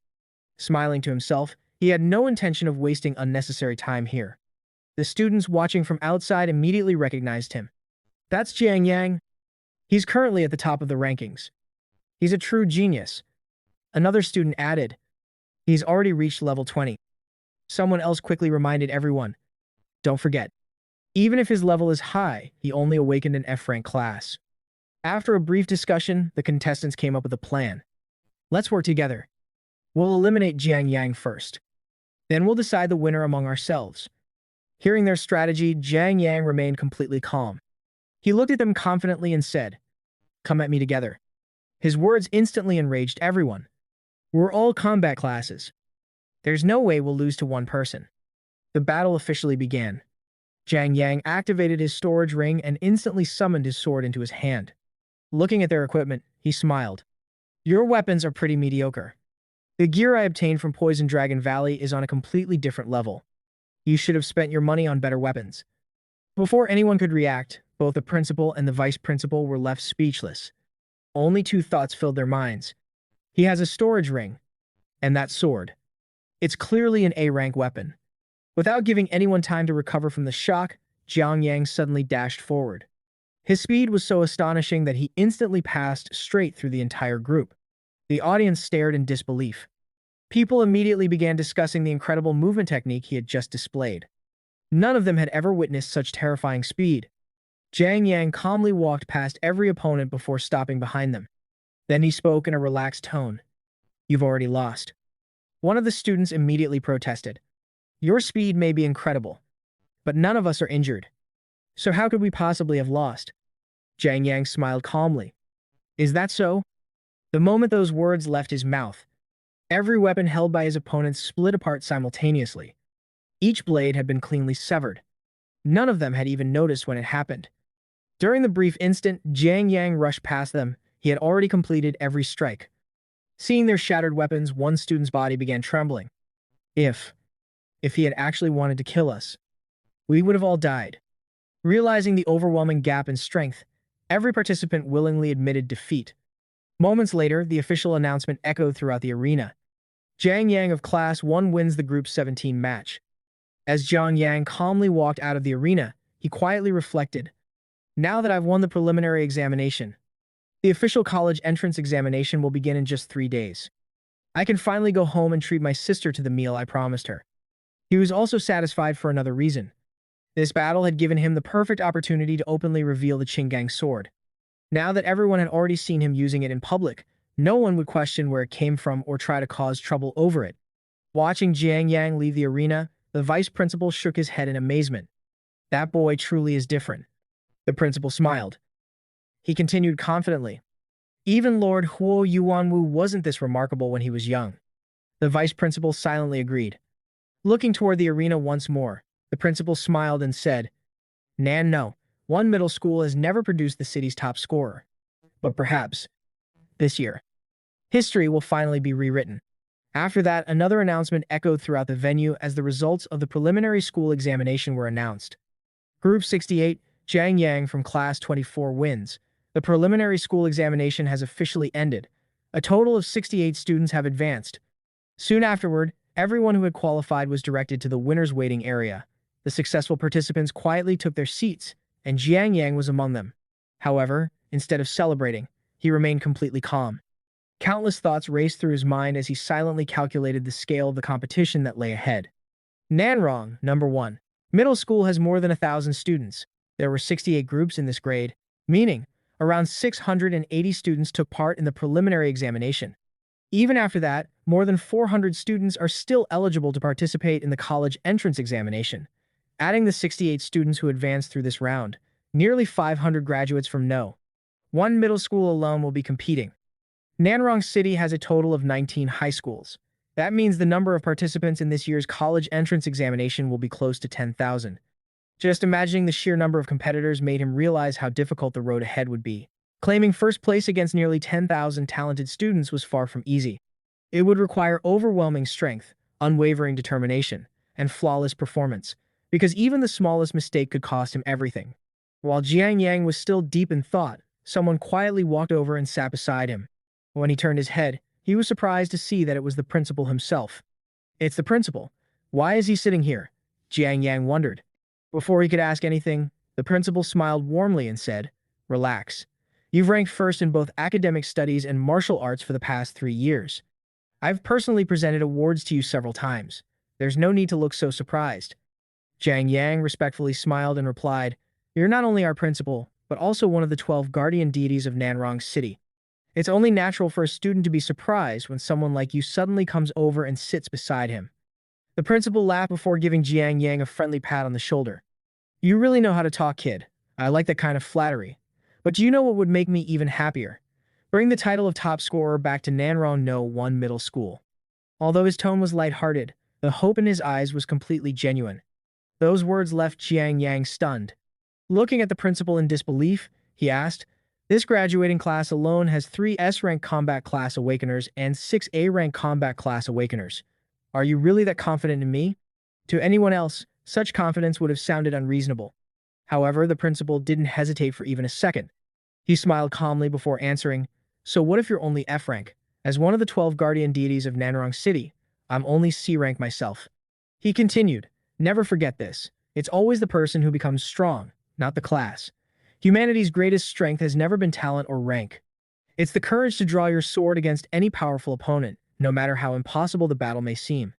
Smiling to himself, he had no intention of wasting unnecessary time here. The students watching from outside immediately recognized him. "That's Jiang Yang. He's currently at the top of the rankings. He's a true genius." Another student added, "He's already reached level 20. Someone else quickly reminded everyone, "Don't forget, even if his level is high, he only awakened an F-rank class." After a brief discussion, the contestants came up with a plan. "Let's work together. We'll eliminate Jiang Yang first. Then we'll decide the winner among ourselves." Hearing their strategy, Jiang Yang remained completely calm. He looked at them confidently and said, "Come at me together." His words instantly enraged everyone. "We're all combat classes. There's no way we'll lose to one person." The battle officially began. Jiang Yang activated his storage ring and instantly summoned his sword into his hand. Looking at their equipment, he smiled. "Your weapons are pretty mediocre. The gear I obtained from Poison Dragon Valley is on a completely different level. You should have spent your money on better weapons." Before anyone could react, both the principal and the vice principal were left speechless. Only two thoughts filled their minds. He has a storage ring, and that sword. It's clearly an A-rank weapon. Without giving anyone time to recover from the shock, Jiang Yang suddenly dashed forward. His speed was so astonishing that he instantly passed straight through the entire group. The audience stared in disbelief. People immediately began discussing the incredible movement technique he had just displayed. None of them had ever witnessed such terrifying speed. Jiang Yang calmly walked past every opponent before stopping behind them. Then he spoke in a relaxed tone. "You've already lost." One of the students immediately protested. "Your speed may be incredible, but none of us are injured. So how could we possibly have lost?" Jiang Yang smiled calmly. "Is that so?" The moment those words left his mouth, every weapon held by his opponents split apart simultaneously. Each blade had been cleanly severed. None of them had even noticed when it happened. During the brief instant Jiang Yang rushed past them, he had already completed every strike. Seeing their shattered weapons, one student's body began trembling. If he had actually wanted to kill us, we would have all died." Realizing the overwhelming gap in strength, every participant willingly admitted defeat. Moments later, the official announcement echoed throughout the arena. Jiang Yang of Class 1 wins the Group 17 match. As Jiang Yang calmly walked out of the arena, he quietly reflected, "Now that I've won the preliminary examination, the official college entrance examination will begin in just 3 days. I can finally go home and treat my sister to the meal I promised her." He was also satisfied for another reason. This battle had given him the perfect opportunity to openly reveal the Qinggang sword. Now that everyone had already seen him using it in public, no one would question where it came from or try to cause trouble over it. Watching Jiang Yang leave the arena, the vice principal shook his head in amazement. That boy truly is different. The principal smiled. He continued confidently. Even Lord Huo Yuanwu wasn't this remarkable when he was young. The vice principal silently agreed. Looking toward the arena once more, the principal smiled and said, Nan, no, one middle school has never produced the city's top scorer. But perhaps, this year, history will finally be rewritten. After that, another announcement echoed throughout the venue as the results of the preliminary school examination were announced. Group 68, Jiang Yang from Class 24 wins. The preliminary school examination has officially ended. A total of 68 students have advanced. Soon afterward, everyone who had qualified was directed to the winner's waiting area. The successful participants quietly took their seats, and Jiang Yang was among them. However, instead of celebrating, he remained completely calm. Countless thoughts raced through his mind as he silently calculated the scale of the competition that lay ahead. Nanrong, number 1. Middle school has more than 1,000 students. There were 68 groups in this grade, meaning around 680 students took part in the preliminary examination. Even after that, more than 400 students are still eligible to participate in the college entrance examination. Adding the 68 students who advanced through this round, nearly 500 graduates from No. 1 middle school alone will be competing. Nanrong City has a total of 19 high schools. That means the number of participants in this year's college entrance examination will be close to 10,000. Just imagining the sheer number of competitors made him realize how difficult the road ahead would be. Claiming first place against nearly 10,000 talented students was far from easy. It would require overwhelming strength, unwavering determination, and flawless performance, because even the smallest mistake could cost him everything. While Jiang Yang was still deep in thought, someone quietly walked over and sat beside him. When he turned his head, he was surprised to see that it was the principal himself. It's the principal. Why is he sitting here? Jiang Yang wondered. Before he could ask anything, the principal smiled warmly and said, Relax. You've ranked first in both academic studies and martial arts for the past 3 years. I've personally presented awards to you several times. There's no need to look so surprised. Jiang Yang respectfully smiled and replied, You're not only our principal, but also one of the 12 guardian deities of Nanrong City. It's only natural for a student to be surprised when someone like you suddenly comes over and sits beside him. The principal laughed before giving Jiang Yang a friendly pat on the shoulder. You really know how to talk, kid. I like that kind of flattery. But do you know what would make me even happier? Bring the title of top scorer back to Nanrong No 1 Middle School. Although his tone was lighthearted, the hope in his eyes was completely genuine. Those words left Jiang Yang stunned. Looking at the principal in disbelief, he asked, This graduating class alone has 3 S-rank combat class awakeners and 6 A-rank combat class awakeners. Are you really that confident in me? To anyone else, such confidence would have sounded unreasonable. However, the principal didn't hesitate for even a second. He smiled calmly before answering, So what if you're only F-rank? As one of the 12 guardian deities of Nanrong City, I'm only C-rank myself. He continued, Never forget this. It's always the person who becomes strong, not the class. Humanity's greatest strength has never been talent or rank. It's the courage to draw your sword against any powerful opponent, no matter how impossible the battle may seem.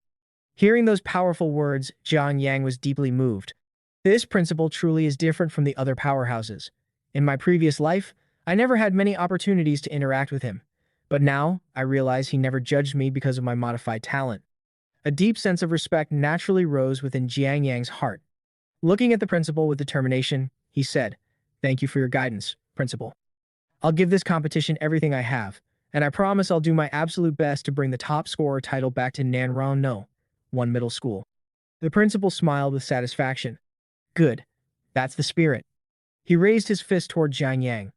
Hearing those powerful words, Jiang Yang was deeply moved. This principle truly is different from the other powerhouses. In my previous life, I never had many opportunities to interact with him. But now, I realize he never judged me because of my modified talent. A deep sense of respect naturally rose within Jiang Yang's heart. Looking at the principal with determination, he said, Thank you for your guidance, principal. I'll give this competition everything I have, and I promise I'll do my absolute best to bring the top scorer title back to Nanrong No 1 Middle School. The principal smiled with satisfaction. Good. That's the spirit. He raised his fist toward Jiang Yang.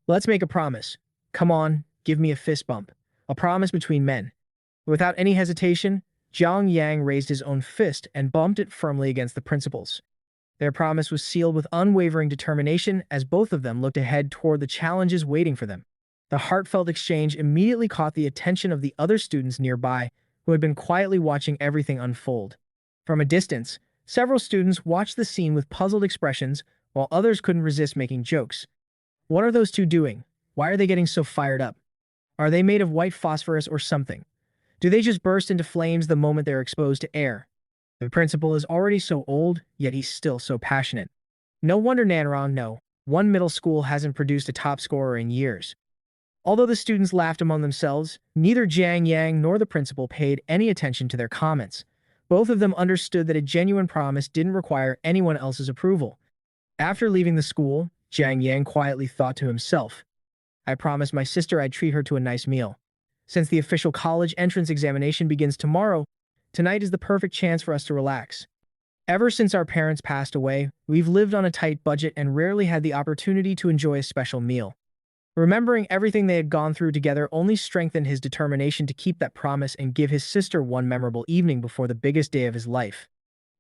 Let's make a promise. Come on, give me a fist bump. A promise between men. Without any hesitation, Jiang Yang raised his own fist and bumped it firmly against the principal's. Their promise was sealed with unwavering determination as both of them looked ahead toward the challenges waiting for them. The heartfelt exchange immediately caught the attention of the other students nearby who had been quietly watching everything unfold. From a distance, several students watched the scene with puzzled expressions, while others couldn't resist making jokes. What are those two doing? Why are they getting so fired up? Are they made of white phosphorus or something? Do they just burst into flames the moment they're exposed to air? The principal is already so old, yet he's still so passionate. No wonder Nanrong No. One middle school hasn't produced a top scorer in years. Although the students laughed among themselves, neither Jiang Yang nor the principal paid any attention to their comments. Both of them understood that a genuine promise didn't require anyone else's approval. After leaving the school, Jiang Yang quietly thought to himself, I promised my sister I'd treat her to a nice meal. Since the official college entrance examination begins tomorrow, tonight is the perfect chance for us to relax. Ever since our parents passed away, we've lived on a tight budget and rarely had the opportunity to enjoy a special meal. Remembering everything they had gone through together only strengthened his determination to keep that promise and give his sister one memorable evening before the biggest day of his life.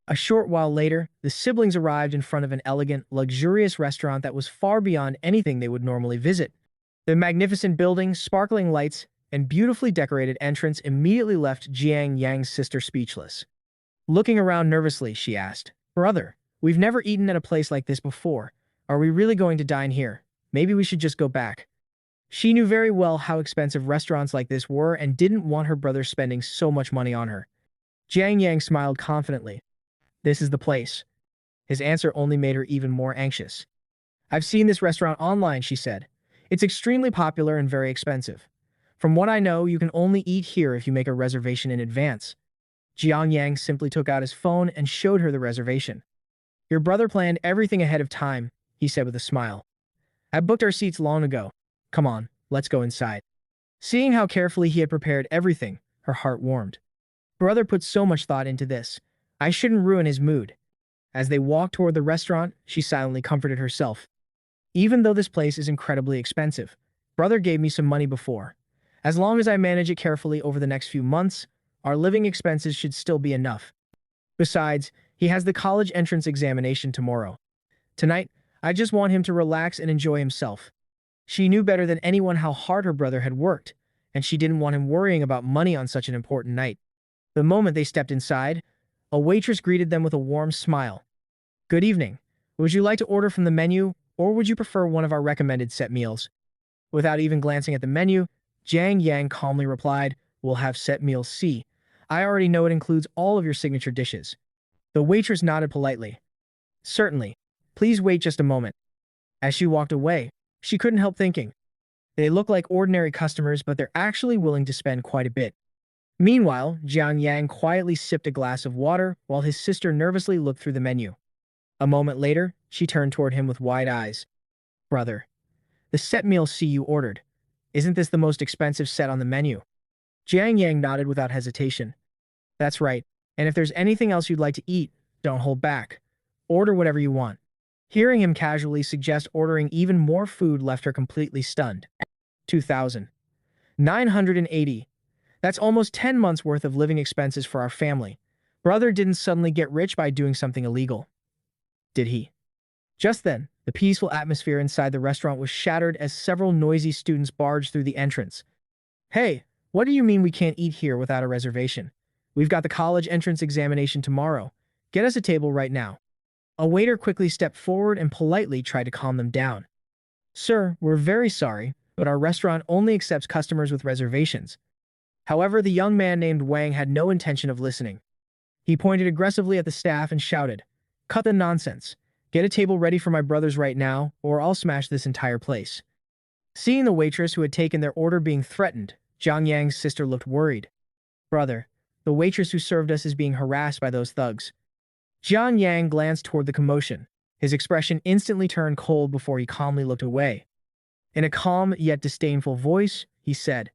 A short while later, the siblings arrived in front of an elegant, luxurious restaurant that was far beyond anything they would normally visit. The magnificent building, sparkling lights, and beautifully decorated entrance immediately left Jiang Yang's sister speechless. Looking around nervously, she asked, Brother, we've never eaten at a place like this before. Are we really going to dine here? Maybe we should just go back. She knew very well how expensive restaurants like this were and didn't want her brother spending so much money on her. Jiang Yang smiled confidently. This is the place. His answer only made her even more anxious. I've seen this restaurant online, she said. It's extremely popular and very expensive. From what I know, you can only eat here if you make a reservation in advance. Jiang Yang simply took out his phone and showed her the reservation. Your brother planned everything ahead of time, he said with a smile. I booked our seats long ago. Come on, let's go inside. Seeing how carefully he had prepared everything, her heart warmed. Brother put so much thought into this. I shouldn't ruin his mood. As they walked toward the restaurant, she silently comforted herself. Even though this place is incredibly expensive, brother gave me some money before. As long as I manage it carefully over the next few months, our living expenses should still be enough. Besides, he has the college entrance examination tomorrow. Tonight, I just want him to relax and enjoy himself. She knew better than anyone how hard her brother had worked, and she didn't want him worrying about money on such an important night. The moment they stepped inside, a waitress greeted them with a warm smile. Good evening. Would you like to order from the menu, or would you prefer one of our recommended set meals? Without even glancing at the menu, Jiang Yang calmly replied, We'll have set meal C. I already know it includes all of your signature dishes. The waitress nodded politely. Certainly. Please wait just a moment. As she walked away, she couldn't help thinking. They look like ordinary customers, but they're actually willing to spend quite a bit. Meanwhile, Jiang Yang quietly sipped a glass of water while his sister nervously looked through the menu. A moment later, she turned toward him with wide eyes. Brother, the set meal C you ordered. Isn't this the most expensive set on the menu? Jiang Yang nodded without hesitation. That's right, and if there's anything else you'd like to eat, don't hold back. Order whatever you want. Hearing him casually suggest ordering even more food left her completely stunned. 2,980. That's almost 10 months worth of living expenses for our family. Brother didn't suddenly get rich by doing something illegal. Did he? Just then, the peaceful atmosphere inside the restaurant was shattered as several noisy students barged through the entrance. Hey, what do you mean we can't eat here without a reservation? We've got the college entrance examination tomorrow. Get us a table right now. A waiter quickly stepped forward and politely tried to calm them down. Sir, we're very sorry, but our restaurant only accepts customers with reservations. However, the young man named Wang had no intention of listening. He pointed aggressively at the staff and shouted, Cut the nonsense. Get a table ready for my brothers right now, or I'll smash this entire place. Seeing the waitress who had taken their order being threatened, Jiang Yang's sister looked worried. Brother, the waitress who served us is being harassed by those thugs. Jiang Yang glanced toward the commotion. His expression instantly turned cold before he calmly looked away. In a calm yet disdainful voice, he said,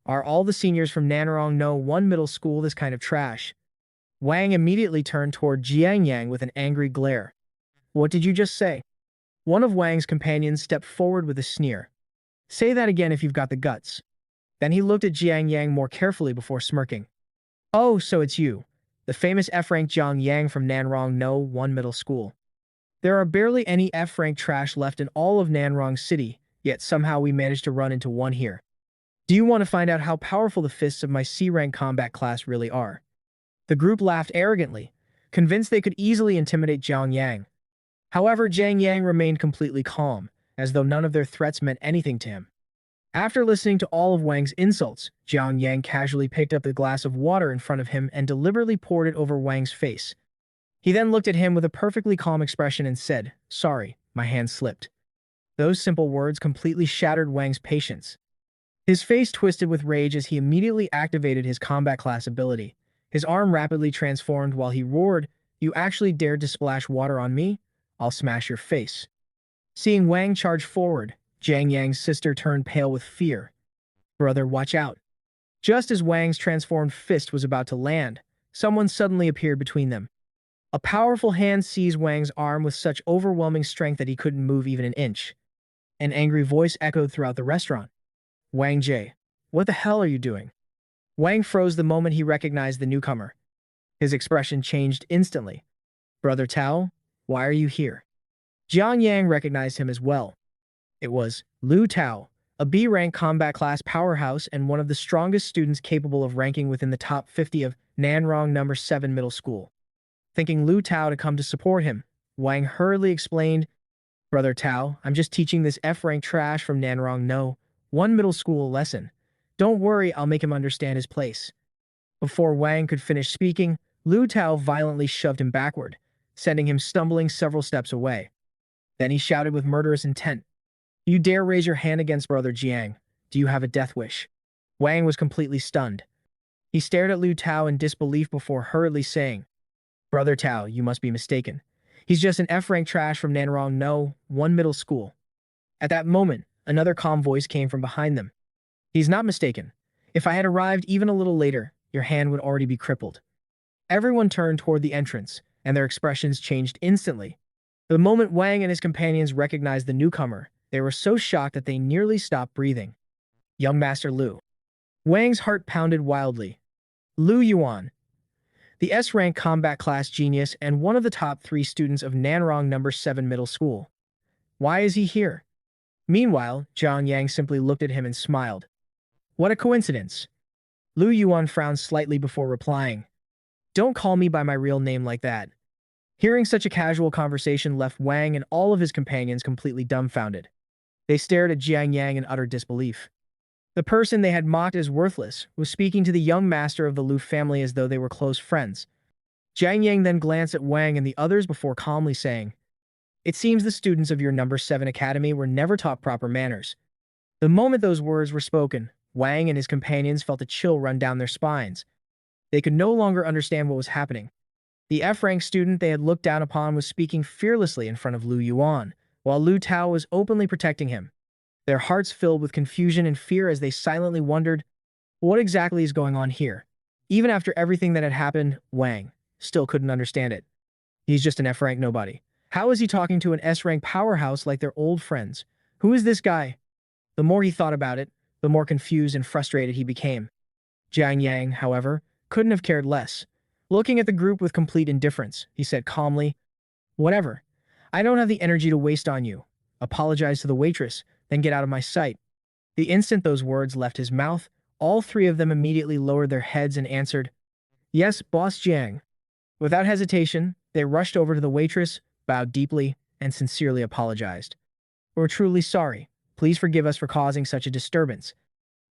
Are all the seniors from Nanrong No One middle school this kind of trash? Wang immediately turned toward Jiang Yang with an angry glare. What did you just say? One of Wang's companions stepped forward with a sneer. Say that again if you've got the guts. Then he looked at Jiang Yang more carefully before smirking. Oh, so it's you, the famous F-rank Jiang Yang from Nanrong No One middle school. There are barely any F-rank trash left in all of Nanrong City, yet somehow we managed to run into one here. Do you want to find out how powerful the fists of my C-rank combat class really are? The group laughed arrogantly, convinced they could easily intimidate Jiang Yang. However, Jiang Yang remained completely calm, as though none of their threats meant anything to him. After listening to all of Wang's insults, Jiang Yang casually picked up the glass of water in front of him and deliberately poured it over Wang's face. He then looked at him with a perfectly calm expression and said, "Sorry, my hand slipped." Those simple words completely shattered Wang's patience. His face twisted with rage as he immediately activated his combat class ability. His arm rapidly transformed while he roared, "You actually dared to splash water on me? I'll smash your face." Seeing Wang charge forward, Jiang Yang's sister turned pale with fear. "Brother, watch out." Just as Wang's transformed fist was about to land, someone suddenly appeared between them. A powerful hand seized Wang's arm with such overwhelming strength that he couldn't move even an inch. An angry voice echoed throughout the restaurant. "Wang Jie, what the hell are you doing?" Wang froze the moment he recognized the newcomer. His expression changed instantly. "Brother Tao, why are you here?" Jiang Yang recognized him as well. It was Lu Tao, a B-rank combat class powerhouse and one of the strongest students capable of ranking within the top 50 of Nanrong No. 7 Middle School. Thinking Lu Tao to come to support him, Wang hurriedly explained, "Brother Tao, I'm just teaching this F-rank trash from Nanrong No. 1 Middle School a lesson. Don't worry, I'll make him understand his place." Before Wang could finish speaking, Lu Tao violently shoved him backward, sending him stumbling several steps away. Then he shouted with murderous intent, "You dare raise your hand against Brother Jiang? Do you have a death wish?" Wang was completely stunned. He stared at Lu Tao in disbelief before hurriedly saying, "Brother Tao, you must be mistaken. He's just an F-rank trash from Nanrong No. 1 Middle School." At that moment, another calm voice came from behind them. "He's not mistaken. If I had arrived even a little later, your hand would already be crippled." Everyone turned toward the entrance, and their expressions changed instantly. The moment Wang and his companions recognized the newcomer, they were so shocked that they nearly stopped breathing. "Young Master Lu." Wang's heart pounded wildly. Lu Yuan, the S-rank combat class genius and one of the top 3 students of Nanrong No. 7 Middle School. Why is he here? Meanwhile, Jiang Yang simply looked at him and smiled. "What a coincidence." Lu Yuan frowned slightly before replying, "Don't call me by my real name like that." Hearing such a casual conversation left Wang and all of his companions completely dumbfounded. They stared at Jiang Yang in utter disbelief. The person they had mocked as worthless was speaking to the young master of the Lu family as though they were close friends. Jiang Yang then glanced at Wang and the others before calmly saying, "It seems the students of your No. 7 Academy were never taught proper manners." The moment those words were spoken, Wang and his companions felt a chill run down their spines. They could no longer understand what was happening. The F-rank student they had looked down upon was speaking fearlessly in front of Lu Yuan, while Lu Tao was openly protecting him. Their hearts filled with confusion and fear as they silently wondered, what exactly is going on here? Even after everything that had happened, Wang still couldn't understand it. He's just an F-rank nobody. How is he talking to an S-rank powerhouse like they're old friends? Who is this guy? The more he thought about it, the more confused and frustrated he became. Jiang Yang, however, couldn't have cared less. Looking at the group with complete indifference, he said calmly, "Whatever. I don't have the energy to waste on you. Apologize to the waitress, then get out of my sight." The instant those words left his mouth, all 3 of them immediately lowered their heads and answered, "Yes, Boss Jiang." Without hesitation, they rushed over to the waitress, bowed deeply, and sincerely apologized. "We're truly sorry. Please forgive us for causing such a disturbance."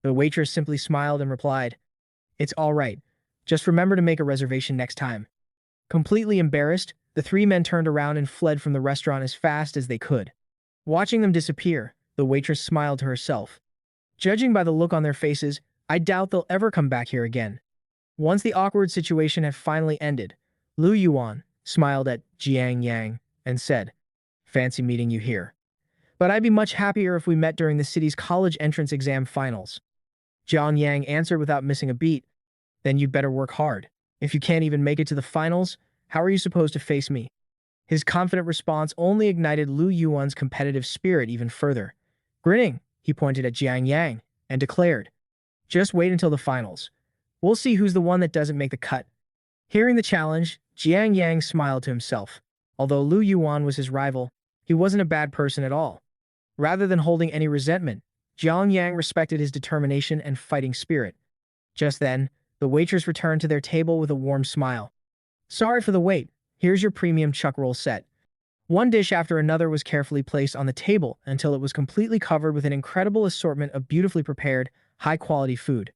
The waitress simply smiled and replied, "It's all right. Just remember to make a reservation next time." Completely embarrassed, the 3 men turned around and fled from the restaurant as fast as they could. Watching them disappear, the waitress smiled to herself. Judging by the look on their faces, I doubt they'll ever come back here again. Once the awkward situation had finally ended, Lu Yuan smiled at Jiang Yang and said, "Fancy meeting you here. But I'd be much happier if we met during the city's college entrance exam finals." Jiang Yang answered without missing a beat, "Then you'd better work hard. If you can't even make it to the finals, how are you supposed to face me?" His confident response only ignited Lu Yuan's competitive spirit even further. Grinning, he pointed at Jiang Yang and declared, "Just wait until the finals. We'll see who's the one that doesn't make the cut." Hearing the challenge, Jiang Yang smiled to himself. Although Lu Yuan was his rival, he wasn't a bad person at all. Rather than holding any resentment, Jiang Yang respected his determination and fighting spirit. Just then, the waitress returned to their table with a warm smile. "Sorry for the wait. Here's your premium chuck roll set." One dish after another was carefully placed on the table until it was completely covered with an incredible assortment of beautifully prepared, high-quality food.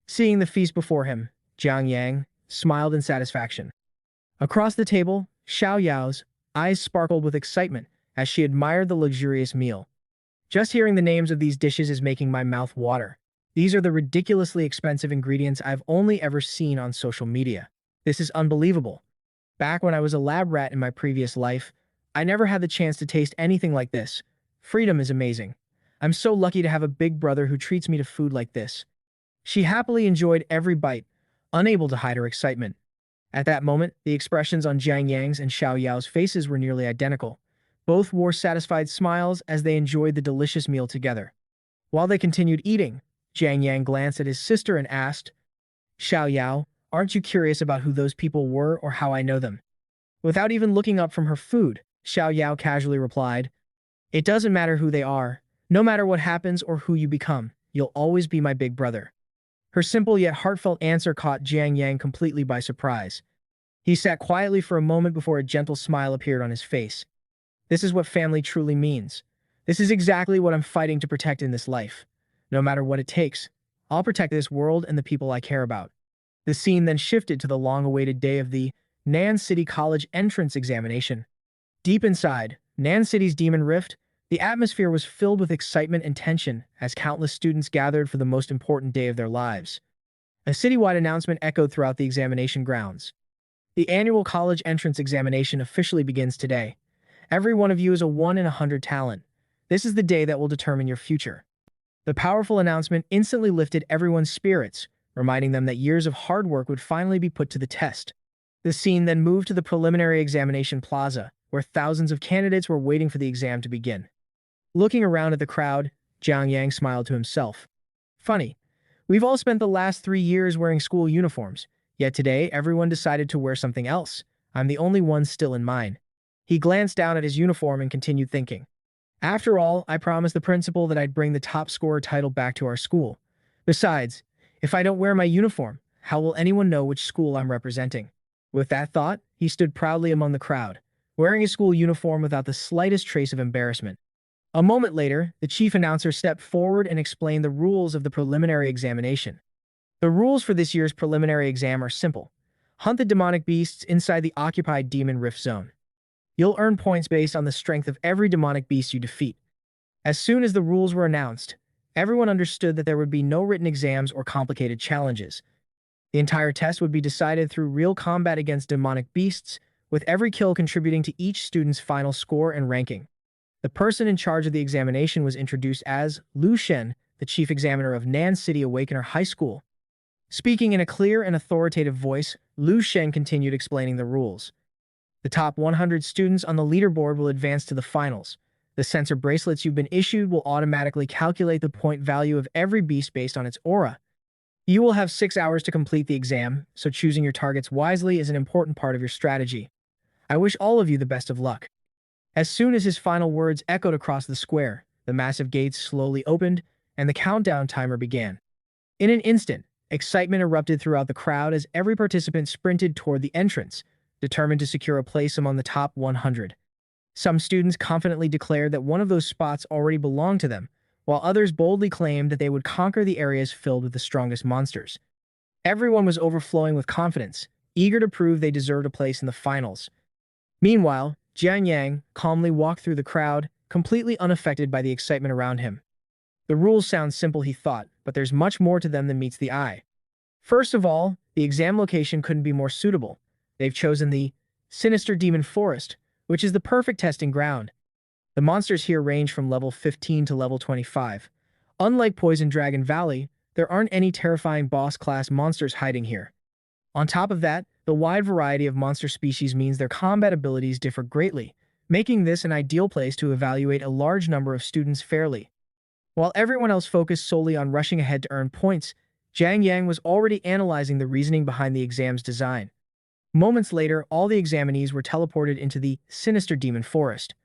Seeing the feast before him, Jiang Yang smiled in satisfaction. Across the table, Xiao Yao's eyes sparkled with excitement as she admired the luxurious meal. Just hearing the names of these dishes is making my mouth water. These are the ridiculously expensive ingredients I've only ever seen on social media. This is unbelievable. Back when I was a lab rat in my previous life, I never had the chance to taste anything like this. Freedom is amazing. I'm so lucky to have a big brother who treats me to food like this. She happily enjoyed every bite, unable to hide her excitement. At that moment, the expressions on Jiang Yang's and Xiao Yao's faces were nearly identical. Both wore satisfied smiles as they enjoyed the delicious meal together. While they continued eating, Jiang Yang glanced at his sister and asked, Xiao Yao, aren't you curious about who those people were or how I know them? Without even looking up from her food, Xiao Yao casually replied, It doesn't matter who they are. No matter what happens or who you become, you'll always be my big brother. Her simple yet heartfelt answer caught Jiang Yang completely by surprise. He sat quietly for a moment before a gentle smile appeared on his face. This is what family truly means. This is exactly what I'm fighting to protect in this life. No matter what it takes, I'll protect this world and the people I care about. The scene then shifted to the long-awaited day of the Nan City College entrance examination. Deep inside Nan City's Demon Rift, the atmosphere was filled with excitement and tension as countless students gathered for the most important day of their lives. A citywide announcement echoed throughout the examination grounds. The annual college entrance examination officially begins today. Every one of you is a 1 in 100 talent. This is the day that will determine your future. The powerful announcement instantly lifted everyone's spirits, reminding them that years of hard work would finally be put to the test. The scene then moved to the preliminary examination plaza, where thousands of candidates were waiting for the exam to begin. Looking around at the crowd, Jiang Yang smiled to himself. Funny, we've all spent the last 3 years wearing school uniforms, yet today everyone decided to wear something else. I'm the only one still in mine. He glanced down at his uniform and continued thinking. After all, I promised the principal that I'd bring the top scorer title back to our school. Besides, if I don't wear my uniform, how will anyone know which school I'm representing? With that thought, he stood proudly among the crowd, wearing his school uniform without the slightest trace of embarrassment. A moment later, the chief announcer stepped forward and explained the rules of the preliminary examination. The rules for this year's preliminary exam are simple. Hunt the demonic beasts inside the occupied Demon Rift Zone. You'll earn points based on the strength of every demonic beast you defeat. As soon as the rules were announced, everyone understood that there would be no written exams or complicated challenges. The entire test would be decided through real combat against demonic beasts, with every kill contributing to each student's final score and ranking. The person in charge of the examination was introduced as Lu Shen, the chief examiner of Nan City Awakener High School. Speaking in a clear and authoritative voice, Lu Shen continued explaining the rules. The top 100 students on the leaderboard will advance to the finals. The sensor bracelets you've been issued will automatically calculate the point value of every beast based on its aura. You will have 6 hours to complete the exam, so choosing your targets wisely is an important part of your strategy. I wish all of you the best of luck. As soon as his final words echoed across the square, the massive gates slowly opened, and the countdown timer began. In an instant, excitement erupted throughout the crowd as every participant sprinted toward the entrance, determined to secure a place among the top 100. Some students confidently declared that one of those spots already belonged to them, while others boldly claimed that they would conquer the areas filled with the strongest monsters. Everyone was overflowing with confidence, eager to prove they deserved a place in the finals. Meanwhile, Jiang Yang calmly walked through the crowd, completely unaffected by the excitement around him. The rules sound simple, he thought, but there's much more to them than meets the eye. First of all, the exam location couldn't be more suitable. They've chosen the Sinister Demon Forest, which is the perfect testing ground. The monsters here range from level 15 to level 25. Unlike Poison Dragon Valley, there aren't any terrifying boss-class monsters hiding here. On top of that, the wide variety of monster species means their combat abilities differ greatly, making this an ideal place to evaluate a large number of students fairly. While everyone else focused solely on rushing ahead to earn points, Jiang Yang was already analyzing the reasoning behind the exam's design. Moments later, all the examinees were teleported into the Sinister Demon Forest.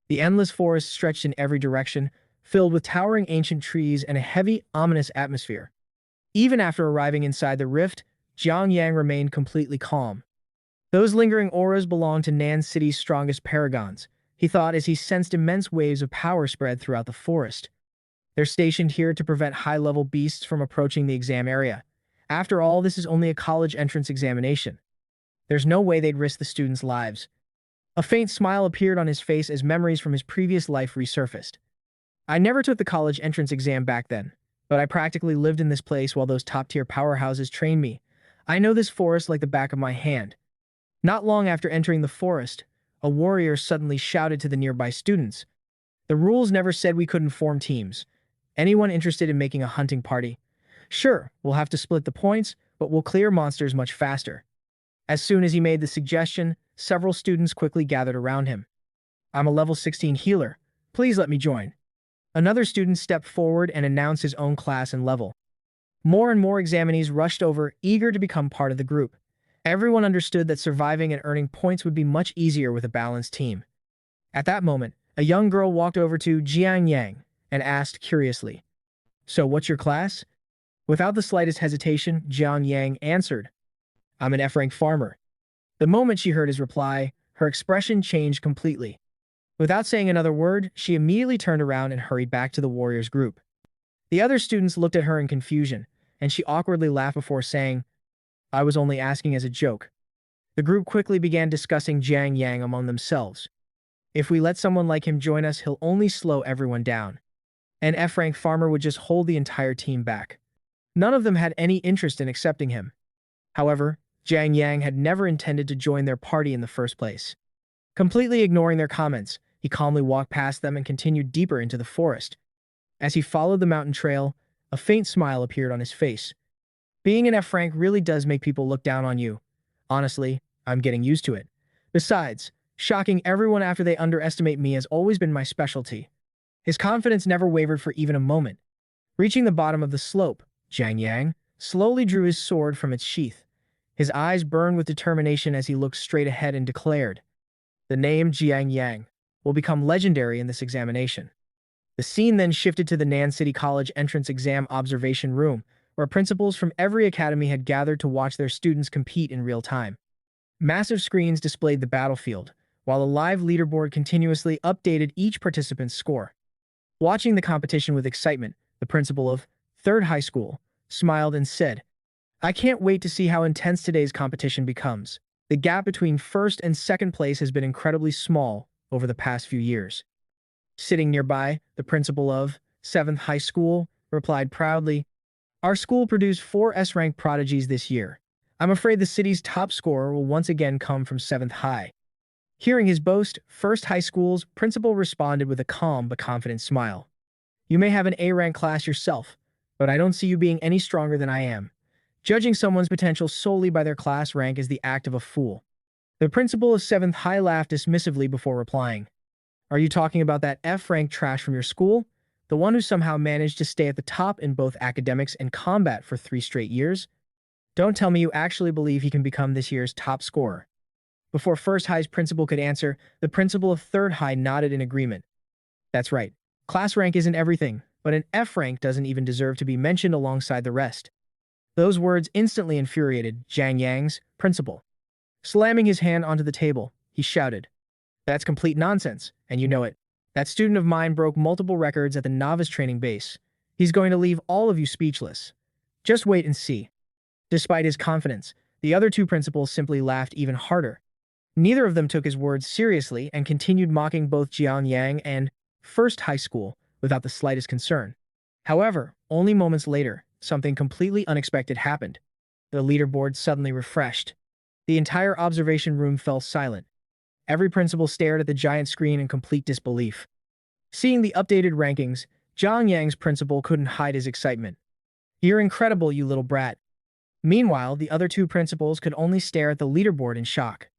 The endless forest stretched in every direction, filled with towering ancient trees and a heavy, ominous atmosphere. Even after arriving inside the rift, Jiang Yang remained completely calm. Those lingering auras belonged to Nan City's strongest paragons, he thought as he sensed immense waves of power spread throughout the forest. They're stationed here to prevent high-level beasts from approaching the exam area. After all, this is only a college entrance examination. There's no way they'd risk the students' lives. A faint smile appeared on his face as memories from his previous life resurfaced. I never took the college entrance exam back then, but I practically lived in this place while those top-tier powerhouses trained me. I know this forest like the back of my hand. Not long after entering the forest, a warrior suddenly shouted to the nearby students. The rules never said we couldn't form teams. Anyone interested in making a hunting party? Sure, we'll have to split the points, but we'll clear monsters much faster. As soon as he made the suggestion, several students quickly gathered around him. I'm a level 16 healer. Please let me join. Another student stepped forward and announced his own class and level. More and more examinees rushed over, eager to become part of the group. Everyone understood that surviving and earning points would be much easier with a balanced team. At that moment, a young girl walked over to Jiang Yang and asked curiously, "So what's your class?" Without the slightest hesitation, Jiang Yang answered, "I'm an F-rank farmer." The moment she heard his reply, her expression changed completely. Without saying another word, she immediately turned around and hurried back to the warriors' group. The other students looked at her in confusion, and she awkwardly laughed before saying, "I was only asking as a joke." The group quickly began discussing Jiang Yang among themselves. If we let someone like him join us, he'll only slow everyone down. An F-rank farmer would just hold the entire team back. None of them had any interest in accepting him. However, Jiang Yang had never intended to join their party in the first place. Completely ignoring their comments, he calmly walked past them and continued deeper into the forest. As he followed the mountain trail, a faint smile appeared on his face. Being an F-rank really does make people look down on you. Honestly, I'm getting used to it. Besides, shocking everyone after they underestimate me has always been my specialty. His confidence never wavered for even a moment. Reaching the bottom of the slope, Jiang Yang slowly drew his sword from its sheath. His eyes burned with determination as he looked straight ahead and declared, "The name Jiang Yang will become legendary in this examination." The scene then shifted to the Nan City College entrance exam observation room, where principals from every academy had gathered to watch their students compete in real time. Massive screens displayed the battlefield, while a live leaderboard continuously updated each participant's score. Watching the competition with excitement, the principal of Third High School smiled and said, "I can't wait to see how intense today's competition becomes. The gap between first and second place has been incredibly small over the past few years." Sitting nearby, the principal of 7th High School replied proudly, "Our school produced 4 S-rank prodigies this year. I'm afraid the city's top scorer will once again come from 7th High." Hearing his boast, First High School's principal responded with a calm but confident smile. "You may have an A-rank class yourself, but I don't see you being any stronger than I am. Judging someone's potential solely by their class rank is the act of a fool." The principal of 7th High laughed dismissively before replying, "Are you talking about that F-rank trash from your school? The one who somehow managed to stay at the top in both academics and combat for 3 straight years? Don't tell me you actually believe he can become this year's top scorer." Before First High's principal could answer, the principal of Third High nodded in agreement. "That's right. Class rank isn't everything, but an F rank doesn't even deserve to be mentioned alongside the rest." Those words instantly infuriated Jiang Yang's principal. Slamming his hand onto the table, he shouted, "That's complete nonsense, and you know it. That student of mine broke multiple records at the novice training base. He's going to leave all of you speechless. Just wait and see." Despite his confidence, the other 2 principals simply laughed even harder. Neither of them took his words seriously and continued mocking both Jiang Yang and First High School without the slightest concern. However, only moments later, something completely unexpected happened. The leaderboard suddenly refreshed. The entire observation room fell silent. Every principal stared at the giant screen in complete disbelief. Seeing the updated rankings, Jiang Yang's principal couldn't hide his excitement. "You're incredible, you little brat." Meanwhile, the other 2 principals could only stare at the leaderboard in shock.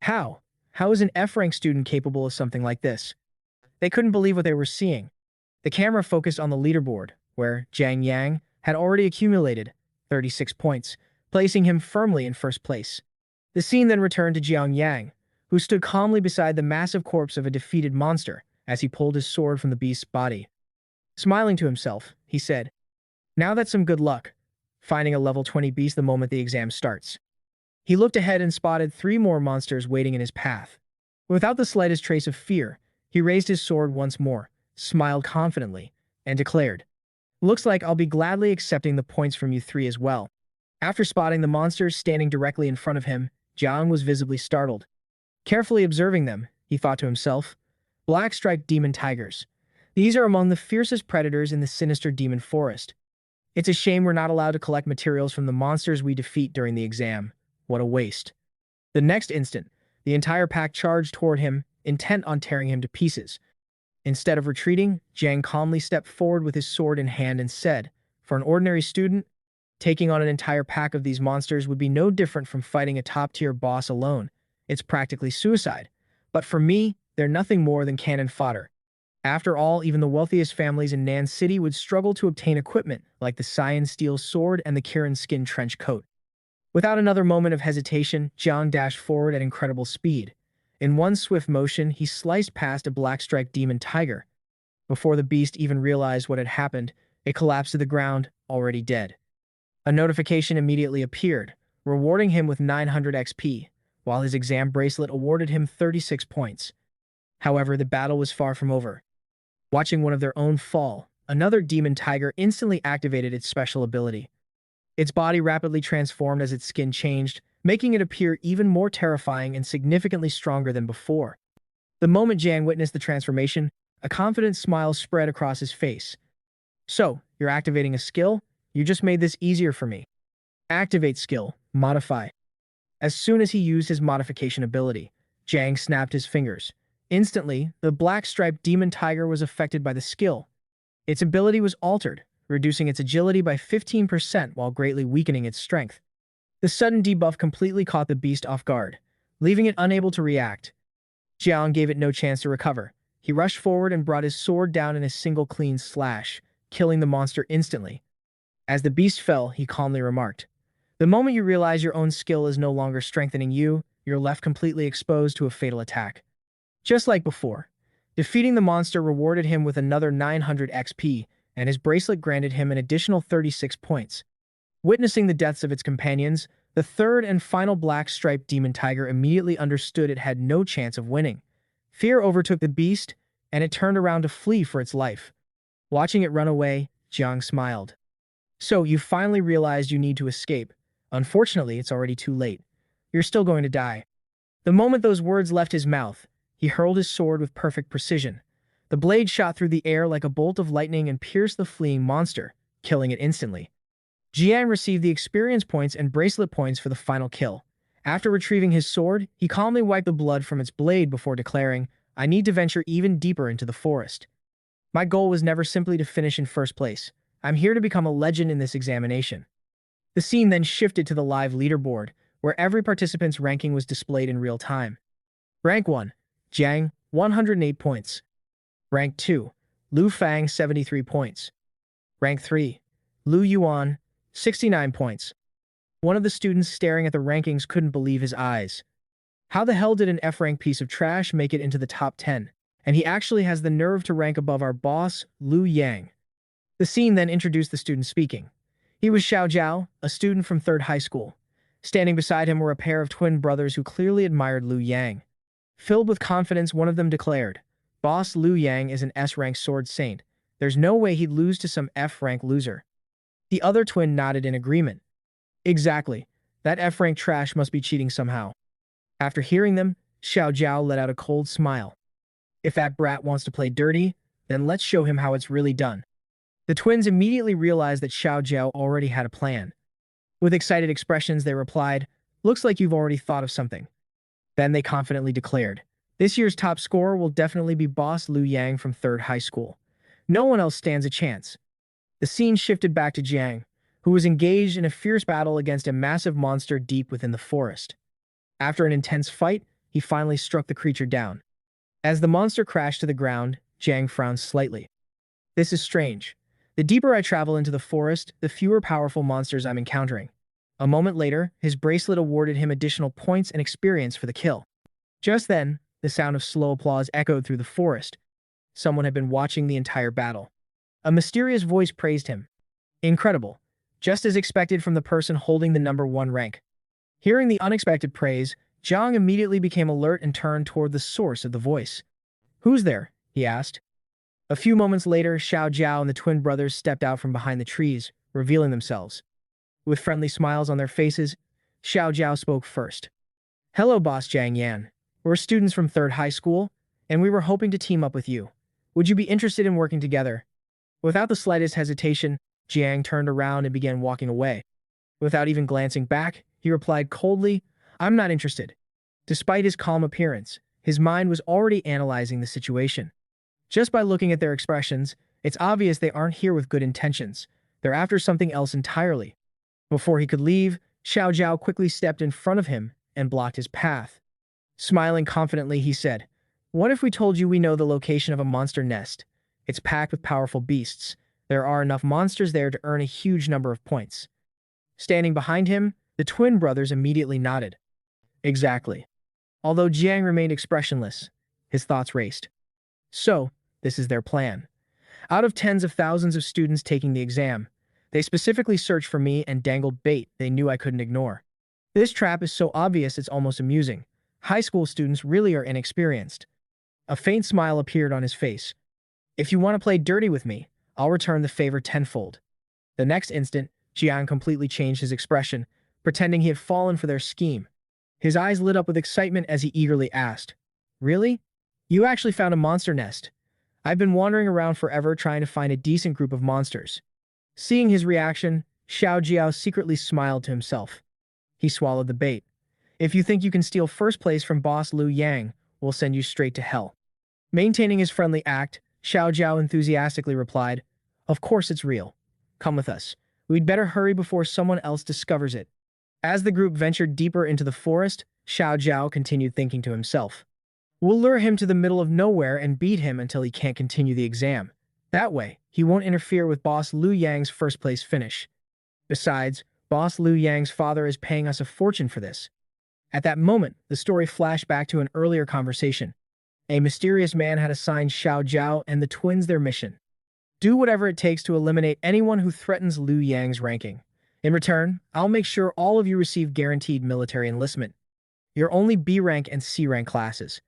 How? How is an F-rank student capable of something like this? They couldn't believe what they were seeing. The camera focused on the leaderboard, where Jiang Yang had already accumulated 36 points, placing him firmly in first place. The scene then returned to Jiang Yang, who stood calmly beside the massive corpse of a defeated monster as he pulled his sword from the beast's body. Smiling to himself, he said, "Now that's some good luck, finding a level 20 beast the moment the exam starts." He looked ahead and spotted 3 more monsters waiting in his path. Without the slightest trace of fear, he raised his sword once more, smiled confidently, and declared, "Looks like I'll be gladly accepting the points from you 3 as well." After spotting the monsters standing directly in front of him, Jiang was visibly startled. Carefully observing them, he thought to himself, "Black-striped demon tigers. These are among the fiercest predators in the sinister demon forest. It's a shame we're not allowed to collect materials from the monsters we defeat during the exam. What a waste." The next instant, the entire pack charged toward him, intent on tearing him to pieces. Instead of retreating, Jiang calmly stepped forward with his sword in hand and said, "For an ordinary student, taking on an entire pack of these monsters would be no different from fighting a top-tier boss alone. It's practically suicide. But for me, they're nothing more than cannon fodder." After all, even the wealthiest families in Nan City would struggle to obtain equipment like the cyan steel sword and the Kirin skin trench coat. Without another moment of hesitation, Jiang dashed forward at incredible speed. In one swift motion, he sliced past a black-striped demon tiger. Before the beast even realized what had happened, it collapsed to the ground, already dead. A notification immediately appeared, rewarding him with 900 XP, while his exam bracelet awarded him 36 points. However, the battle was far from over. Watching one of their own fall, another demon tiger instantly activated its special ability. Its body rapidly transformed as its skin changed, making it appear even more terrifying and significantly stronger than before. The moment Jiang witnessed the transformation, a confident smile spread across his face. "So, you're activating a skill? You just made this easier for me." Activate skill, modify. As soon as he used his modification ability, Jiang snapped his fingers. Instantly, the black-striped demon tiger was affected by the skill. Its ability was altered, reducing its agility by 15% while greatly weakening its strength. The sudden debuff completely caught the beast off guard, leaving it unable to react. Jiang gave it no chance to recover. He rushed forward and brought his sword down in a single clean slash, killing the monster instantly. As the beast fell, he calmly remarked, "The moment you realize your own skill is no longer strengthening you, you're left completely exposed to a fatal attack." Just like before, defeating the monster rewarded him with another 900 XP, and his bracelet granted him an additional 36 points. Witnessing the deaths of its companions, the third and final black-striped demon tiger immediately understood it had no chance of winning. Fear overtook the beast, and it turned around to flee for its life. Watching it run away, Jiang smiled. "So, you finally realized you need to escape. Unfortunately, it's already too late. You're still going to die." The moment those words left his mouth, he hurled his sword with perfect precision. The blade shot through the air like a bolt of lightning and pierced the fleeing monster, killing it instantly. Jiang received the experience points and bracelet points for the final kill. After retrieving his sword, he calmly wiped the blood from its blade before declaring, "I need to venture even deeper into the forest. My goal was never simply to finish in first place. I'm here to become a legend in this examination." The scene then shifted to the live leaderboard, where every participant's ranking was displayed in real time. Rank 1. Jiang, 108 points. Rank 2. Lu Fang, 73 points. Rank 3. Lu Yuan, 69 points. One of the students staring at the rankings couldn't believe his eyes. How the hell did an F-rank piece of trash make it into the top 10? And he actually has the nerve to rank above our boss, Lu Yang. The scene then introduced the student speaking. He was Xiao Jiao, a student from 3rd high school. Standing beside him were a pair of twin brothers who clearly admired Lu Yang. Filled with confidence, one of them declared, "Boss Lu Yang is an S-rank sword saint. There's no way he'd lose to some F-rank loser." The other twin nodded in agreement. "Exactly. That F-rank trash must be cheating somehow." After hearing them, Xiao Jiao let out a cold smile. "If that brat wants to play dirty, then let's show him how it's really done." The twins immediately realized that Xiao Jiao already had a plan. With excited expressions, they replied, "Looks like you've already thought of something." Then they confidently declared, "This year's top scorer will definitely be boss Lu Yang from 3rd high school. No one else stands a chance." The scene shifted back to Jiang, who was engaged in a fierce battle against a massive monster deep within the forest. After an intense fight, he finally struck the creature down. As the monster crashed to the ground, Jiang frowned slightly. "This is strange. The deeper I travel into the forest, the fewer powerful monsters I'm encountering." A moment later, his bracelet awarded him additional points and experience for the kill. Just then, the sound of slow applause echoed through the forest. Someone had been watching the entire battle. A mysterious voice praised him. "Incredible. Just as expected from the person holding the number 1 rank." Hearing the unexpected praise, Jiang immediately became alert and turned toward the source of the voice. "Who's there?" he asked. A few moments later, Xiao Jiao and the twin brothers stepped out from behind the trees, revealing themselves. With friendly smiles on their faces, Xiao Jiao spoke first. "Hello, Boss Jiang Yan. We're students from 3rd High School, and we were hoping to team up with you. Would you be interested in working together?" Without the slightest hesitation, Jiang turned around and began walking away. Without even glancing back, he replied coldly, "I'm not interested." Despite his calm appearance, his mind was already analyzing the situation. Just by looking at their expressions, it's obvious they aren't here with good intentions. They're after something else entirely. Before he could leave, Xiao Jiao quickly stepped in front of him and blocked his path. Smiling confidently, he said, "What if we told you we know the location of a monster nest? It's packed with powerful beasts. There are enough monsters there to earn a huge number of points." Standing behind him, the twin brothers immediately nodded. Exactly. Although Jiang remained expressionless, his thoughts raced. So, this is their plan. Out of tens of thousands of students taking the exam, they specifically searched for me and dangled bait they knew I couldn't ignore. This trap is so obvious it's almost amusing. High school students really are inexperienced. A faint smile appeared on his face. "If you want to play dirty with me, I'll return the favor tenfold." The next instant, Jiang completely changed his expression, pretending he had fallen for their scheme. His eyes lit up with excitement as he eagerly asked, "Really? You actually found a monster nest? I've been wandering around forever trying to find a decent group of monsters." Seeing his reaction, Xiao Jiao secretly smiled to himself. He swallowed the bait. "If you think you can steal first place from Boss Liu Yang, we'll send you straight to hell." Maintaining his friendly act, Xiao Jiao enthusiastically replied, "Of course it's real. Come with us. We'd better hurry before someone else discovers it." As the group ventured deeper into the forest, Xiao Jiao continued thinking to himself, "We'll lure him to the middle of nowhere and beat him until he can't continue the exam. That way, he won't interfere with Boss Liu Yang's first-place finish. Besides, Boss Liu Yang's father is paying us a fortune for this." At that moment, the story flashed back to an earlier conversation. A mysterious man had assigned Xiao Jiao and the twins their mission: do whatever it takes to eliminate anyone who threatens Liu Yang's ranking. In return, I'll make sure all of you receive guaranteed military enlistment. You're only B rank and C rank classes.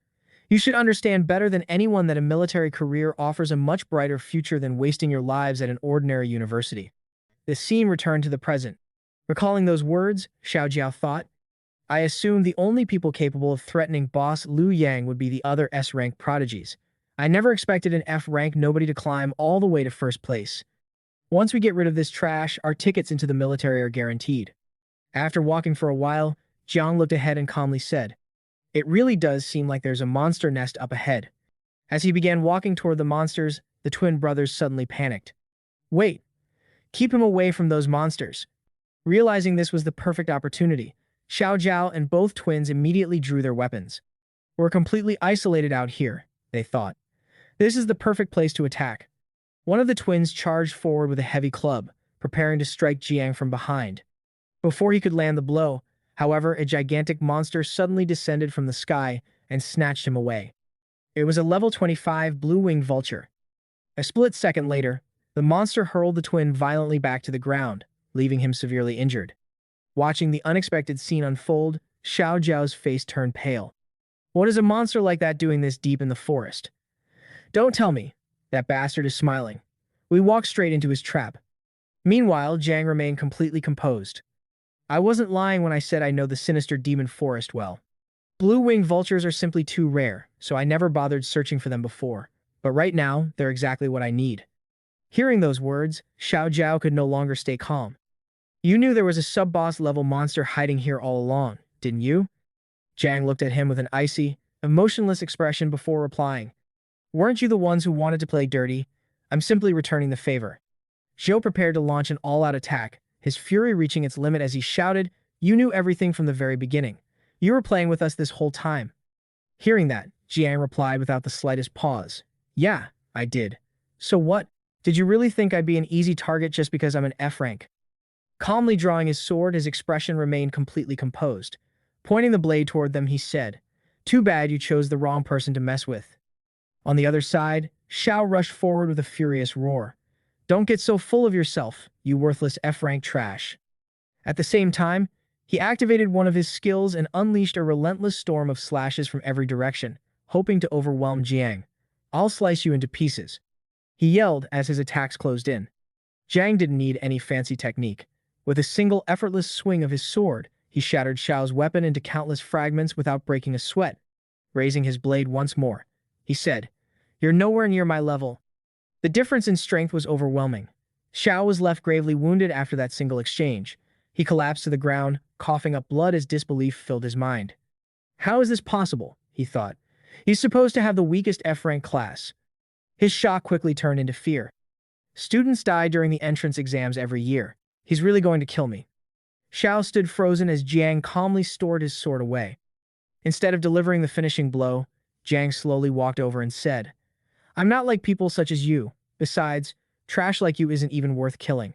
You should understand better than anyone that a military career offers a much brighter future than wasting your lives at an ordinary university. The scene returned to the present. Recalling those words, Xiao Jiao thought, I assumed the only people capable of threatening Boss Liu Yang would be the other S-rank prodigies. I never expected an F-rank nobody to climb all the way to first place. Once we get rid of this trash, our tickets into the military are guaranteed. After walking for a while, Jiang looked ahead and calmly said, "It really does seem like there's a monster nest up ahead." As he began walking toward the monsters, the twin brothers suddenly panicked. "Wait, keep him away from those monsters." Realizing this was the perfect opportunity, Xiao Jiao and both twins immediately drew their weapons. "We're completely isolated out here," they thought. "This is the perfect place to attack." One of the twins charged forward with a heavy club, preparing to strike Jiang from behind. Before he could land the blow, however, a gigantic monster suddenly descended from the sky and snatched him away. It was a level 25 blue-winged vulture. A split second later, the monster hurled the twin violently back to the ground, leaving him severely injured. Watching the unexpected scene unfold, Xiao Jiao's face turned pale. What is a monster like that doing this deep in the forest? Don't tell me. That bastard is smiling. We walked straight into his trap. Meanwhile, Jiang remained completely composed. I wasn't lying when I said I know the sinister demon forest well. Blue-winged vultures are simply too rare, so I never bothered searching for them before. But right now, they're exactly what I need. Hearing those words, Xiao Jiao could no longer stay calm. You knew there was a sub-boss level monster hiding here all along, didn't you? Jiang looked at him with an icy, emotionless expression before replying. Weren't you the ones who wanted to play dirty? I'm simply returning the favor. Zhou prepared to launch an all-out attack, his fury reaching its limit as he shouted, You knew everything from the very beginning. You were playing with us this whole time. Hearing that, Jiang replied without the slightest pause. Yeah, I did. So what? Did you really think I'd be an easy target just because I'm an F rank? Calmly drawing his sword, his expression remained completely composed. Pointing the blade toward them, he said, Too bad you chose the wrong person to mess with. On the other side, Xiao rushed forward with a furious roar. Don't get so full of yourself, you worthless F-rank trash. At the same time, He activated one of his skills and unleashed a relentless storm of slashes from every direction, hoping to overwhelm Jiang. "I'll slice you into pieces," he yelled as his attacks closed in. Jiang didn't need any fancy technique. With a single effortless swing of his sword, he shattered Xiao's weapon into countless fragments without breaking a sweat. Raising his blade once more, he said, "You're nowhere near my level." The difference in strength was overwhelming. Xiao was left gravely wounded after that single exchange. He collapsed to the ground, coughing up blood as disbelief filled his mind. How is this possible? He thought. He's supposed to have the weakest F-rank class. His shock quickly turned into fear. Students die during the entrance exams every year. He's really going to kill me. Xiao stood frozen as Jiang calmly stored his sword away. Instead of delivering the finishing blow, Jiang slowly walked over and said, "I'm not like people such as you. Besides, trash like you isn't even worth killing."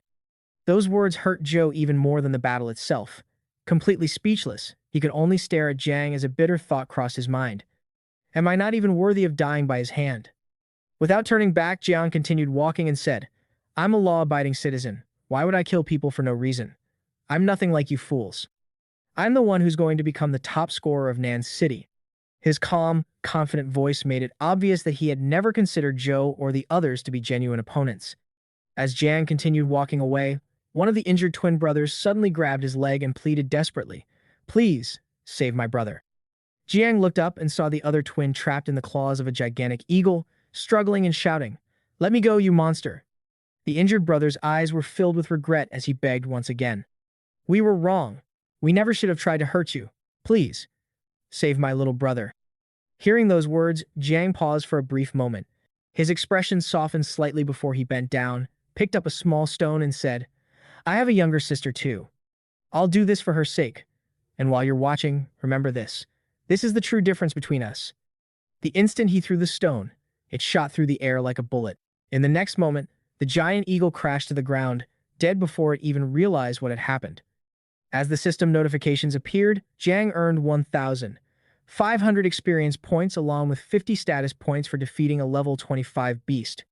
Those words hurt Zhou even more than the battle itself. Completely speechless, he could only stare at Jiang as a bitter thought crossed his mind. Am I not even worthy of dying by his hand? Without turning back, Jiang continued walking and said, "I'm a law-abiding citizen. Why would I kill people for no reason? I'm nothing like you fools. I'm the one who's going to become the top scorer of Nan's city." His calm, confident voice made it obvious that he had never considered Zhou or the others to be genuine opponents. As Jiang continued walking away, one of the injured twin brothers suddenly grabbed his leg and pleaded desperately, "Please, save my brother." Jiang looked up and saw the other twin trapped in the claws of a gigantic eagle, struggling and shouting, "Let me go, you monster." The injured brother's eyes were filled with regret as he begged once again. "We were wrong. We never should have tried to hurt you. Please, save my little brother." Hearing those words, Jiang paused for a brief moment. His expression softened slightly before he bent down, picked up a small stone and said, "I have a younger sister too. I'll do this for her sake. And while you're watching, remember this. This is the true difference between us." The instant he threw the stone, it shot through the air like a bullet. In the next moment, the giant eagle crashed to the ground, dead before it even realized what had happened. As the system notifications appeared, Jiang earned 1,500 experience points along with 50 status points for defeating a level 25 beast.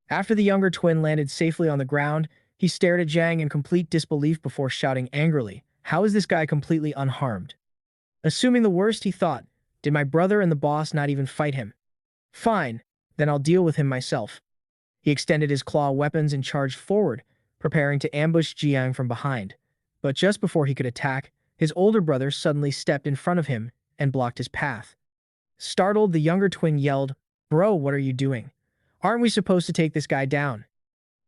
After the younger twin landed safely on the ground, he stared at Jiang in complete disbelief before shouting angrily, "How is this guy completely unharmed?" Assuming the worst, he thought, "Did my brother and the boss not even fight him? Fine, then I'll deal with him myself." He extended his claw weapons and charged forward, preparing to ambush Jiang from behind. But just before he could attack, his older brother suddenly stepped in front of him and blocked his path. Startled, the younger twin yelled, "Bro, what are you doing? Aren't we supposed to take this guy down?"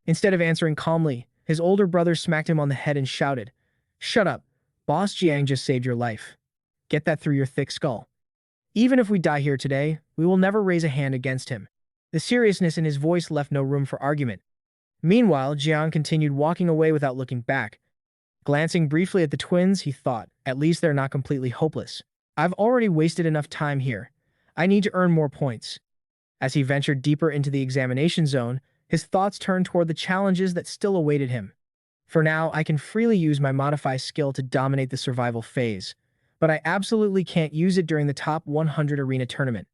Instead of answering calmly, his older brother smacked him on the head and shouted, "Shut up. Boss Jiang just saved your life. Get that through your thick skull. Even if we die here today, we will never raise a hand against him." The seriousness in his voice left no room for argument. Meanwhile, Jiang continued walking away without looking back. Glancing briefly at the twins, he thought, "At least they're not completely hopeless. I've already wasted enough time here. I need to earn more points." As he ventured deeper into the examination zone, his thoughts turned toward the challenges that still awaited him. For now, I can freely use my modify skill to dominate the survival phase, but I absolutely can't use it during the top 100 arena tournament.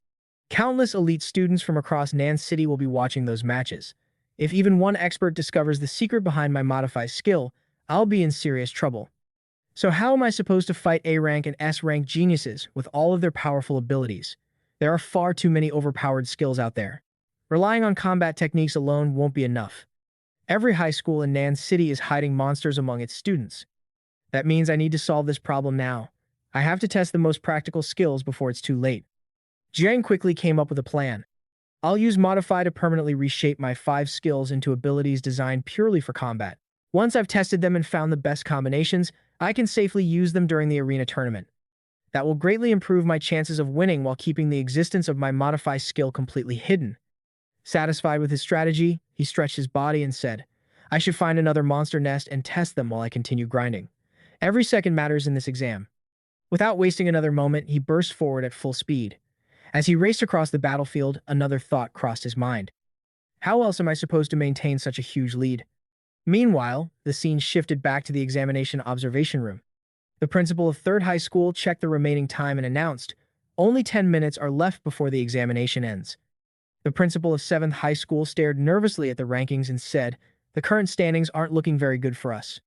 Countless elite students from across Nan City will be watching those matches. If even one expert discovers the secret behind my modify skill, I'll be in serious trouble. So how am I supposed to fight A-rank and S-rank geniuses with all of their powerful abilities? There are far too many overpowered skills out there. Relying on combat techniques alone won't be enough. Every high school in Nan City is hiding monsters among its students. That means I need to solve this problem now. I have to test the most practical skills before it's too late. Jiang quickly came up with a plan. I'll use Modify to permanently reshape my 5 skills into abilities designed purely for combat. Once I've tested them and found the best combinations, I can safely use them during the arena tournament. That will greatly improve my chances of winning while keeping the existence of my Modify skill completely hidden. Satisfied with his strategy, he stretched his body and said, "I should find another monster nest and test them while I continue grinding. Every second matters in this exam." Without wasting another moment, he burst forward at full speed. As he raced across the battlefield, another thought crossed his mind. How else am I supposed to maintain such a huge lead? Meanwhile, the scene shifted back to the examination observation room. The principal of 3rd High School checked the remaining time and announced, "Only 10 minutes are left before the examination ends." The principal of 7th High School stared nervously at the rankings and said, "The current standings aren't looking very good for us."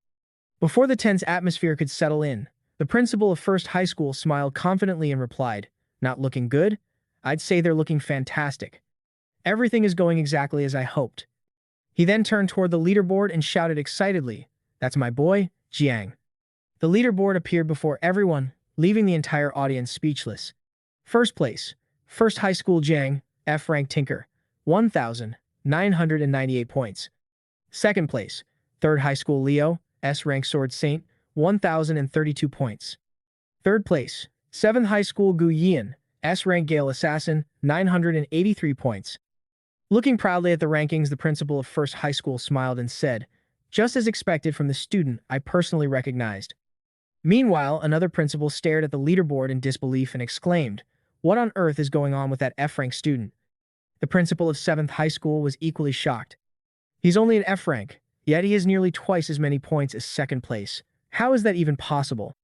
Before the tense atmosphere could settle in, The principal of First High School smiled confidently and replied, "Not looking good? I'd say they're looking fantastic. Everything is going exactly as I hoped." He then turned toward the leaderboard and shouted excitedly, "That's my boy, Jiang." The leaderboard appeared before everyone, leaving the entire audience speechless. First place, First High School Jiang, F-rank Tinker, 1,998 points. Second place, Third High School Leo, S-rank Sword Saint, 1,032 points. Third place, 7th High School Gu Yian, S-rank Gale Assassin, 983 points. Looking proudly at the rankings, the principal of First High School smiled and said, "Just as expected from the student I personally recognized." Meanwhile, another principal stared at the leaderboard in disbelief and exclaimed, "What on earth is going on with that F-rank student?" The principal of 7th High School was equally shocked. He's only an F-rank, yet he has nearly twice as many points as second place. How is that even possible?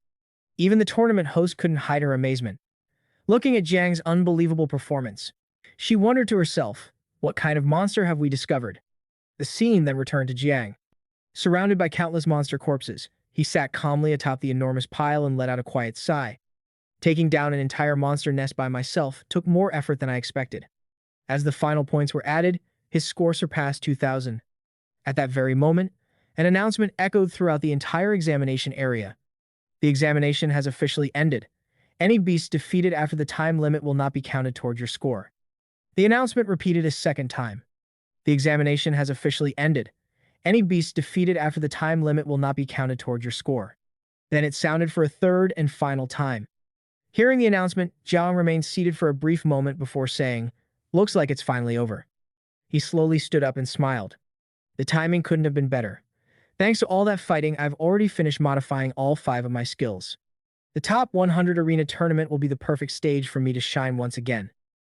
Even the tournament host couldn't hide her amazement. Looking at Jiang's unbelievable performance, she wondered to herself, what kind of monster have we discovered? The scene then returned to Jiang. Surrounded by countless monster corpses, he sat calmly atop the enormous pile and let out a quiet sigh. Taking down an entire monster nest by myself took more effort than I expected. As the final points were added, his score surpassed 2,000. At that very moment, an announcement echoed throughout the entire examination area. The examination has officially ended. Any beasts defeated after the time limit will not be counted toward your score. The announcement repeated a second time. The examination has officially ended. Any beast defeated after the time limit will not be counted toward your score. Then it sounded for a third and final time. Hearing the announcement, Jiang remained seated for a brief moment before saying, "Looks like it's finally over." He slowly stood up and smiled. The timing couldn't have been better. Thanks to all that fighting, I've already finished modifying all 5 of my skills. The top 100 arena tournament will be the perfect stage for me to shine once again.